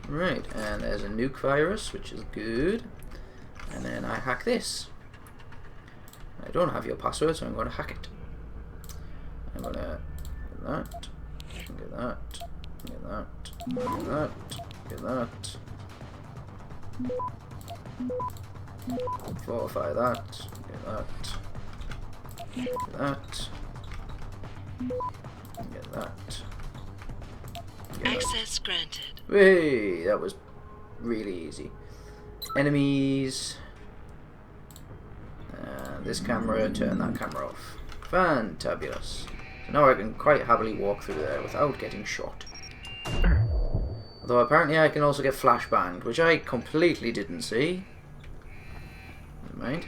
Right, and there's a nuke virus, which is good. And then I hack this. I don't have your password, so I'm going to hack it. I'm going to get that, get that, get that, get that, get that. Fortify that, get that, get that, get that. Access granted. Hey, that was really easy. Enemies. This camera, turn that camera off. Fantabulous. So now I can quite happily walk through there without getting shot. Although apparently I can also get flashbanged, which I completely didn't see. Never mind.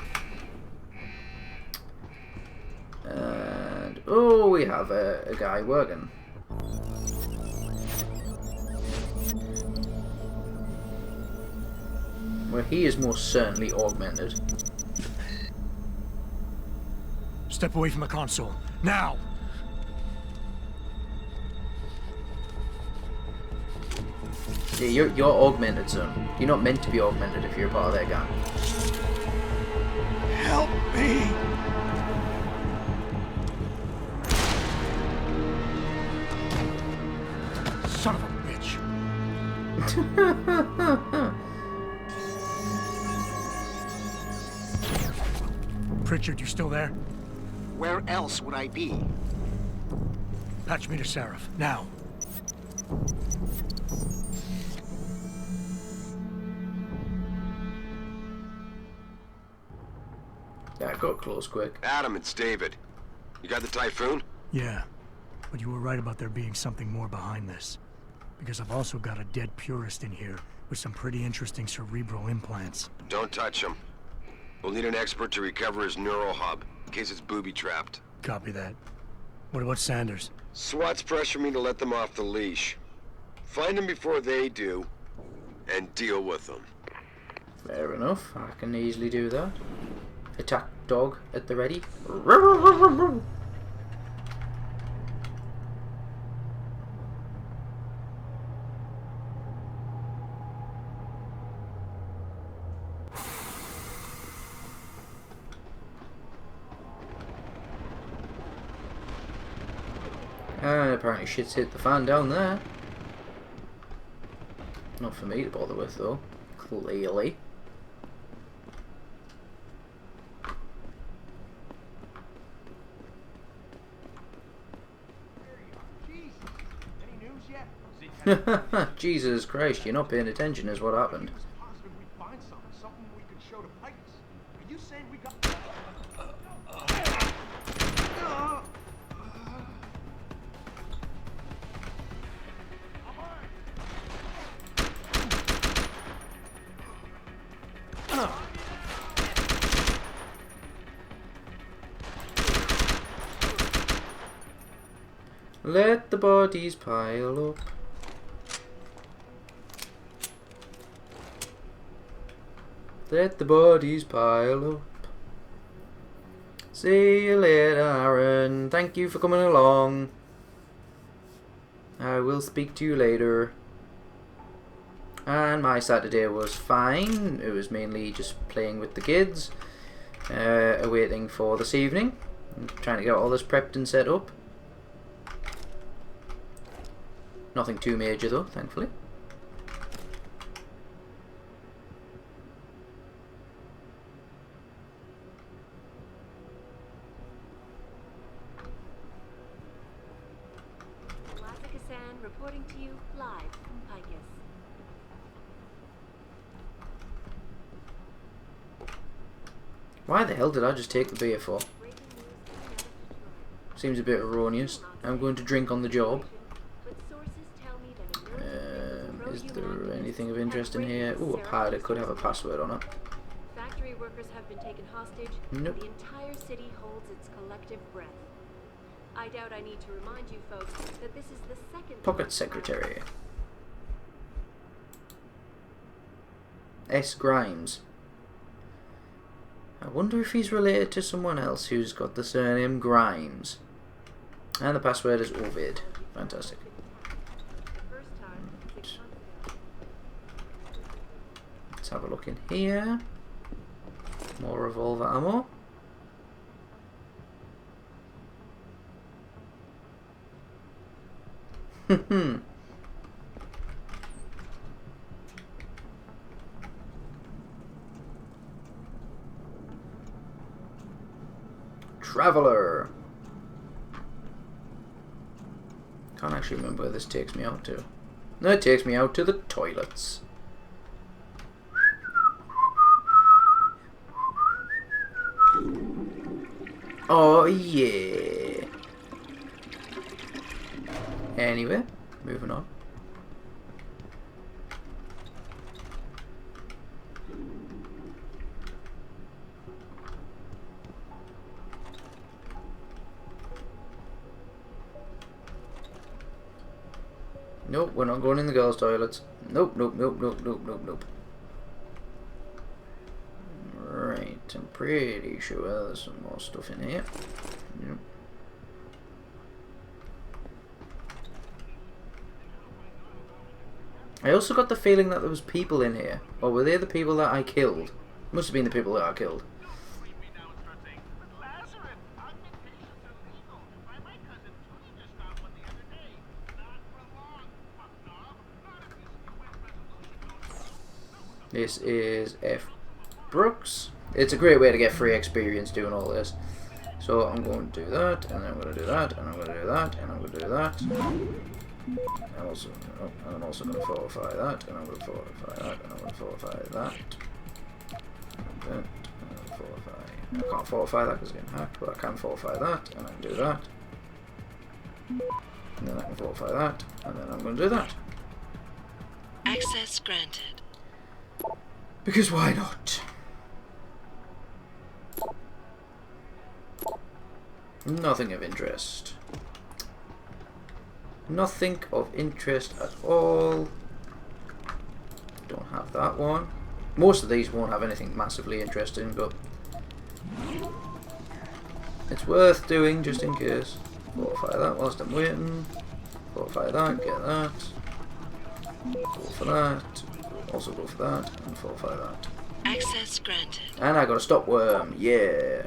And oh, we have a guy working. Well, he is most certainly augmented. Step away from the console. Now! Yeah, you're augmented, son. You're not meant to be augmented if you're part of their gang. Help me! Son of a bitch! Pritchard, you still there? Where else would I be? Patch me to Seraph, now. That got close quick. Adam, it's David. You got the Typhoon? Yeah, but you were right about there being something more behind this. Because I've also got a dead purist in here with some pretty interesting cerebral implants. Don't touch him. We'll need an expert to recover his neural hub, in case it's booby-trapped. Copy that. What about Sanders? SWAT's pressure me to let them off the leash. Find them before they do, and deal with them. Fair enough, I can easily do that. Attack dog at the ready. And apparently shit's hit the fan down there. Not for me to bother with though, clearly. Jesus Christ, you're not paying attention is what happened. Let the bodies pile up. Let the bodies pile up. See you later, Aaron. Thank you for coming along. I will speak to you later. And my Saturday was fine. It was mainly just playing with the kids, awaiting for this evening. I'm trying to get all this prepped and set up. Nothing too major though, thankfully. Reporting to you live from Picus. Why the hell did I just take the beer for? Seems a bit erroneous. I'm going to drink on the job. Is there anything of interest in here? Ooh, a pad. It could have a password on it. Factory workers have been taken hostage. Nope. The entire city holds its collective breath. I doubt I need to remind you folks that this is the second Pocket Secretary. S. Grimes. I wonder if he's related to someone else who's got the surname Grimes. And the password is Ovid. Fantastic. Let's have a look in here. More revolver ammo. Traveler. Can't actually remember where this takes me out to. No, it takes me out to the toilets. Oh yeah. Anyway, moving on. Nope, we're not going in the girls' toilets. Nope, nope, nope, nope, nope, nope, nope. Right, I'm pretty sure there's some more stuff in here. Yep. I also got the feeling that there was people in here. Or were they the people that I killed? Must have been the people that I killed. This is F. Brooks. It's a great way to get free experience doing all this. So I'm going to do that, and I'm going to do that, and I'm going to do that, and I'm going to do that. I'm also going to fortify that, and I'm going to fortify that, and I'm going to fortify that. And I can't fortify that because it's getting hacked, but I can fortify that, and I can do that. And then I can fortify that, and then I'm going to do that. Access granted. Because why not? Nothing of interest. Nothing of interest at all. Don't have that one. Most of these won't have anything massively interesting, but it's worth doing just in case. Fortify that whilst I'm waiting. Fortify that, get that. Go for that. Also go for that, and fortify that. Access granted. And I got a stop worm, yeah.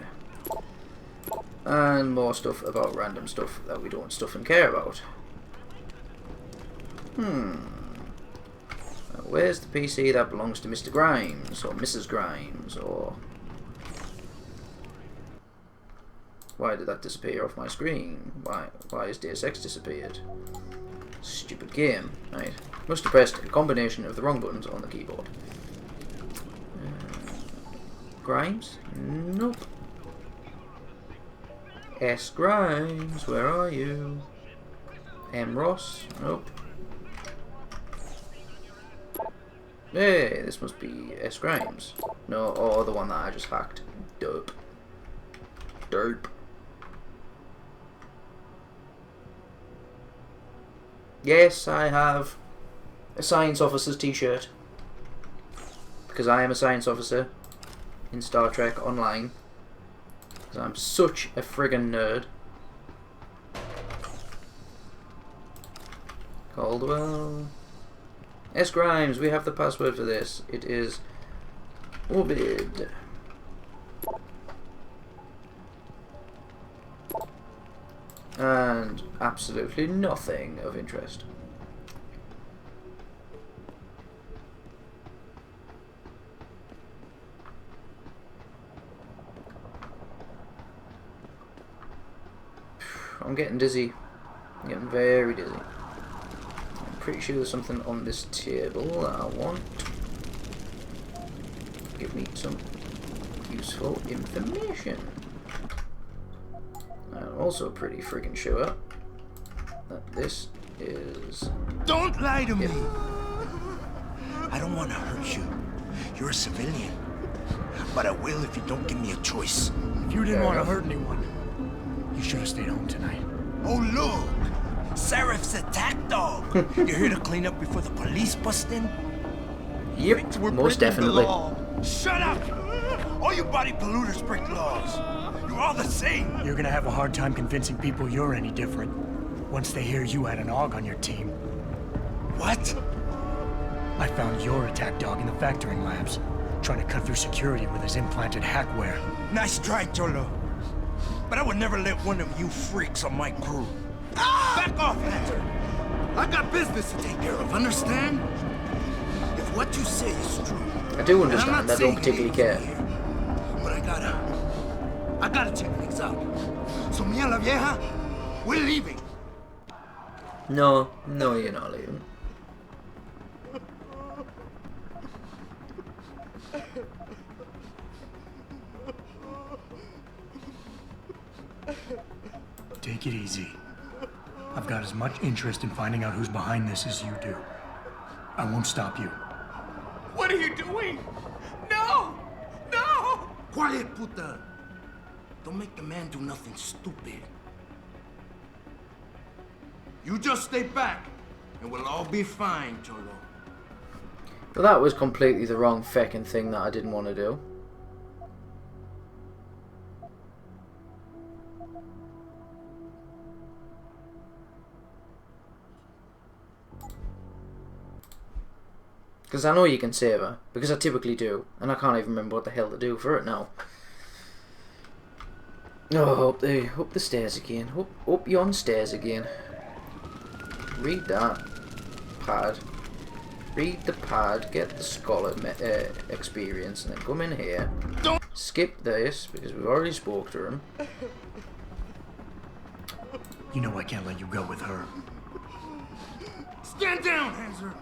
And more stuff about random stuff that we don't stuff and care about. Where's the PC that belongs to Mr. Grimes, or Mrs. Grimes, or... Why did that disappear off my screen? Why has Deus Ex disappeared? Stupid game. Right. Must have pressed a combination of the wrong buttons on the keyboard. Grimes? Nope. S. Grimes, where are you? M. Ross? Nope. Hey, this must be S. Grimes. No, or the one that I just hacked. Dope. Dope. Yes, I have a science officer's t-shirt. Because I am a science officer in Star Trek Online. Because I'm such a friggin' nerd. Caldwell. S. Grimes, we have the password for this. It is Ovid. And absolutely nothing of interest. I'm getting dizzy. I'm getting very dizzy. I'm pretty sure there's something on this table that I want. Give me some useful information. I'm also pretty friggin' sure that this is... Don't lie to me! I don't want to hurt you. You're a civilian. But I will if you don't give me a choice. If you didn't want to hurt anyone, you should have stayed home tonight. Oh, look! Seraph's attack dog! You're here to clean up before the police bust in? Yep, most definitely. Shut up! All you body polluters break laws. You're all the same. You're gonna have a hard time convincing people you're any different once they hear you had an AUG on your team. What? I found your attack dog in the factoring labs, trying to cut through security with his implanted hackware. Nice try, Cholo. But I would never let one of you freaks on my crew. Back off, Hunter. I got business to take care of, understand? If what you say is true... I do understand, I don't particularly care. But I gotta check things out. So me and la vieja, we're leaving. No, you're not leaving. Take it easy. I've got as much interest in finding out who's behind this as you do. I won't stop you. What are you doing? No! No! Quiet, puta. Don't make the man do nothing stupid. You just stay back, and we'll all be fine, Cholo. Well, that was completely the wrong feckin' thing that I didn't want to do. Because I know you can save her, because I typically do, and I can't even remember what the hell to do for it now. Oh, up the stairs again. Up yon stairs again. Read that pad. Read the pad, get the scholar experience, and then come in here. Skip this, because we've already spoke to him. You know I can't let you go with her. Stand down, Hanser!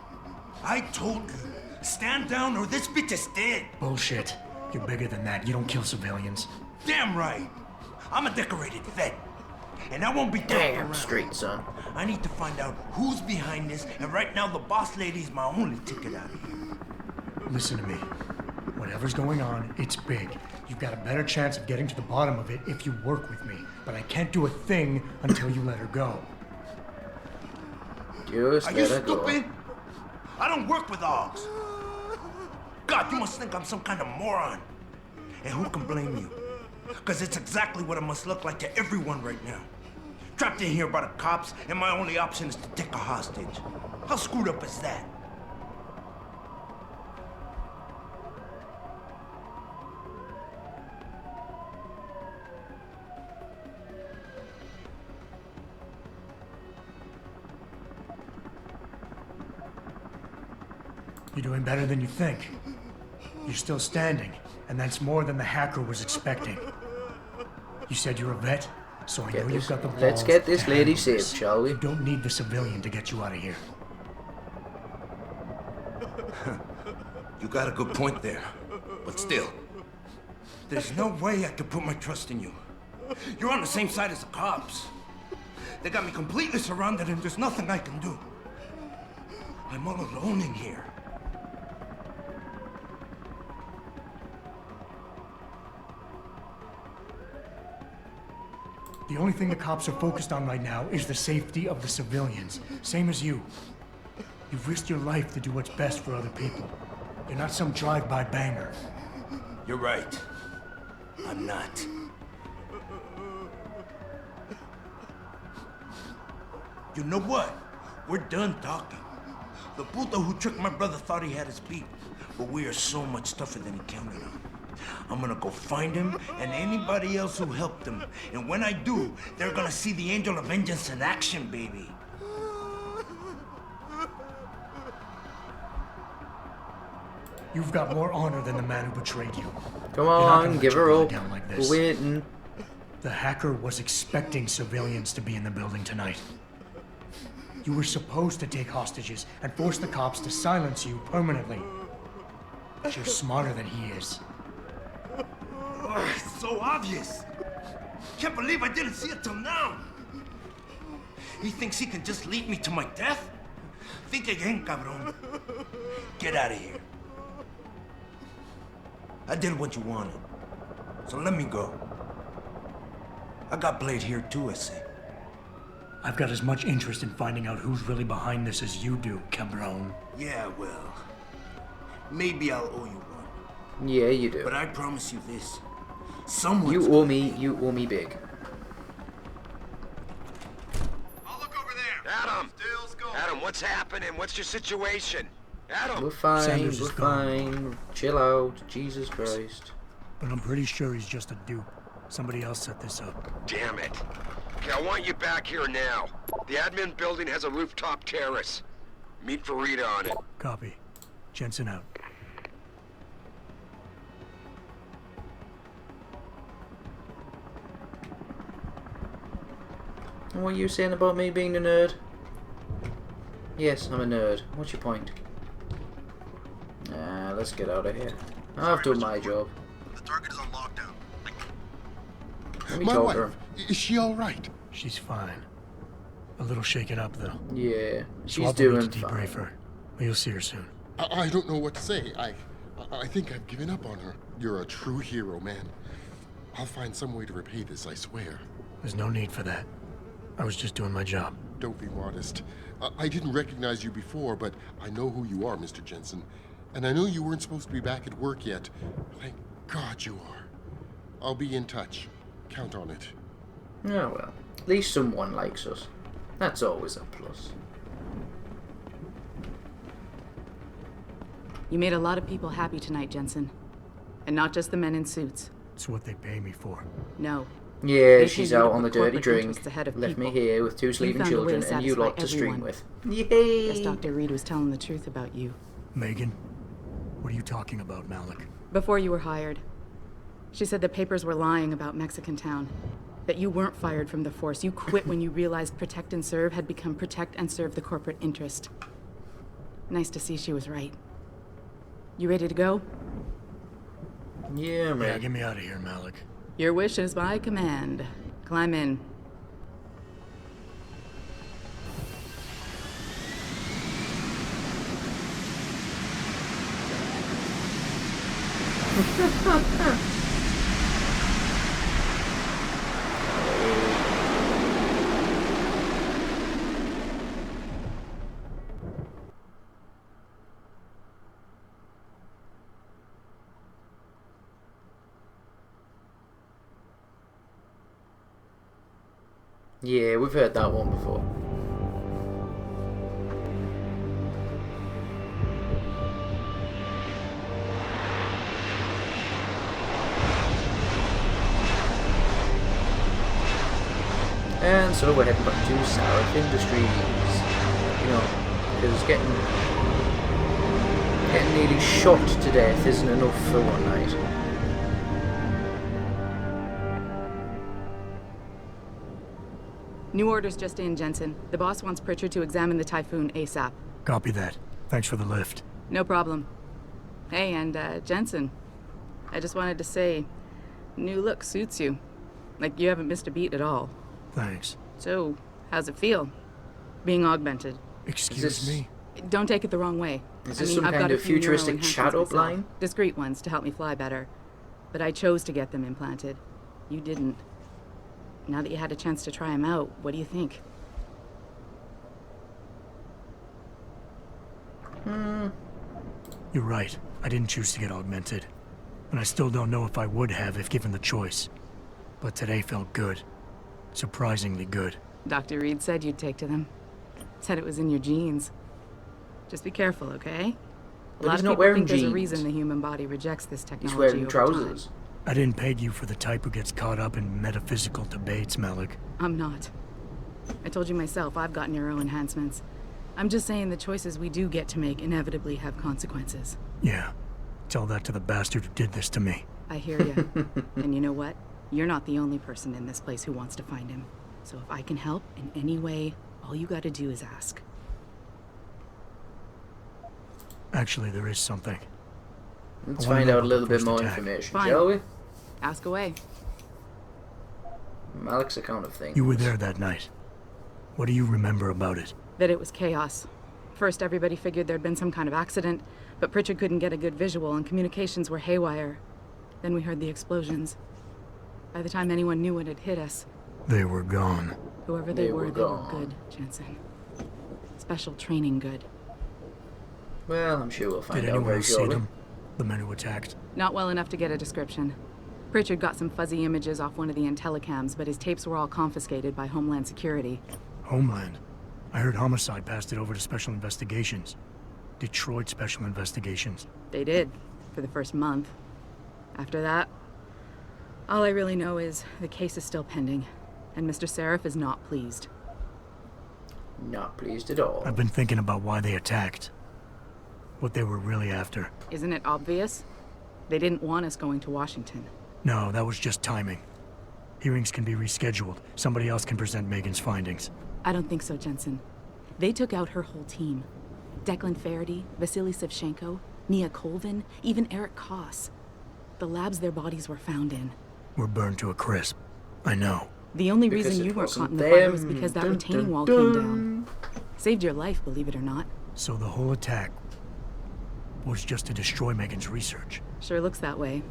I told you, stand down or this bitch is dead. Bullshit. You're bigger than that. You don't kill civilians. Damn right. I'm a decorated vet. And I won't be damn straight, son. I need to find out who's behind this, and right now the boss lady's my only ticket out of here. Listen to me. Whatever's going on, it's big. You've got a better chance of getting to the bottom of it if you work with me. But I can't do a thing until you let her go. Just Are you let her go. stupid? I don't work with dogs. God, you must think I'm some kind of moron. And who can blame you? Because it's exactly what it must look like to everyone right now. Trapped in here by the cops, and my only option is to take a hostage. How screwed up is that? You're doing better than you think. You're still standing, and that's more than the hacker was expecting. You said you're a vet, so I know you've got the balls. Let's get this to lady handle saved, this. shall we? You don't need the civilian to get you out of here. You got a good point there. But still, there's no way I could put my trust in you. You're on the same side as the cops. They got me completely surrounded and there's nothing I can do. I'm all alone in here. The only thing the cops are focused on right now is the safety of the civilians. Same as you. You've risked your life to do what's best for other people. You're not some drive-by banger. You're right. I'm not. You know what? We're done talking. The puto who tricked my brother thought he had us beat, but we are so much tougher than he counted on. I'm gonna go find him and anybody else who helped him. And when I do, they're gonna see the Angel of Vengeance in action, baby. You've got more honor than the man who betrayed you. Come on, give her up. Like We're waiting. The hacker was expecting civilians to be in the building tonight. You were supposed to take hostages and force the cops to silence you permanently. But you're smarter than he is. Oh, it's so obvious. Can't believe I didn't see it till now. He thinks he can just lead me to my death? Think again, cabron. Get out of here. I did what you wanted, so let me go. I got Blade here too, I say. I've got as much interest in finding out who's really behind this as you do, cabron. Yeah, well, maybe I'll owe you one. Yeah, you do. But I promise you this. Someone. You owe me big. Adam, what's happening? What's your situation? Adam! We're fine, Sanders we're is gone. fine. Chill out, Jesus Christ. But I'm pretty sure he's just a dupe. Somebody else set this up. Damn it. Okay, I want you back here now. The admin building has a rooftop terrace. Meet for Rita on it. Copy. Jensen out. And what are you saying about me being a nerd? Yes, I'm a nerd. What's your point? Let's get out of here. I've done my job. The target is on lockdown. Let me My talk to her. wife, is she all right? She's fine. A little shaken up, though. Yeah, she's Swap doing will need to debrief fine. her. But you'll see her soon. I don't know what to say. I think I've given up on her. You're a true hero, man. I'll find some way to repay this, I swear. There's no need for that. I was just doing my job. Don't be modest. I didn't recognize you before, but I know who you are, Mr. Jensen. And I know you weren't supposed to be back at work yet. Thank God you are. I'll be in touch. Count on it. Oh well, at least someone likes us. That's always a plus. You made a lot of people happy tonight, Jensen. And not just the men in suits. It's what they pay me for. No. Yeah, They she's pay you out to on the put dirty corporate drink. interests ahead of Left me people. here with two You sleeping found a way to children and you satisfy lot to stream everyone. with. Guess Yay! Dr. Reed was telling the truth about you. Megan, what are you talking about, Malik? Before you were hired. She said the papers were lying about Mexican Town. That you weren't fired from the force. You quit when you realized Protect and Serve had become Protect and Serve the corporate interest. Nice to see she was right. You ready to go? Yeah, man. Yeah, get me out of here, Malik. Your wish is my command. Climb in. Yeah, we've heard that one before. And so we're heading back to Sarif Industries. You know, because getting nearly shot to death isn't enough for one night. New orders just in, Jensen. The boss wants Pritchard to examine the Typhoon ASAP. Copy that. Thanks for the lift. No problem. Hey, and Jensen, I just wanted to say, new look suits you. Like, you haven't missed a beat at all. Thanks. So, how's it feel? Being augmented? Excuse me? Don't take it the wrong way. Is this some kind of futuristic shadow line? Discreet ones to help me fly better. But I chose to get them implanted. You didn't. Now that you had a chance to try them out, what do you think? You're right. I didn't choose to get augmented. And I still don't know if I would have if given the choice. But today felt good. Surprisingly good. Dr. Reed said you'd take to them. Said it was in your genes. Just be careful, okay? But he's not wearing jeans. There's a reason the human body rejects this technology. He's wearing trousers. I didn't peg you for the type who gets caught up in metaphysical debates, Malik. I'm not. I told you myself, I've got neuro enhancements. I'm just saying the choices we do get to make inevitably have consequences. Yeah. Tell that to the bastard who did this to me. I hear you. And you know what? You're not the only person in this place who wants to find him. So if I can help in any way, all you gotta do is ask. Actually, there is something. Let's find out a little bit more information, shall we? Ask away. Malik's account of things. You were there that night. What do you remember about it? That it was chaos. First, everybody figured there'd been some kind of accident, but Pritchard couldn't get a good visual and communications were haywire. Then we heard the explosions. By the time anyone knew what had hit us... They were gone. Whoever they were good, Jensen. Special training good. Well, I'm sure we'll find out. Did anyone see them? The men who attacked? Not well enough to get a description. Pritchard got some fuzzy images off one of the intellicams, but his tapes were all confiscated by Homeland Security. Homeland? I heard Homicide passed it over to Special Investigations. Detroit Special Investigations. They did, for the first month. After that, all I really know is the case is still pending, and Mr. Seraph is not pleased. Not pleased at all. I've been thinking about why they attacked. What they were really after. Isn't it obvious? They didn't want us going to Washington. No, that was just timing. Hearings can be rescheduled. Somebody else can present Megan's findings. I don't think so, Jensen. They took out her whole team. Declan Faraday, Vasily Savchenko, Nia Colvin, even Eric Koss. The labs their bodies were found in. Were burned to a crisp. I know. The only reason you weren't caught in the fire was because that retaining wall came down. Saved your life, believe it or not. So the whole attack was just to destroy Megan's research. Sure looks that way.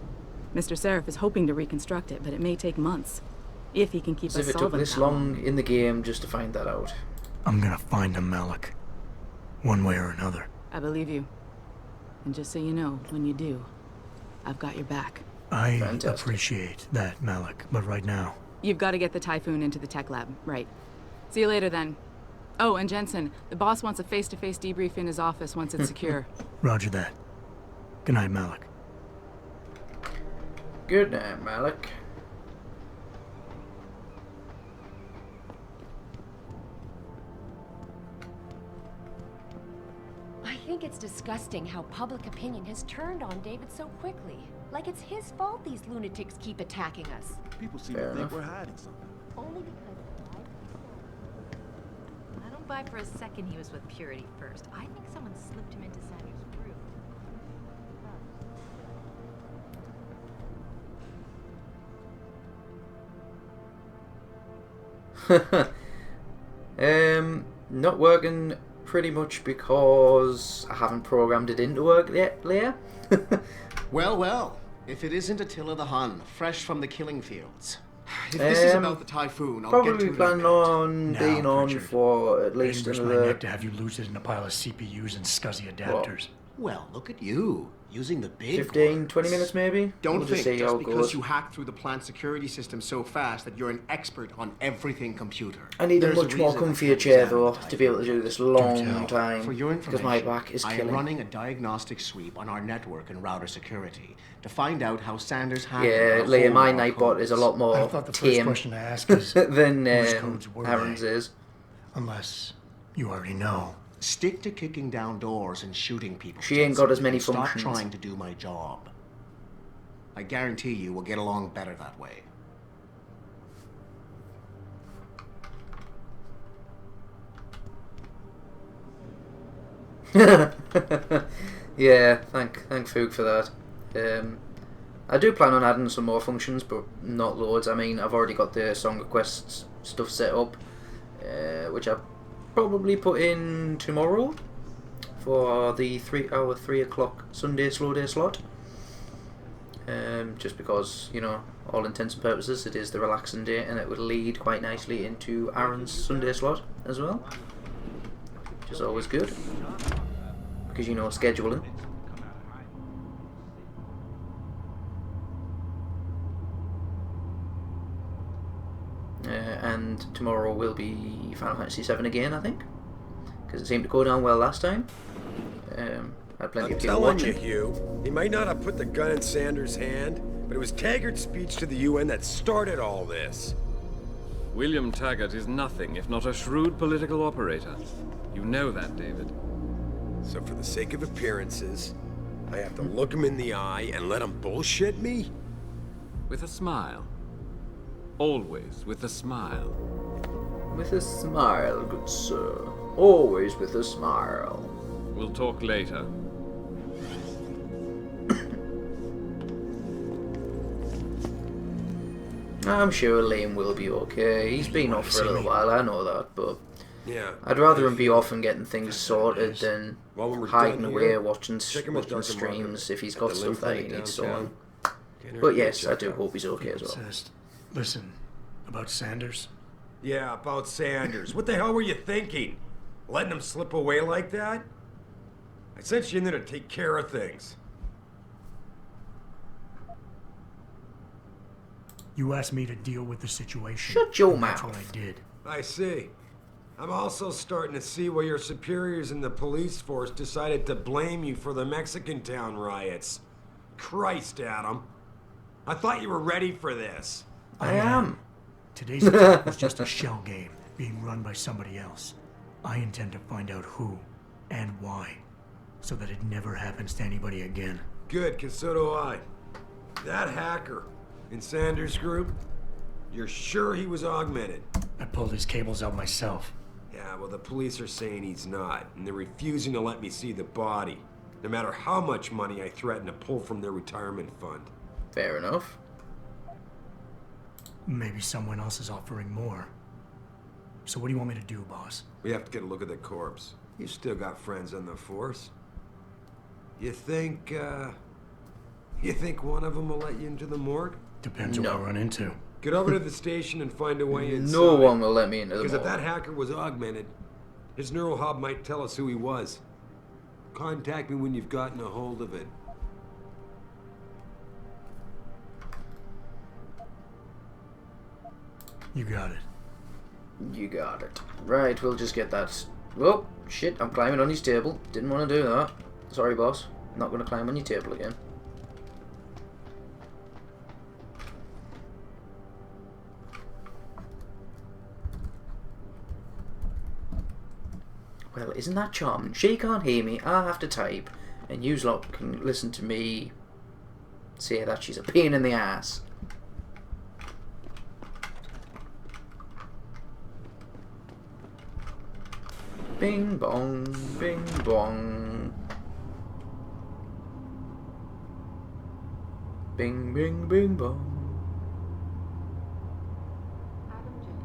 Mr. Seraph is hoping to reconstruct it, but it may take months. If he can keep us solvent. As if it took this long in the game just to find that out. I'm gonna find him, Malik. One way or another. I believe you. And just so you know, when you do, I've got your back. I appreciate that, Malik, but right now... You've got to get the Typhoon into the tech lab, right. See you later, then. Oh, and Jensen, the boss wants a face-to-face debrief in his office once it's secure. Roger that. Good night, Malik. Good night, Malik. I think it's disgusting how public opinion has turned on David so quickly. Like it's his fault these lunatics keep attacking us. People seem to think we're hiding something. Only because I don't buy for a second he was with Purity first. I think someone slipped him into Sandra's room. Not working pretty much because I haven't programmed it into work yet, Leah. Well, well. If it isn't Attila the Hun, fresh from the killing fields. If this is about the Typhoon, I'll get to it. Probably planning on being on for at least another... another... my neck to have you lose it in a pile of CPUs and scuzzy adapters. Well, look at you, using the big 15, 20 minutes maybe? Don't We'll think just see just how it because goes. you hacked through the plant security system so fast that you're an expert on everything computer. I need There's a much more reason I comfier can't chair examine though the to be able to do this long time. For your because my information, back is I am killing. running a diagnostic sweep on our network and router security to find out how Sanders hacked Yeah, into a Liam, whole my of our Nightbot is a lot codes. more I thought the first tame question to ask is than whose codes were Aaron's they? is. Unless you already know. Stick to kicking down doors and shooting people. She ain't got as many and stop functions. trying to do my job. I guarantee you we'll get along better that way. Yeah, thank Fook for that. I do plan on adding some more functions, but not loads. I mean, I've already got the song requests stuff set up, which I'll probably put in tomorrow for the 3 o'clock Sunday slow day slot. Just because, you know, all intents and purposes, it is the relaxing day, and it would lead quite nicely into Aaron's Sunday slot as well, which is always good because, you know, scheduling. And tomorrow will be Final Fantasy VII again, I think, because it seemed to go down well last time. Had plenty I'm of people telling you, watching. Hugh, he might not have put the gun in Sanders' hand, but it was Taggart's speech to the UN that started all this. William Taggart is nothing if not a shrewd political operator. You know that, David. So for the sake of appearances, I have to look him in the eye and let him bullshit me? With a smile. Always with a smile. With a smile, good sir. Always with a smile. We'll talk later. I'm sure Liam will be okay. He's been off for a little while, I know that, but Yeah. I'd rather him be off and getting things sorted than Well, when we're hiding done away here, watching check him with Dr. streams if he's at got the stuff lymph that he clinic needs downtown. sorting. Can't hurt But to yes, check I do out. hope he's okay as well. Listen, about Sanders? Yeah, about Sanders. What the hell were you thinking? Letting him slip away like that? I sent you in there to take care of things. You asked me to deal with the situation. Shut your and that's mouth. what I did. I see. I'm also starting to see why your superiors in the police force decided to blame you for the Mexican town riots. Christ, Adam. I thought you were ready for this. I am. Today's attack was just a shell game being run by somebody else. I intend to find out who and why, so that it never happens to anybody again. Good, 'cause so do I. That hacker in Sanders' group, you're sure he was augmented? I pulled his cables out myself. Yeah, well, the police are saying he's not, and they're refusing to let me see the body, no matter how much money I threaten to pull from their retirement fund. Fair enough. Maybe someone else is offering more. So what do you want me to do, boss? We have to get a look at the corpse. You still got friends on the force. You think one of them will let you into the morgue? Depends who I run into. Get over to the station and find a way inside. No one will let me into the Because if morgue. that hacker was augmented, his neural hub might tell us who he was. Contact me when you've gotten a hold of it. You got it. You got it. Right, we'll just get that. Oh, shit, I'm climbing on his table. Didn't want to do that. Sorry, boss. Not going to climb on your table again. Well, isn't that charming? She can't hear me, I have to type, and you lot can listen to me say that she's a pain in the ass. Bing bong, bing bong. Bing bing bing bong.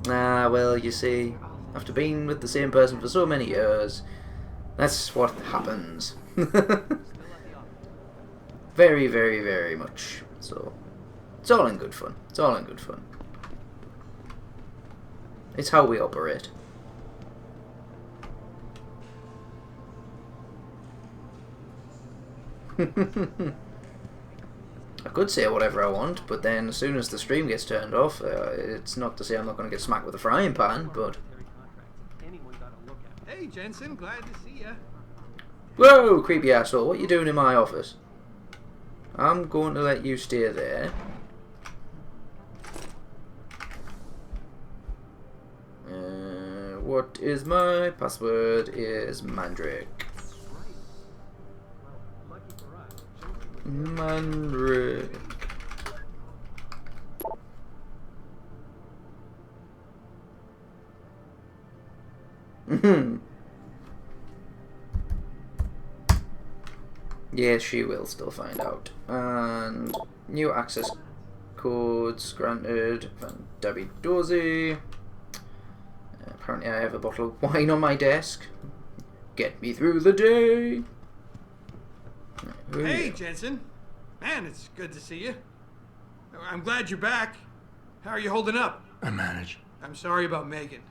Ah, well, you see, after being with the same person for so many years, that's what happens. Very, very, very much so. It's all in good fun. It's all in good fun. It's how we operate. I could say whatever I want, but then as soon as the stream gets turned off, it's not to say I'm not going to get smacked with a frying pan, but... Hey, Jensen, glad to see ya. Whoa, creepy asshole, what are you doing in my office? I'm going to let you stay there. What is my password? Is Mandrake. Mandrake. Yes, she will still find out. And new access codes granted. Van Debbie Dozy. Apparently I have a bottle of wine on my desk. Get me through the day. Hey, Jensen. Man, it's good to see you. I'm glad you're back. How are you holding up? I manage. I'm sorry about Megan.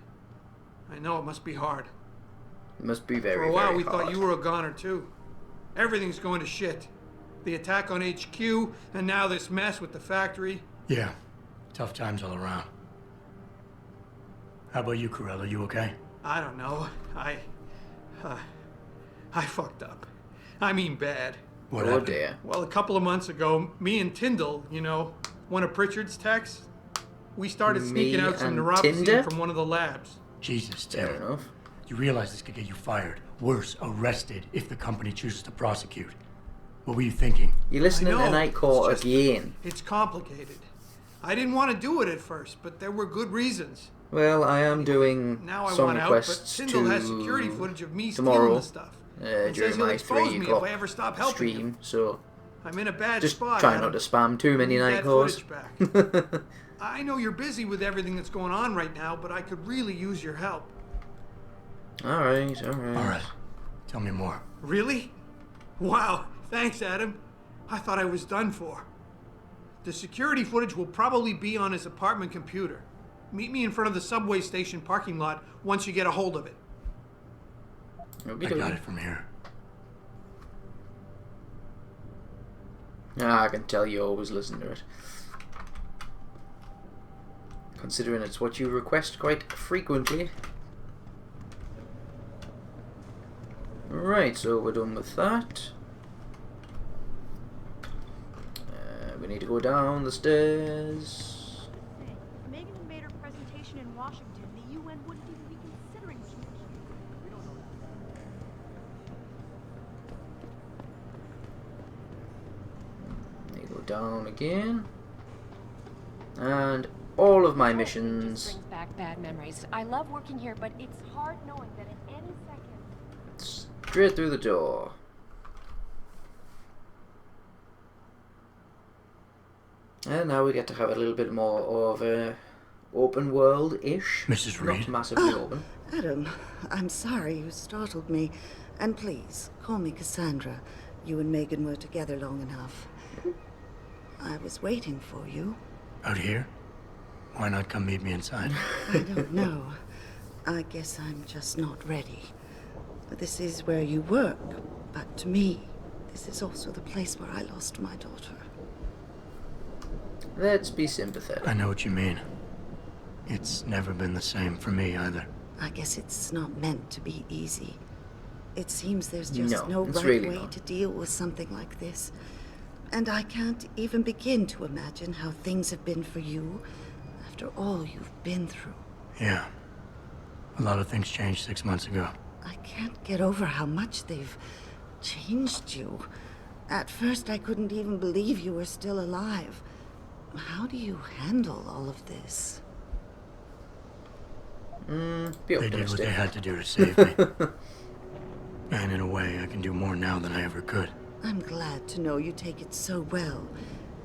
I know it must be hard. It must be very, For a while, very we hard. thought you were a goner, too. Everything's going to shit. The attack on HQ, and now this mess with the factory. Yeah, tough times all around. How about you, Corella? You okay? I don't know. I fucked up. I mean bad. What happened? Dear. Well, a couple of months ago, me and Tyndall, you know, one of Pritchard's techs, we started sneaking out some neuropathy from one of the labs. Jesus, Fair Tim. enough. You realize this could get you fired. Worse, arrested if the company chooses to prosecute. What were you thinking? You're listening I know, to Night Court it's just- again. It's complicated. I didn't want to do it at first, but there were good reasons. Well, I am doing Now I some want out, but requests Tyndall to has security footage of me tomorrow stealing the stuff. And during says he'll my expose 3 me o'clock if I ever stop helping stream, him. so I'm in a bad just spot. try Adam. not to spam too many Need Night that Courts. footage back. I know you're busy with everything that's going on right now, but I could really use your help. Alright. All right. Tell me more. Really? Wow, thanks, Adam. I thought I was done for. The security footage will probably be on his apartment computer. Meet me in front of the subway station parking lot once you get a hold of it. I got it from here. I can tell you always listen to it. Considering it's what you request quite frequently. Right, so we're done with that. We need to go down the stairs. If Megan had made her presentation in Washington, the UN wouldn't even be considering she we don't know They go down again. And all of my missions Brings back bad memories. I love working here, but it's hard knowing that at any second. straight through the door. And now we get to have a little bit more of a open world-ish. Mrs. Reed. Not massively open. Adam, I'm sorry you startled me. And please, call me Cassandra. You and Megan were together long enough. I was waiting for you. Out here? Why not come meet me inside? I don't know. I guess I'm just not ready. This is where you work, but to me, this is also the place where I lost my daughter. Let's be sympathetic. I know what you mean. It's never been the same for me either. I guess it's not meant to be easy. It seems there's just no it's right really way not. to deal with something like this. And I can't even begin to imagine how things have been for you after all you've been through. Yeah. A lot of things changed 6 months ago. I can't get over how much they've changed you. At first, I couldn't even believe you were still alive. How do you handle all of this? Be They did what they had to do to save me. And in a way, I can do more now than I ever could. I'm glad to know you take it so well.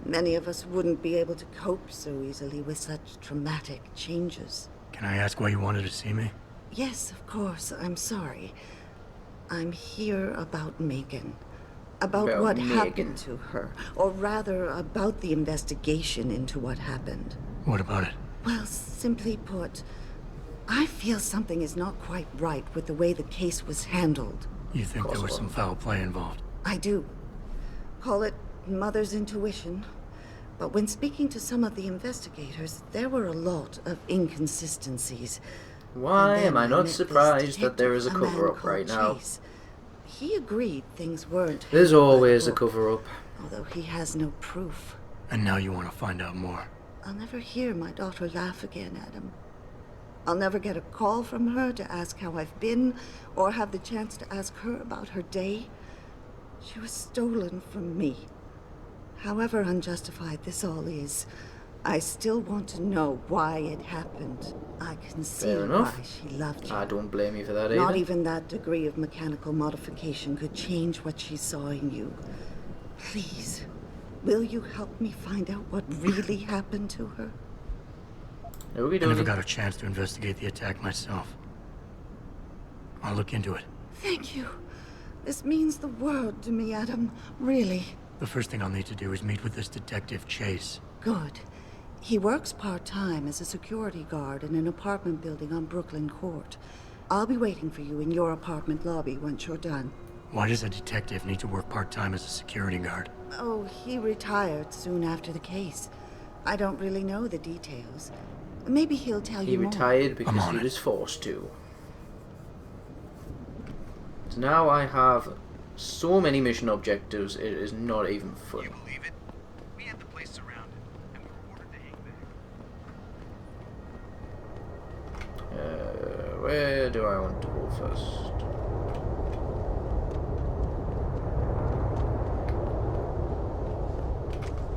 Many of us wouldn't be able to cope so easily with such traumatic changes. Can I ask why you wanted to see me? Yes, of course. I'm sorry. I'm here about Megan. About what happened to her. Or rather, about the investigation into what happened. What about it? Well, simply put, I feel something is not quite right with the way the case was handled. You think there was some foul play involved? I do. Call it mother's intuition. But when speaking to some of the investigators, there were a lot of inconsistencies. Why am I not met surprised this that there is a detective, man cover-up called right now? Chase. He agreed things weren't. There's handled by always the a book, cover-up. although he has no proof. And now you want to find out more. I'll never hear my daughter laugh again, Adam. I'll never get a call from her to ask how I've been, or have the chance to ask her about her day. She was stolen from me. However unjustified this all is, I still want to know why it happened. I can see Fair enough. why she loved you. I don't blame you for that either. Not even that degree of mechanical modification could change what she saw in you. Please, will you help me find out what really happened to her? I never got a chance to investigate the attack myself. I'll look into it. Thank you. This means the world to me, Adam. Really. The first thing I'll need to do is meet with this detective, Chase. Good. He works part-time as a security guard in an apartment building on Brooklyn Court. I'll be waiting for you in your apartment lobby once you're done. Why does a detective need to work part-time as a security guard? Oh, he retired soon after the case. I don't really know the details. Maybe he'll tell you more. He retired because he was forced to. So now I have so many mission objectives, it is not even funny. You believe it? We had the place surrounded, and we were ordered to hang back. Where do I want to go first?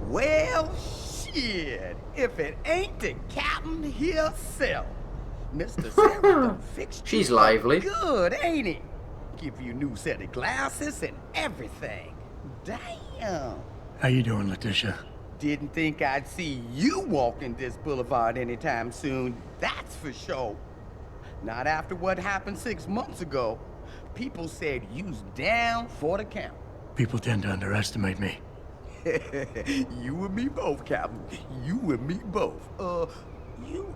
Well, shit. If it ain't the captain himself. Mr. Sarah done fixed you She's up lively. good, ain't he? Give you a new set of glasses and everything. Damn. How you doing, Letitia? Didn't think I'd see you walking this boulevard anytime soon, that's for sure. Not after what happened 6 months ago. People said you's down for the count. People tend to underestimate me. You and me both, Captain. You and me both. You,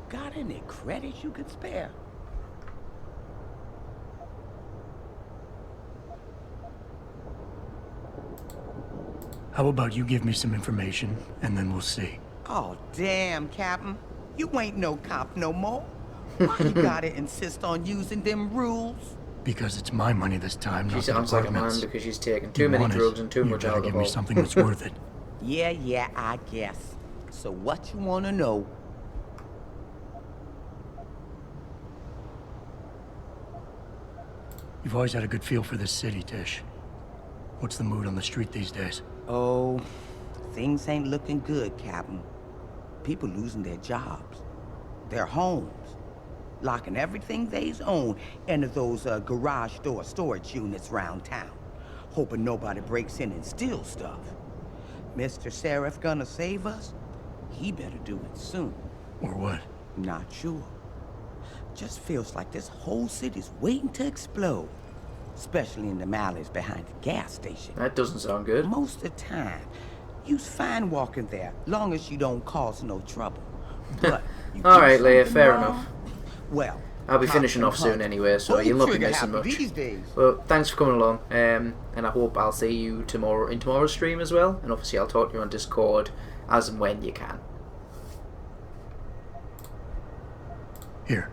got any credit you could spare? How about you give me some information, and then we'll see. Oh, damn, Captain. You ain't no cop no more. Why you gotta insist on using them rules? Because it's my money this time, She not the sounds like a man department's. because she's taken too You many want it, drugs and too you much gotta alcohol. give me something that's worth it. Yeah, I guess. So what you wanna know? You've always had a good feel for this city, Tish. What's the mood on the street these days? Oh, things ain't looking good, Captain. People losing their jobs, their homes, locking everything they's own into those garage door storage units round town, hoping nobody breaks in and steals stuff. Mr. Seraph gonna save us? He better do it soon. Or what? Not sure. Just feels like this whole city's waiting to explode. Especially in the alleys behind the gas station. That doesn't sound good. Most of the time, you's fine walking there, long as you don't cause no trouble. But you do Alright, Leia, something fair wrong, enough. Well, I'll be finishing off soon anyway, so you'll not be missing much. These days. Well, thanks for coming along, and I hope I'll see you tomorrow in tomorrow's stream as well. And obviously, I'll talk to you on Discord as and when you can. Here.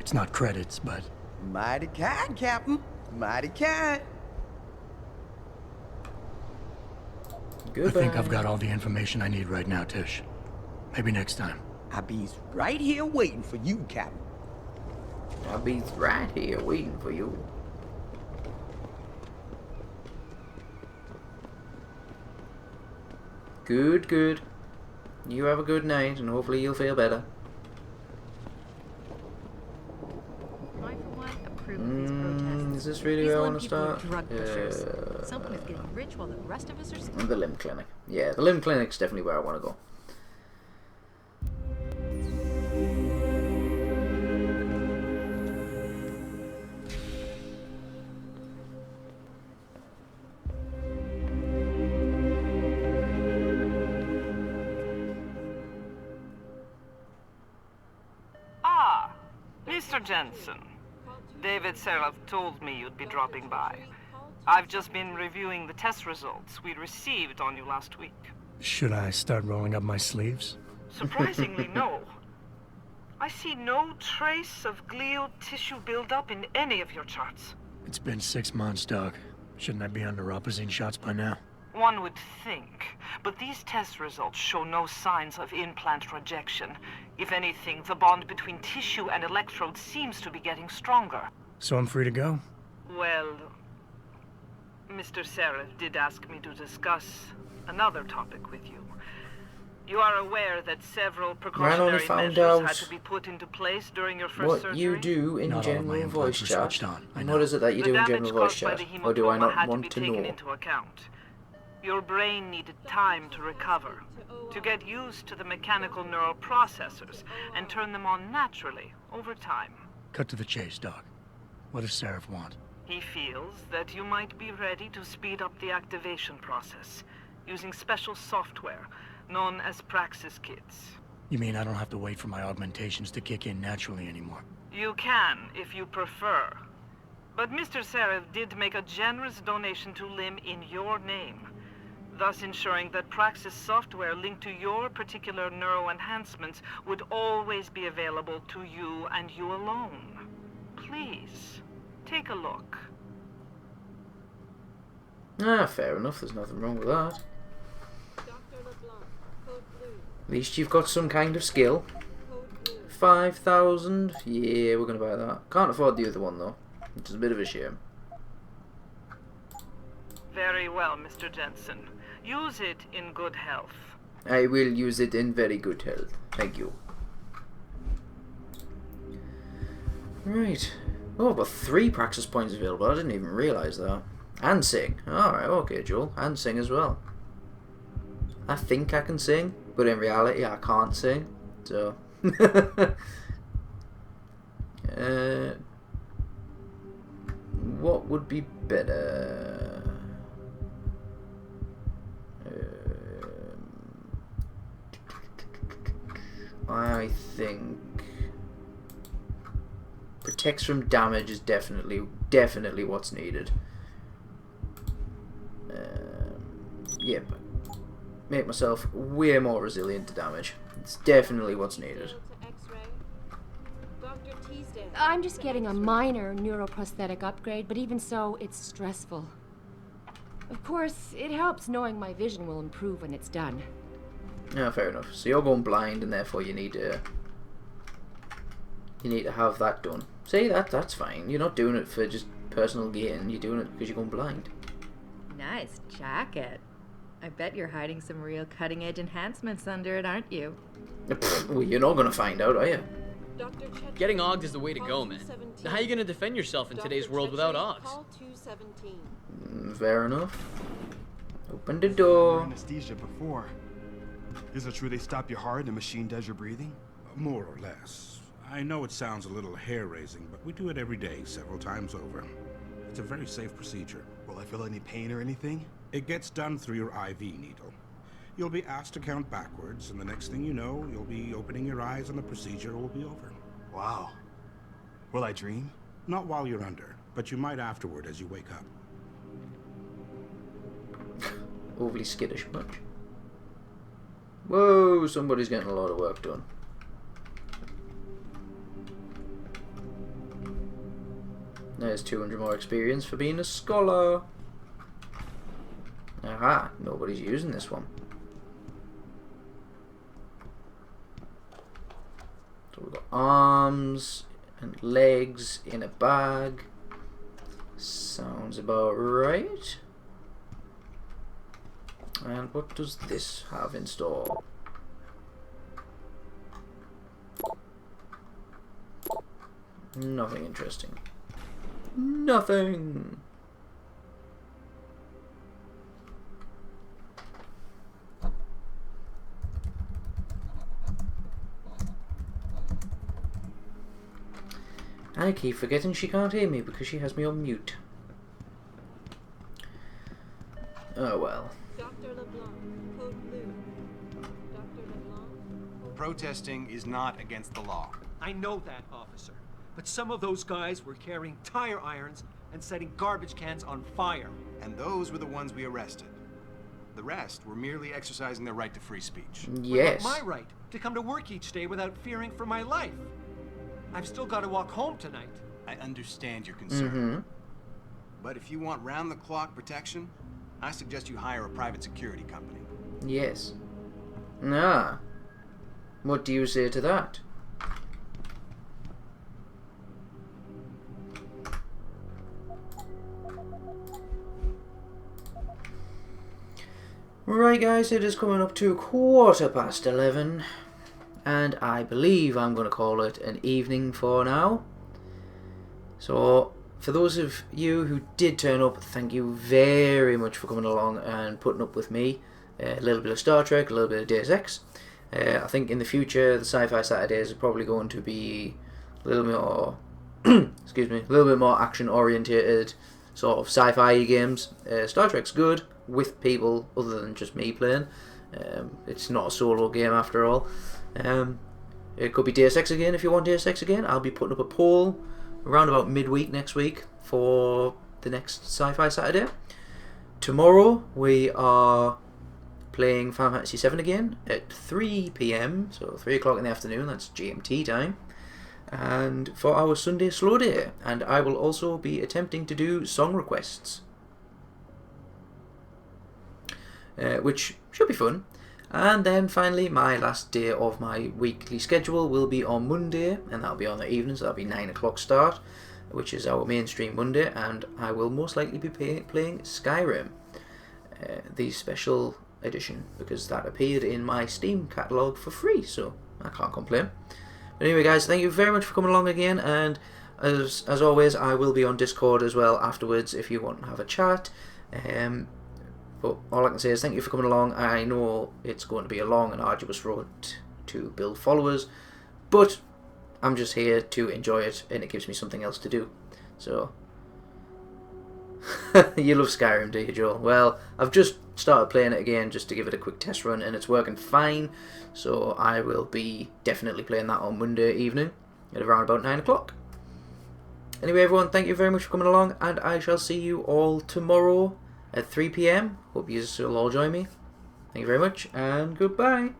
It's not credits, but... Mighty kind, Captain. Mighty kind. I think I've got all the information I need right now, Tish. Maybe next time. I'll be right here waiting for you, Captain. I'll be right here waiting for you. Good, good. You have a good night, and hopefully you'll feel better. I, for one, approve of these protests. Is this really These where I limb want to people are start? drug pushers. Someone is getting rich while the rest of us are sick. And the limb clinic. Yeah, the limb clinic's definitely where I want to go. Mr. Jensen, David Seraph told me you'd be dropping by. I've just been reviewing the test results we received on you last week. Should I start rolling up my sleeves? Surprisingly, no. I see no trace of glial tissue buildup in any of your charts. It's been 6 months, Doc. Shouldn't I be under opposite shots by now? One would think, but these test results show no signs of implant rejection. If anything, the bond between tissue and electrodes seems to be getting stronger. So I'm free to go? Well, Mr. Seraph did ask me to discuss another topic with you. You are aware that several precautionary measures had to be put into place during your first surgery? What you do in general voice chat. And what is it that you do in general voice chat? Or do I not want to know? Into account. Your brain needed time to recover, to get used to the mechanical neural processors and turn them on naturally over time. Cut to the chase, Doc. What does Seraph want? He feels that you might be ready to speed up the activation process using special software known as Praxis kits. You mean I don't have to wait for my augmentations to kick in naturally anymore? You can, if you prefer. But Mr. Seraph did make a generous donation to LIM in your name, thus ensuring that Praxis software linked to your particular neuro enhancements would always be available to you and you alone. Please, take a look. Ah, fair enough. There's nothing wrong with that. At least you've got some kind of skill. 5,000? Yeah, we're going to buy that. Can't afford the other one, though. Which is a bit of a shame. Very well, Mr. Jensen. Use it in good health. I will use it in very good health. Thank you. Right. Oh, I've got 3 Praxis points available. I didn't even realise that. And sing. Alright, okay, Joel. And sing as well. I think I can sing, but in reality I can't sing. So... what would be better? I think protects from damage is definitely what's needed. Yep. Make myself way more resilient to damage. It's definitely what's needed. I'm just getting a minor neuroprosthetic upgrade, but even so, it's stressful. Of course, it helps knowing my vision will improve when it's done. Yeah, fair enough. So you're going blind, and therefore you need to have that done. See, that's fine. You're not doing it for just personal gain. You're doing it because you're going blind. Nice jacket. I bet you're hiding some real cutting-edge enhancements under it, aren't you? Well, you're not going to find out, are you? Getting Augs is the way to go, man. Now, how are you going to defend yourself in today's world without Augs? Fair enough. Open the door. Anesthesia before. Is it true they stop your heart and the machine does your breathing? More or less. I know it sounds a little hair-raising, but we do it every day, several times over. It's a very safe procedure. Will I feel any pain or anything? It gets done through your IV needle. You'll be asked to count backwards, and the next thing you know, you'll be opening your eyes and the procedure will be over. Wow. Will I dream? Not while you're under, but you might afterward as you wake up. Overly skittish much. Whoa, somebody's getting a lot of work done. There's 200 more experience for being a scholar. Aha, nobody's using this one. So we've got arms and legs in a bag. Sounds about right. And what does this have in store? Nothing interesting. Nothing. I keep forgetting she can't hear me because she has me on mute. Oh well. Dr. LeBlanc, code blue. Dr. LeBlanc. Protesting is not against the law. I know that, officer. But some of those guys were carrying tire irons and setting garbage cans on fire. And those were the ones we arrested. The rest were merely exercising their right to free speech. Yes. What about my right to come to work each day without fearing for my life? I've still got to walk home tonight. I understand your concern. But if you want round-the-clock protection, I suggest you hire a private security company. Yes. Ah. What do you say to that? Right guys, it is coming up to 11:15, and I believe I'm going to call it an evening for now. So, for those of you who did turn up, thank you very much for coming along and putting up with me. A little bit of Star Trek, a little bit of Deus Ex. I think in the future, the Sci-Fi Saturdays are probably going to be a little more, excuse me, a little bit more action-orientated, sort of sci-fi games. Star Trek's good with people other than just me playing. It's not a solo game after all. It could be Deus Ex again if you want Deus Ex again. I'll be putting up a poll around about midweek next week for the next Sci-Fi Saturday. Tomorrow we are playing Final Fantasy VII again at 3 PM, so 3 o'clock in the afternoon, that's GMT time, and for our Sunday slow day. And I will also be attempting to do song requests, which should be fun. And then finally, my last day of my weekly schedule will be on Monday, and that'll be on the evening, so that'll be 9 o'clock start, which is our mainstream Monday, and I will most likely be playing Skyrim, the special edition, because that appeared in my Steam catalogue for free, so I can't complain. But anyway guys, thank you very much for coming along again, and as always, I will be on Discord as well afterwards if you want to have a chat. But all I can say is thank you for coming along. I know it's going to be a long and arduous road to build followers, but I'm just here to enjoy it, and it gives me something else to do. So, you love Skyrim, do you, Joel? Well, I've just started playing it again just to give it a quick test run, and it's working fine. So I will be definitely playing that on Monday evening at around about 9 o'clock. Anyway, everyone, thank you very much for coming along, and I shall see you all tomorrow at 3 PM. Hope you will all join me. Thank you very much, and goodbye.